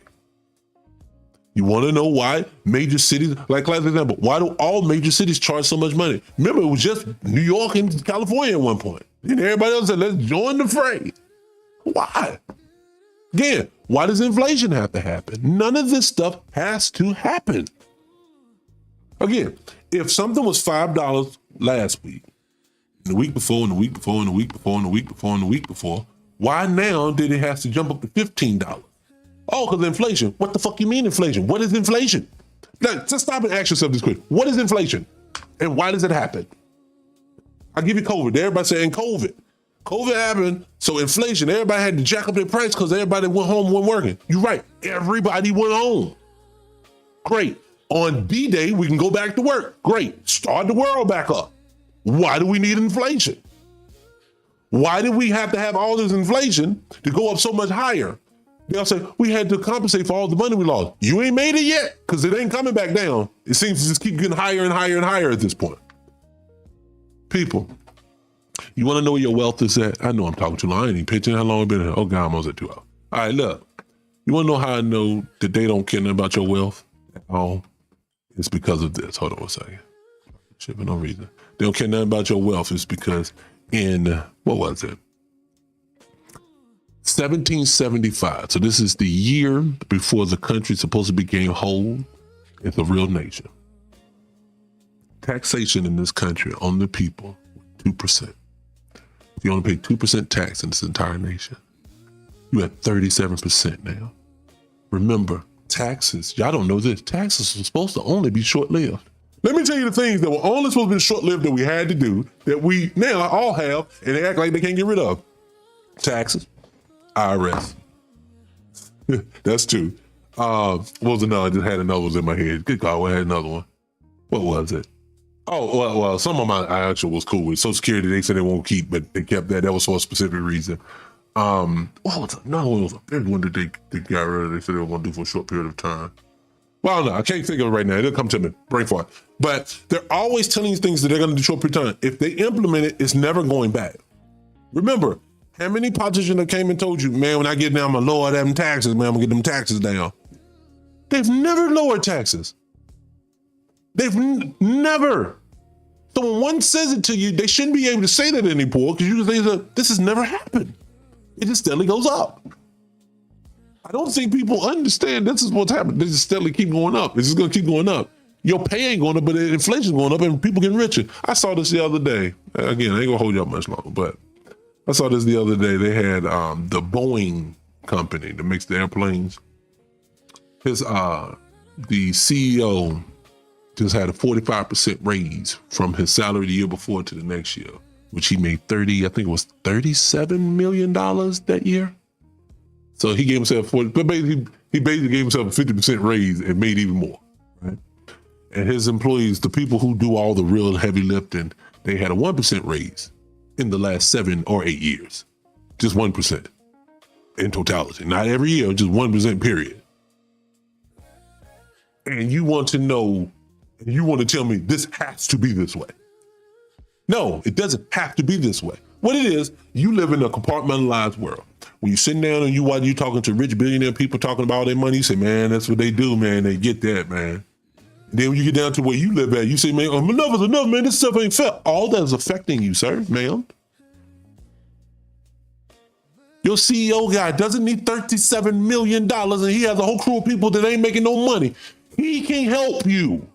You want to know why major cities, like for example, why do all major cities charge so much money? Remember, it was just New York and California at one point. And everybody else said, let's join the fray. Why? Again, why does inflation have to happen? None of this stuff has to happen. Again, if something was $5 last week, and the week before, and the week before, and the week before, and the week before, and the week before, why now did it have to jump up to $15? Oh, because of inflation. What the fuck you mean inflation? What is inflation? Now, just stop and ask yourself this question. What is inflation? And why does it happen? I'll give you COVID. Everybody saying COVID. COVID happened, so inflation, everybody had to jack up their price because everybody went home and wasn't working. You're right. Everybody went home. Great. On D-Day, we can go back to work. Great. Start the world back up. Why do we need inflation? Why did we have to have all this inflation to go up so much higher? They'll say, we had to compensate for all the money we lost. You ain't made it yet because it ain't coming back down. It seems to just keep getting higher and higher and higher at this point. People, you want to know where your wealth is at? I know I'm talking too long. I ain't even pitching how long I've been here. Oh, God, I'm almost at 2 hours. All right, look. You want to know how I know that they don't care nothing about your wealth at all? It's because of this. Hold on a second. Shit, for no reason. They don't care nothing about your wealth. It's because in, what was it? 1775. So this is the year before the country supposed to became whole. It's a real nation. Taxation in this country on the people, 2%. You only pay 2% tax in this entire nation. You at 37% now. Remember, taxes, y'all don't know this, taxes are supposed to only be short-lived. Let me tell you the things that were only supposed to be short-lived that we had to do, that we now all have, and they act like they can't get rid of. Taxes, IRS. That's 2. What was another? I just had another one in my head. Good God, I had another one. What was it? Oh, well, some of my I actually was cool with. Social Security, they said they won't keep, but they kept that. That was for a specific reason. What was another one? Was a big one that they got rid of. They said they were going to do for a short period of time. Well, no, I can't think of it right now. It'll come to me. Brain fart. But they're always telling you things that they're going to do short period of time. If they implement it, it's never going back. Remember, how many politicians that came and told you, man, when I get down, I'm going to lower them taxes, man, I'm going to get them taxes down. They've never lowered taxes. They've never. So when one says it to you, they shouldn't be able to say that anymore because you can say that this has never happened. It just steadily goes up. I don't think people understand this is what's happening. This is steadily keep going up. This is going to keep going up. Your pay ain't going up, but inflation's going up and people getting richer. I saw this the other day. Again, I ain't going to hold you up much longer, but I saw this the other day. They had the Boeing company that makes the airplanes. The CEO just had a 45% raise from his salary the year before to the next year, which he made $37 million that year. So he gave himself he basically gave himself a 50% raise and made even more, right? And his employees, the people who do all the real heavy lifting, they had a 1% raise in the last 7 or 8 years, just 1% in totality. Not every year, just 1% period. And you want to know, you want to tell me this has to be this way. No, it doesn't have to be this way. What it is, you live in a compartmentalized world. When you're sitting down and you talking to rich billionaire people talking about all their money, you say, man, that's what they do, man. They get that, man. And then when you get down to where you live at, you say, man, enough is enough, man. This stuff ain't fair. All that is affecting you, sir, ma'am. Your CEO guy doesn't need $37 million and he has a whole crew of people that ain't making no money. He can help you.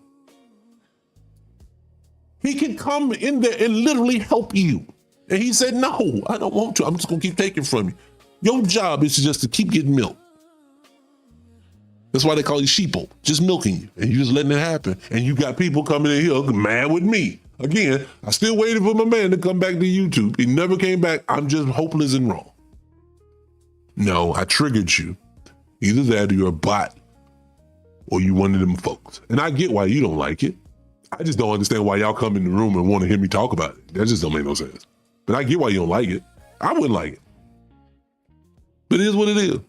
He can come in there and literally help you. And he said, no, I don't want to. I'm just going to keep taking from you. Your job is just to keep getting milk. That's why they call you sheeple, just milking you. And you just letting it happen. And you got people coming in here mad with me. Again, I still waited for my man to come back to YouTube. He never came back. I'm just hopeless and wrong. No, I triggered you. Either that or you're a bot or you one of them folks. And I get why you don't like it. I just don't understand why y'all come in the room and want to hear me talk about it. That just don't make no sense. But I get why you don't like it. I wouldn't like it. But it is what it is.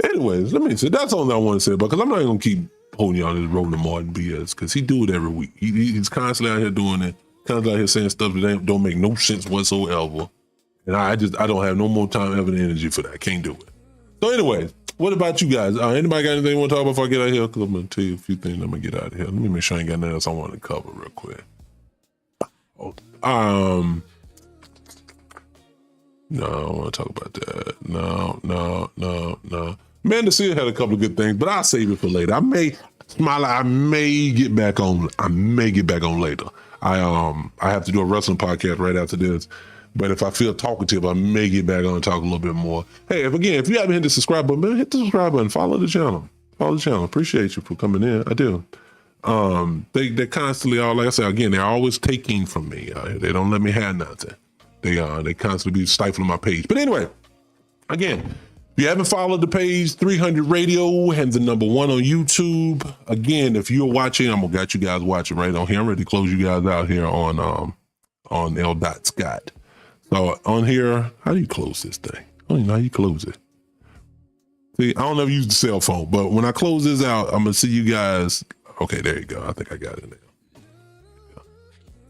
Anyways, let me say, that's all I want to say about, because I'm not going to keep holding y'all this Roland Martin BS, because he do it every week. He's constantly out here doing it, constantly out here saying stuff that don't make no sense whatsoever. And I don't have no more time, ever, and energy for that. Can't do it. So anyways, what about you guys? Anybody got anything you want to talk about before I get out of here? Because I'm going to tell you a few things. I'm going to get out of here. Let me make sure I ain't got nothing else I want to cover real quick. No, I don't want to talk about that. No. Amanda Sear had a couple of good things, but I'll save it for later. I may get back on later. I have to do a wrestling podcast right after this. But if I feel talkative, I may get back on and talk a little bit more. Hey, if you haven't hit the subscribe button, man, hit the subscribe button. Follow the channel. Appreciate you for coming in. I do. They constantly are, like I said, again, they're always taking from me. They don't let me have nothing. They constantly be stifling my page. But anyway, again, if you haven't followed the page, 300 Radio and the #1 on YouTube. Again, if you're watching, I'm gonna got you guys watching right on here. I'm ready to close you guys out here on L. Scott. So on here, how do you close this thing? I don't even know how you close it. See, I don't ever use the cell phone, but when I close this out, I'm gonna see you guys. Okay, there you go. I think I got it now.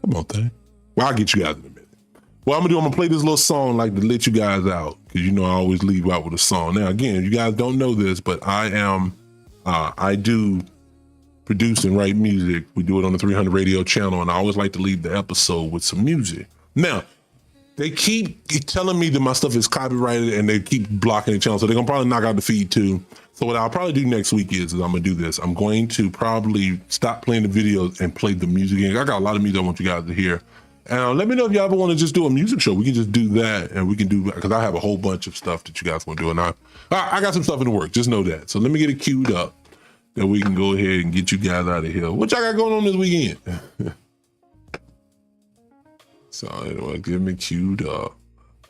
Come on, thing. Well, I'll get you guys in a minute. What I'm gonna play this little song like to let you guys out, because I always leave out with a song. Now, again, you guys don't know this, but I do produce and write music. We do it on the 300 Radio channel, and I always like to leave the episode with some music. Now, they keep telling me that my stuff is copyrighted, and they keep blocking the channel, so they're gonna probably knock out the feed too. So what I'll probably do next week is I'm gonna do this. I'm going to probably stop playing the videos and play the music again. I got a lot of music I want you guys to hear. And let me know if y'all ever want to just do a music show. We can just do that, and we can do, because I have a whole bunch of stuff that you guys want to do, and I got some stuff in the work. Just know that. So let me get it queued up, that we can go ahead and get you guys out of here. What y'all got going on this weekend? So anyway, get me queued up.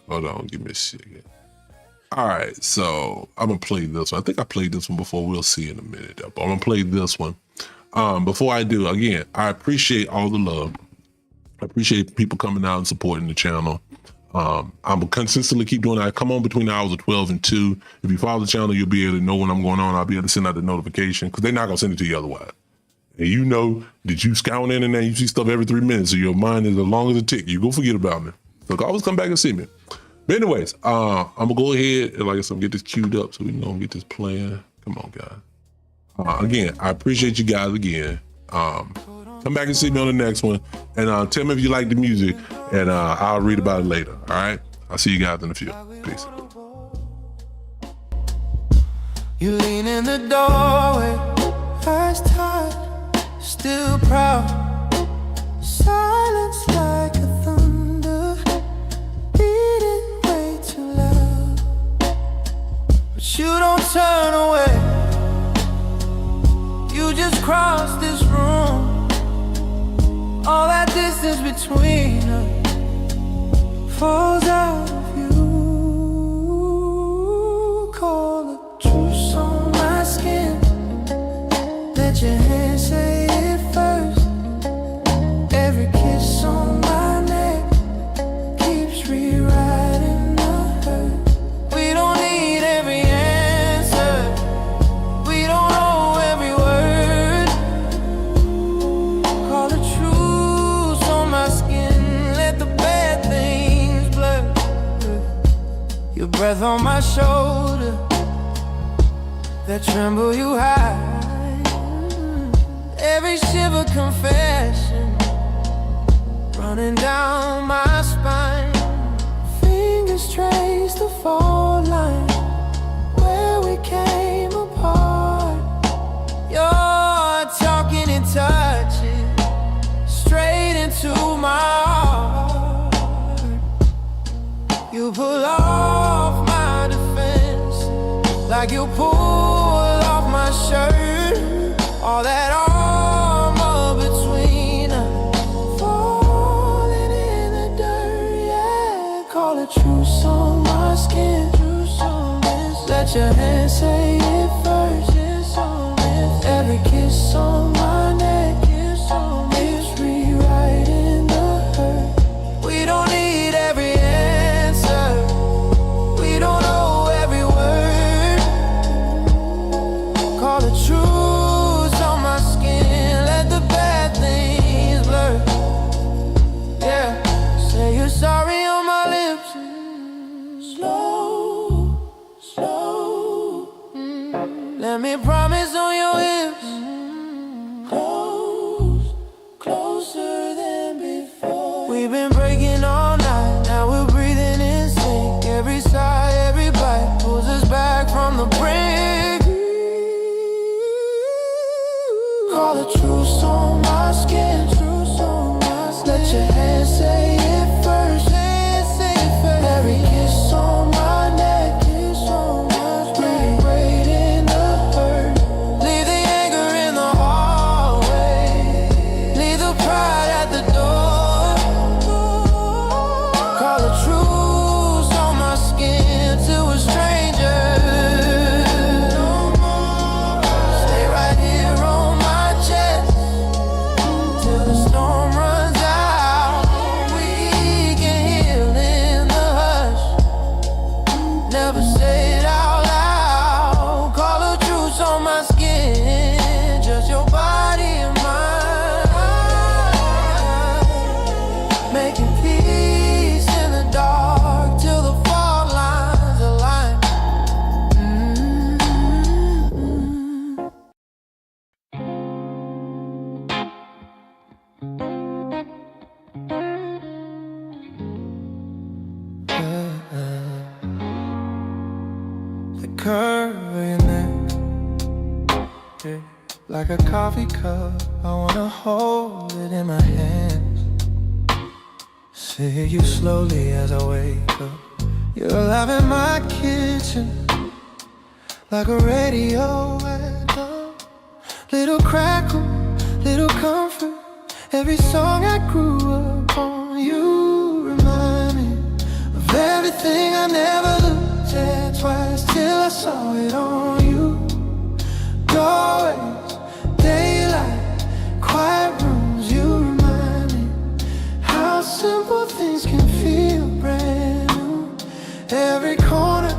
Hold on, give me a second. All right, so I'm gonna play this one. I think I played this one before. We'll see in a minute, but I'm gonna play this one. Before I do, again, I appreciate all the love. I appreciate people coming out and supporting the channel. I'm consistently keep doing that. I come on between the hours of 12 and 2. If you follow the channel, you'll be able to know when I'm going on. I'll be able to send out the notification, because they're not going to send it to you otherwise. And you know that you scout in and you see stuff every 3 minutes, so your mind is as long as a tick. You go forget about me. So always come back and see me. But anyways, I'm going to go ahead and, like I said, get this queued up so we can get this playing. Come on, guys. Again, I appreciate you guys again. Come back and see me on the next one. And tell me if you like the music, and I'll read about it later. All right? I'll see you guys in a few. Peace. You lean in the doorway, eyes tight, still proud. Silence like a thunder, beating way too loud. But you don't turn away. You just cross this room. All that distance between us falls out of you. Call a truce on my skin. Let your hand say it first. Every kiss on my neck keeps rewriting the hurt. We don't need every answer. We don't know every word. Call a truce on my skin. Let the bad things blur. Your breath on my shoulder, that tremble you hide. Every shiver confession running down my spine. Fingers trace the fault line where we came apart. You're talking and touching straight into my heart. You pull off my defense like you pull off my shirt. All that armor between us falling in the dirt, yeah. Call it truce on my skin. Let your hand say it first. Every kiss on my neck is rewriting the hurt. We don't need every Let me promise on your hips. Close, closer than before. We've been breaking all night, now we're breathing in sync. Every sigh, every bite pulls us back from the brink. Call the truth on my skin. Let your hands say it first. Every kiss on my neck. Breathe in the hurt. Leave the anger in the hallway. Leave the pride at the door. Call the truth on my skin to a stranger. Stay right here on my chest till the storm runs out. We can heal in the hush. Never say it out loud. Call the truth on my skin. Just your body and mind. Making peace in the dark till the fault lines align. The curve of your neck, yeah, like a coffee cup. I wanna hold it in my hands. See you slowly as I wake up. You're alive in my kitchen, like a radio anthem. Little crackle, little comfort. Every song I grew up on. You remind me of everything I never looked at twice till I saw it on you. Doorways, daylight, quiet rooms. You remind me how simple things can feel brand new. Every corner,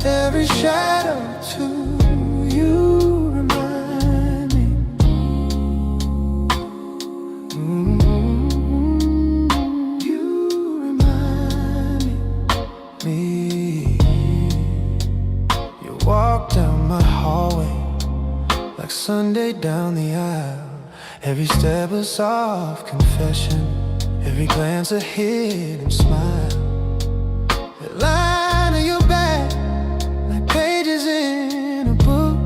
every shadow too. You remind me. You remind me. You walk down my hallway like Sunday down the aisle. Every step a soft confession. Every glance a hidden smile. The line of your back, like pages in a book.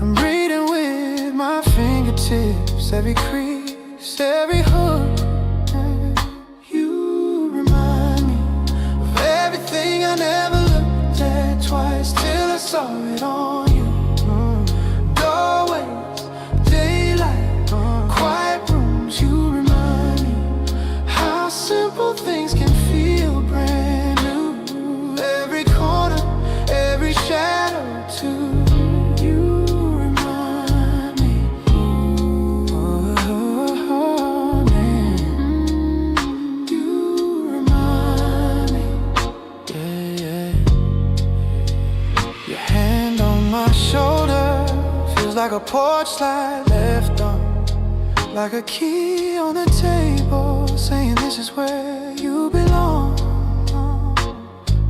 I'm reading with my fingertips. Every crease, every hook. You remind me of everything I never looked at twice till I saw it on you. Doorways, daylight, quiet rooms. You remind me how simple things can feel brand new. Every corner, every shadow too. You remind me. You remind me. Yeah, yeah. Your hand on my shoulder feels like a porch light left on. Like a key on the table, saying this is where you belong.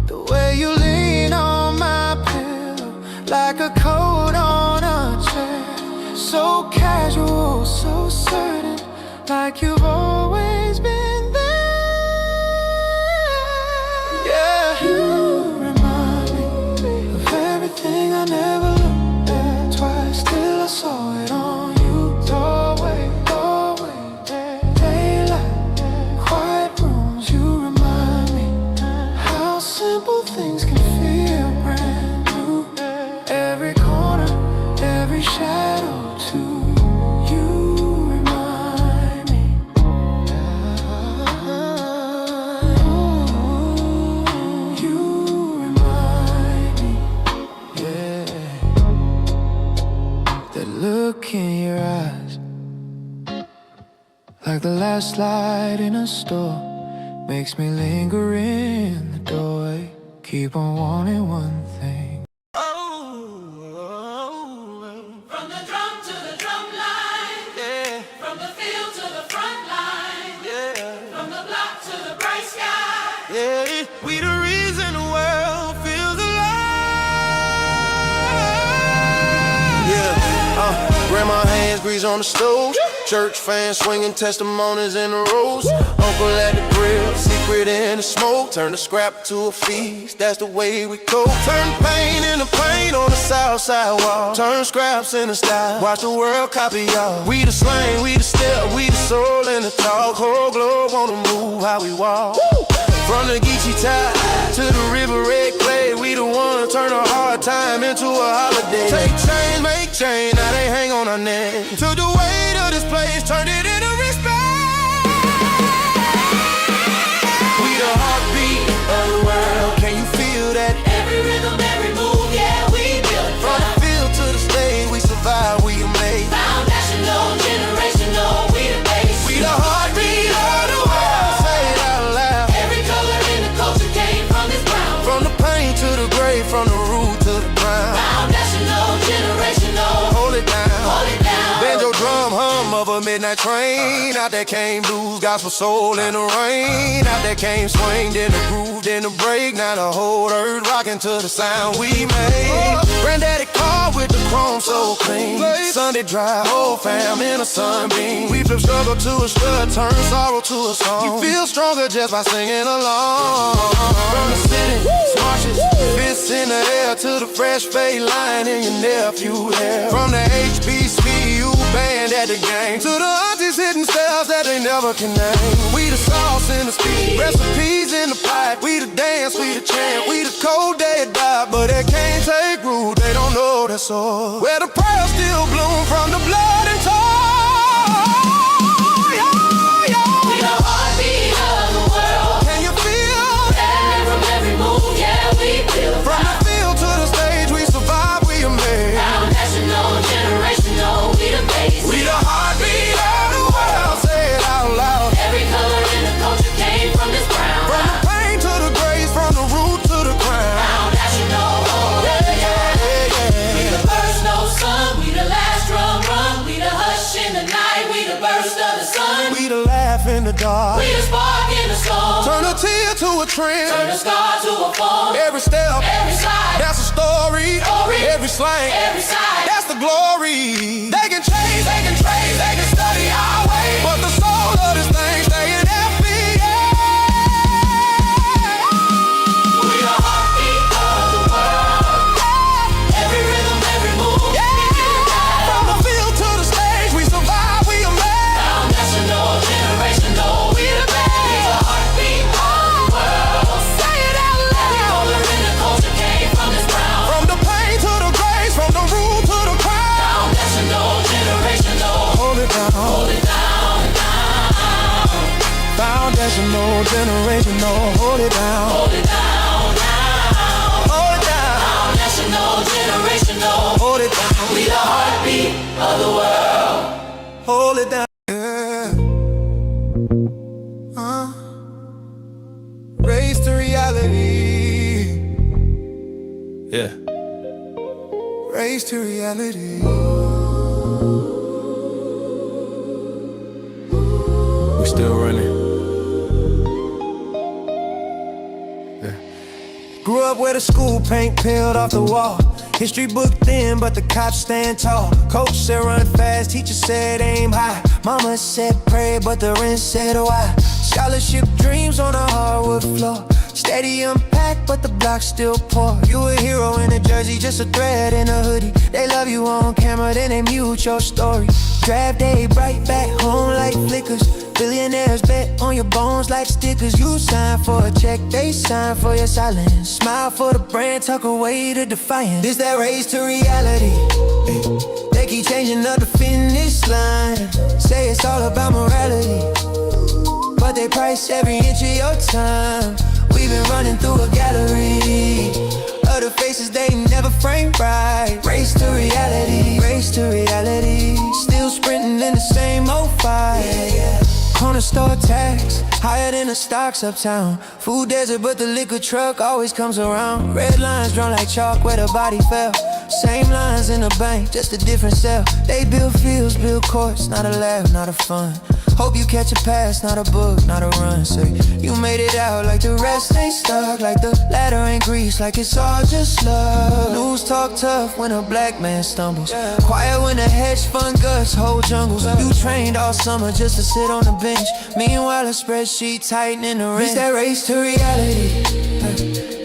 The way you lean on my pillow, like a coat on a chair. So casual, so certain, like you've always been there. Yeah, you remind me of everything I never looked at twice till I saw it on you. Doorway, daylight, quiet rooms. You remind me how simple things can feel brand new. Every corner, every shadow too. You remind me. You remind me. Yeah. That look in your eyes, like the last light in a store, makes me linger in the doorway. Keep on wanting one thing. From the drum to the drum line, yeah. From the field to the front line, yeah. From the block to the bright sky, Yeah, we the reason the world feels alive. Chinese on the stove. Church fans swinging testimonies in the rows. Uncle at the grill, secret in the smoke. Turn the scrap to a feast, that's the way we go. Turn pain into paint on the south side wall. Turn scraps into style, watch the world copy y'all. We the slang, we the step, we the soul in the talk. Whole globe on the move, how we walk. From the Geechee tie to the river red clay, we the one turn a hard time into a holiday. Take change, make change, now they hang on our neck. Took the weight of this place, turned it into respect. We the heartbeat of the world, can you feel that? Every rhythm, every move, yeah, we built it. From the field to the stage, we survive, we amazed. Foundational, generational, we the base. We the heartbeat of the world, say it out loud. Every color in the culture came from this ground. From the pain to the grave, from the root to the ground. Foundational, generational, Hold it down. hold it down. Banjo drum hum of a midnight train. Out there came blues, gospel soul in the rain. Out there came swing, then the groove, then the break. Now the whole earth rocking to the sound we made. Granddaddy car with the chrome so clean. Sunday drive, whole fam in a sunbeam. We flip struggle to a strut, turn sorrow to a song. We feel stronger just by singing along. From the city, smarches, fists in the air to the fresh fade line in your nephew hair. From the HBCU band at the game to the aunties hitting styles that they never can name. We the sauce in the speed, recipes in the pot. We the dance, we the chant, we the cold dead dot. But they can't take root, they don't know that soul. Where the pearls still bloom from the blood and toil. We the heartbeat of the world. Can you feel Every from every move, yeah, we built it. from the field to the stage, we survive, we amazed. Foundational, generational, we the base. We the heartbeat of the world, say it out loud. Every color in the culture came from this ground. From the pain to the grace, from the root to the crown. Foundational, we the first no sun, we the last drum run, we the hush in the night, we the burst of the sun, We the laugh in the dark. we the spark in the storm, Turn a tear to a trend. turn the scar to a form. Every step, Every slide, that's a story. Every slang, every side, that's the glory. They can change, they can trace, they can study our way, but the soul of this thing staying FBA. we the heartbeat of the world. Every rhythm, every move, we built it. From the field to the stage, we survive, we amazed. Foundational, generational, we the best. We the heartbeat of the world. Say it out Every loud. color in the culture came from this ground. From the pain to the grace, from the root to the crown. Foundational, generational, Hold it down. hold it down, down. Foundational, generational, hold it down. Hold it down, down. Hold it down. Foundational, generational, Hold it down. we the heartbeat of the world. Hold it down. Yeah. Raise to reality. Yeah. Raise to reality. We still running. Yeah. Grew up where the school paint peeled off the wall. History book thin, but the cops stand tall. Coach said run fast, teacher said aim high. Mama said pray, but the rent said why. Scholarship dreams on a hardwood floor. Stadium packed, but the block still poor. You a hero in a jersey, just a thread in a hoodie. They love you on camera, then they mute your story. Draft day, bright back home like flickers. Billionaires bet on your bones like stickers. You sign for a check, they sign for your silence. Smile for the brand, tuck away the defiance. This that race to reality. They keep changing up the finish line. Say it's all about morality, but they price every inch of your time. We've been running through a gallery of the faces they never framed right. Race to reality, race to reality. Still sprinting in the same old fight. Corner store tax, higher than the stocks uptown. Food desert, but the liquor truck always comes around. Red lines drawn like chalk where the body fell. Same lines in the bank, just a different cell. They build fields, build courts, not a lab, not a fun. Hope you catch a pass, not a book, not a run. Say, you made it out like the rest ain't stuck, like the ladder ain't greased, like it's all just love. News talk tough when a black man stumbles. Quiet when the hedge fund guts hold jungles. You trained all summer just to sit on the bench. Meanwhile, a spreadsheet tightening the rent. It's that race to reality.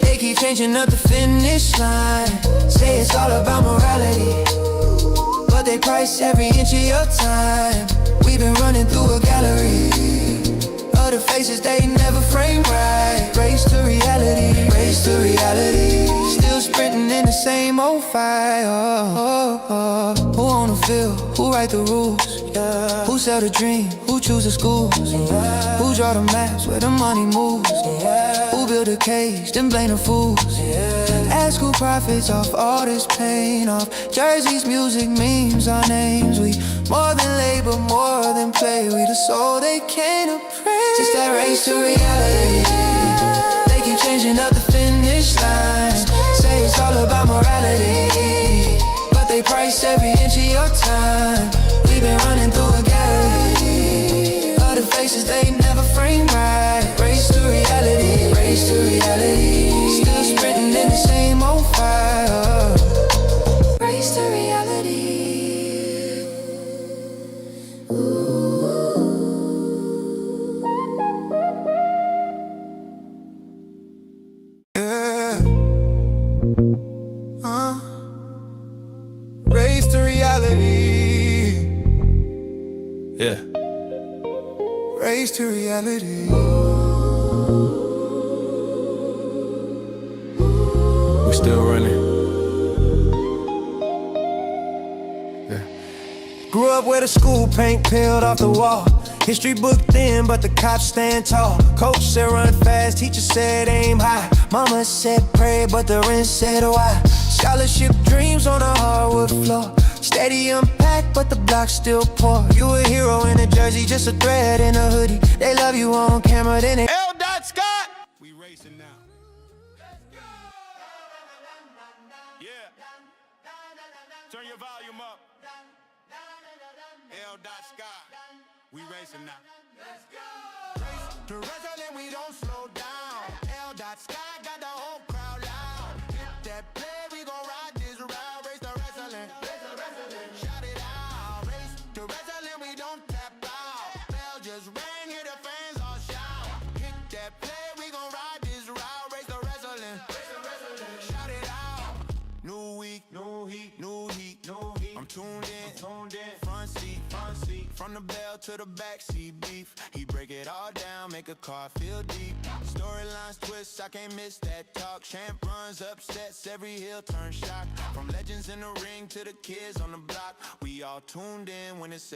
They keep changing up the finish line. Say it's all about morality, but they price every inch of your time. We've been running through a gallery of the faces they never frame right. Race to reality, race to reality. Still sprinting in the same old fight. Who on the field? Who write the rules? Who sell the dream? Who choose the schools? Who draw the maps where the money moves? Who build a cage, then blame the fools? Ask who profits off all this pain, off jerseys, music, memes, our names. We more than labor, more than play. We the soul they can't appraise. Just that race to reality. They keep changing up the finish lines. Say it's all about morality, but they price every inch of your time. We've been running through a gallery of the faces they never frame right. Race to reality, race to reality. Still sprinting in the same old fire. Race to reality. Yeah. Race to reality. Yeah. Race to reality. We still running. Grew up where the school paint peeled off the wall. History book thin, but the cops stand tall. Coach said run fast, teacher said aim high. Mama said pray, but the rent said why. Scholarship dreams on a hardwood floor. Stadium packed, but the block still poor. You a hero in a jersey, just a thread in a hoodie. They love you on camera, then they Scott! We racing now. Yeah. Turn your volume up. Scott. We racing now. Let's go! Race to wrestling, we don't slow down. Sky got the whole crowd loud. Hit that play, we gon' ride this route. Race to wrestling. Shout it out. Race to wrestling, we don't tap out. Bell just rang, hear the fans all shout. Hit that play, we gon' ride this route. Race to wrestling. Shout it out. New week, new heat, new heat, new heat. I'm tuned in, front seat, from the bell to the backseat beef. He break it all down, make a car feel deep. Storylines twist, I can't miss that talk. Champ runs, upsets, every heel turn shock. From legends in the ring to the kids on the block, we all tuned in when it's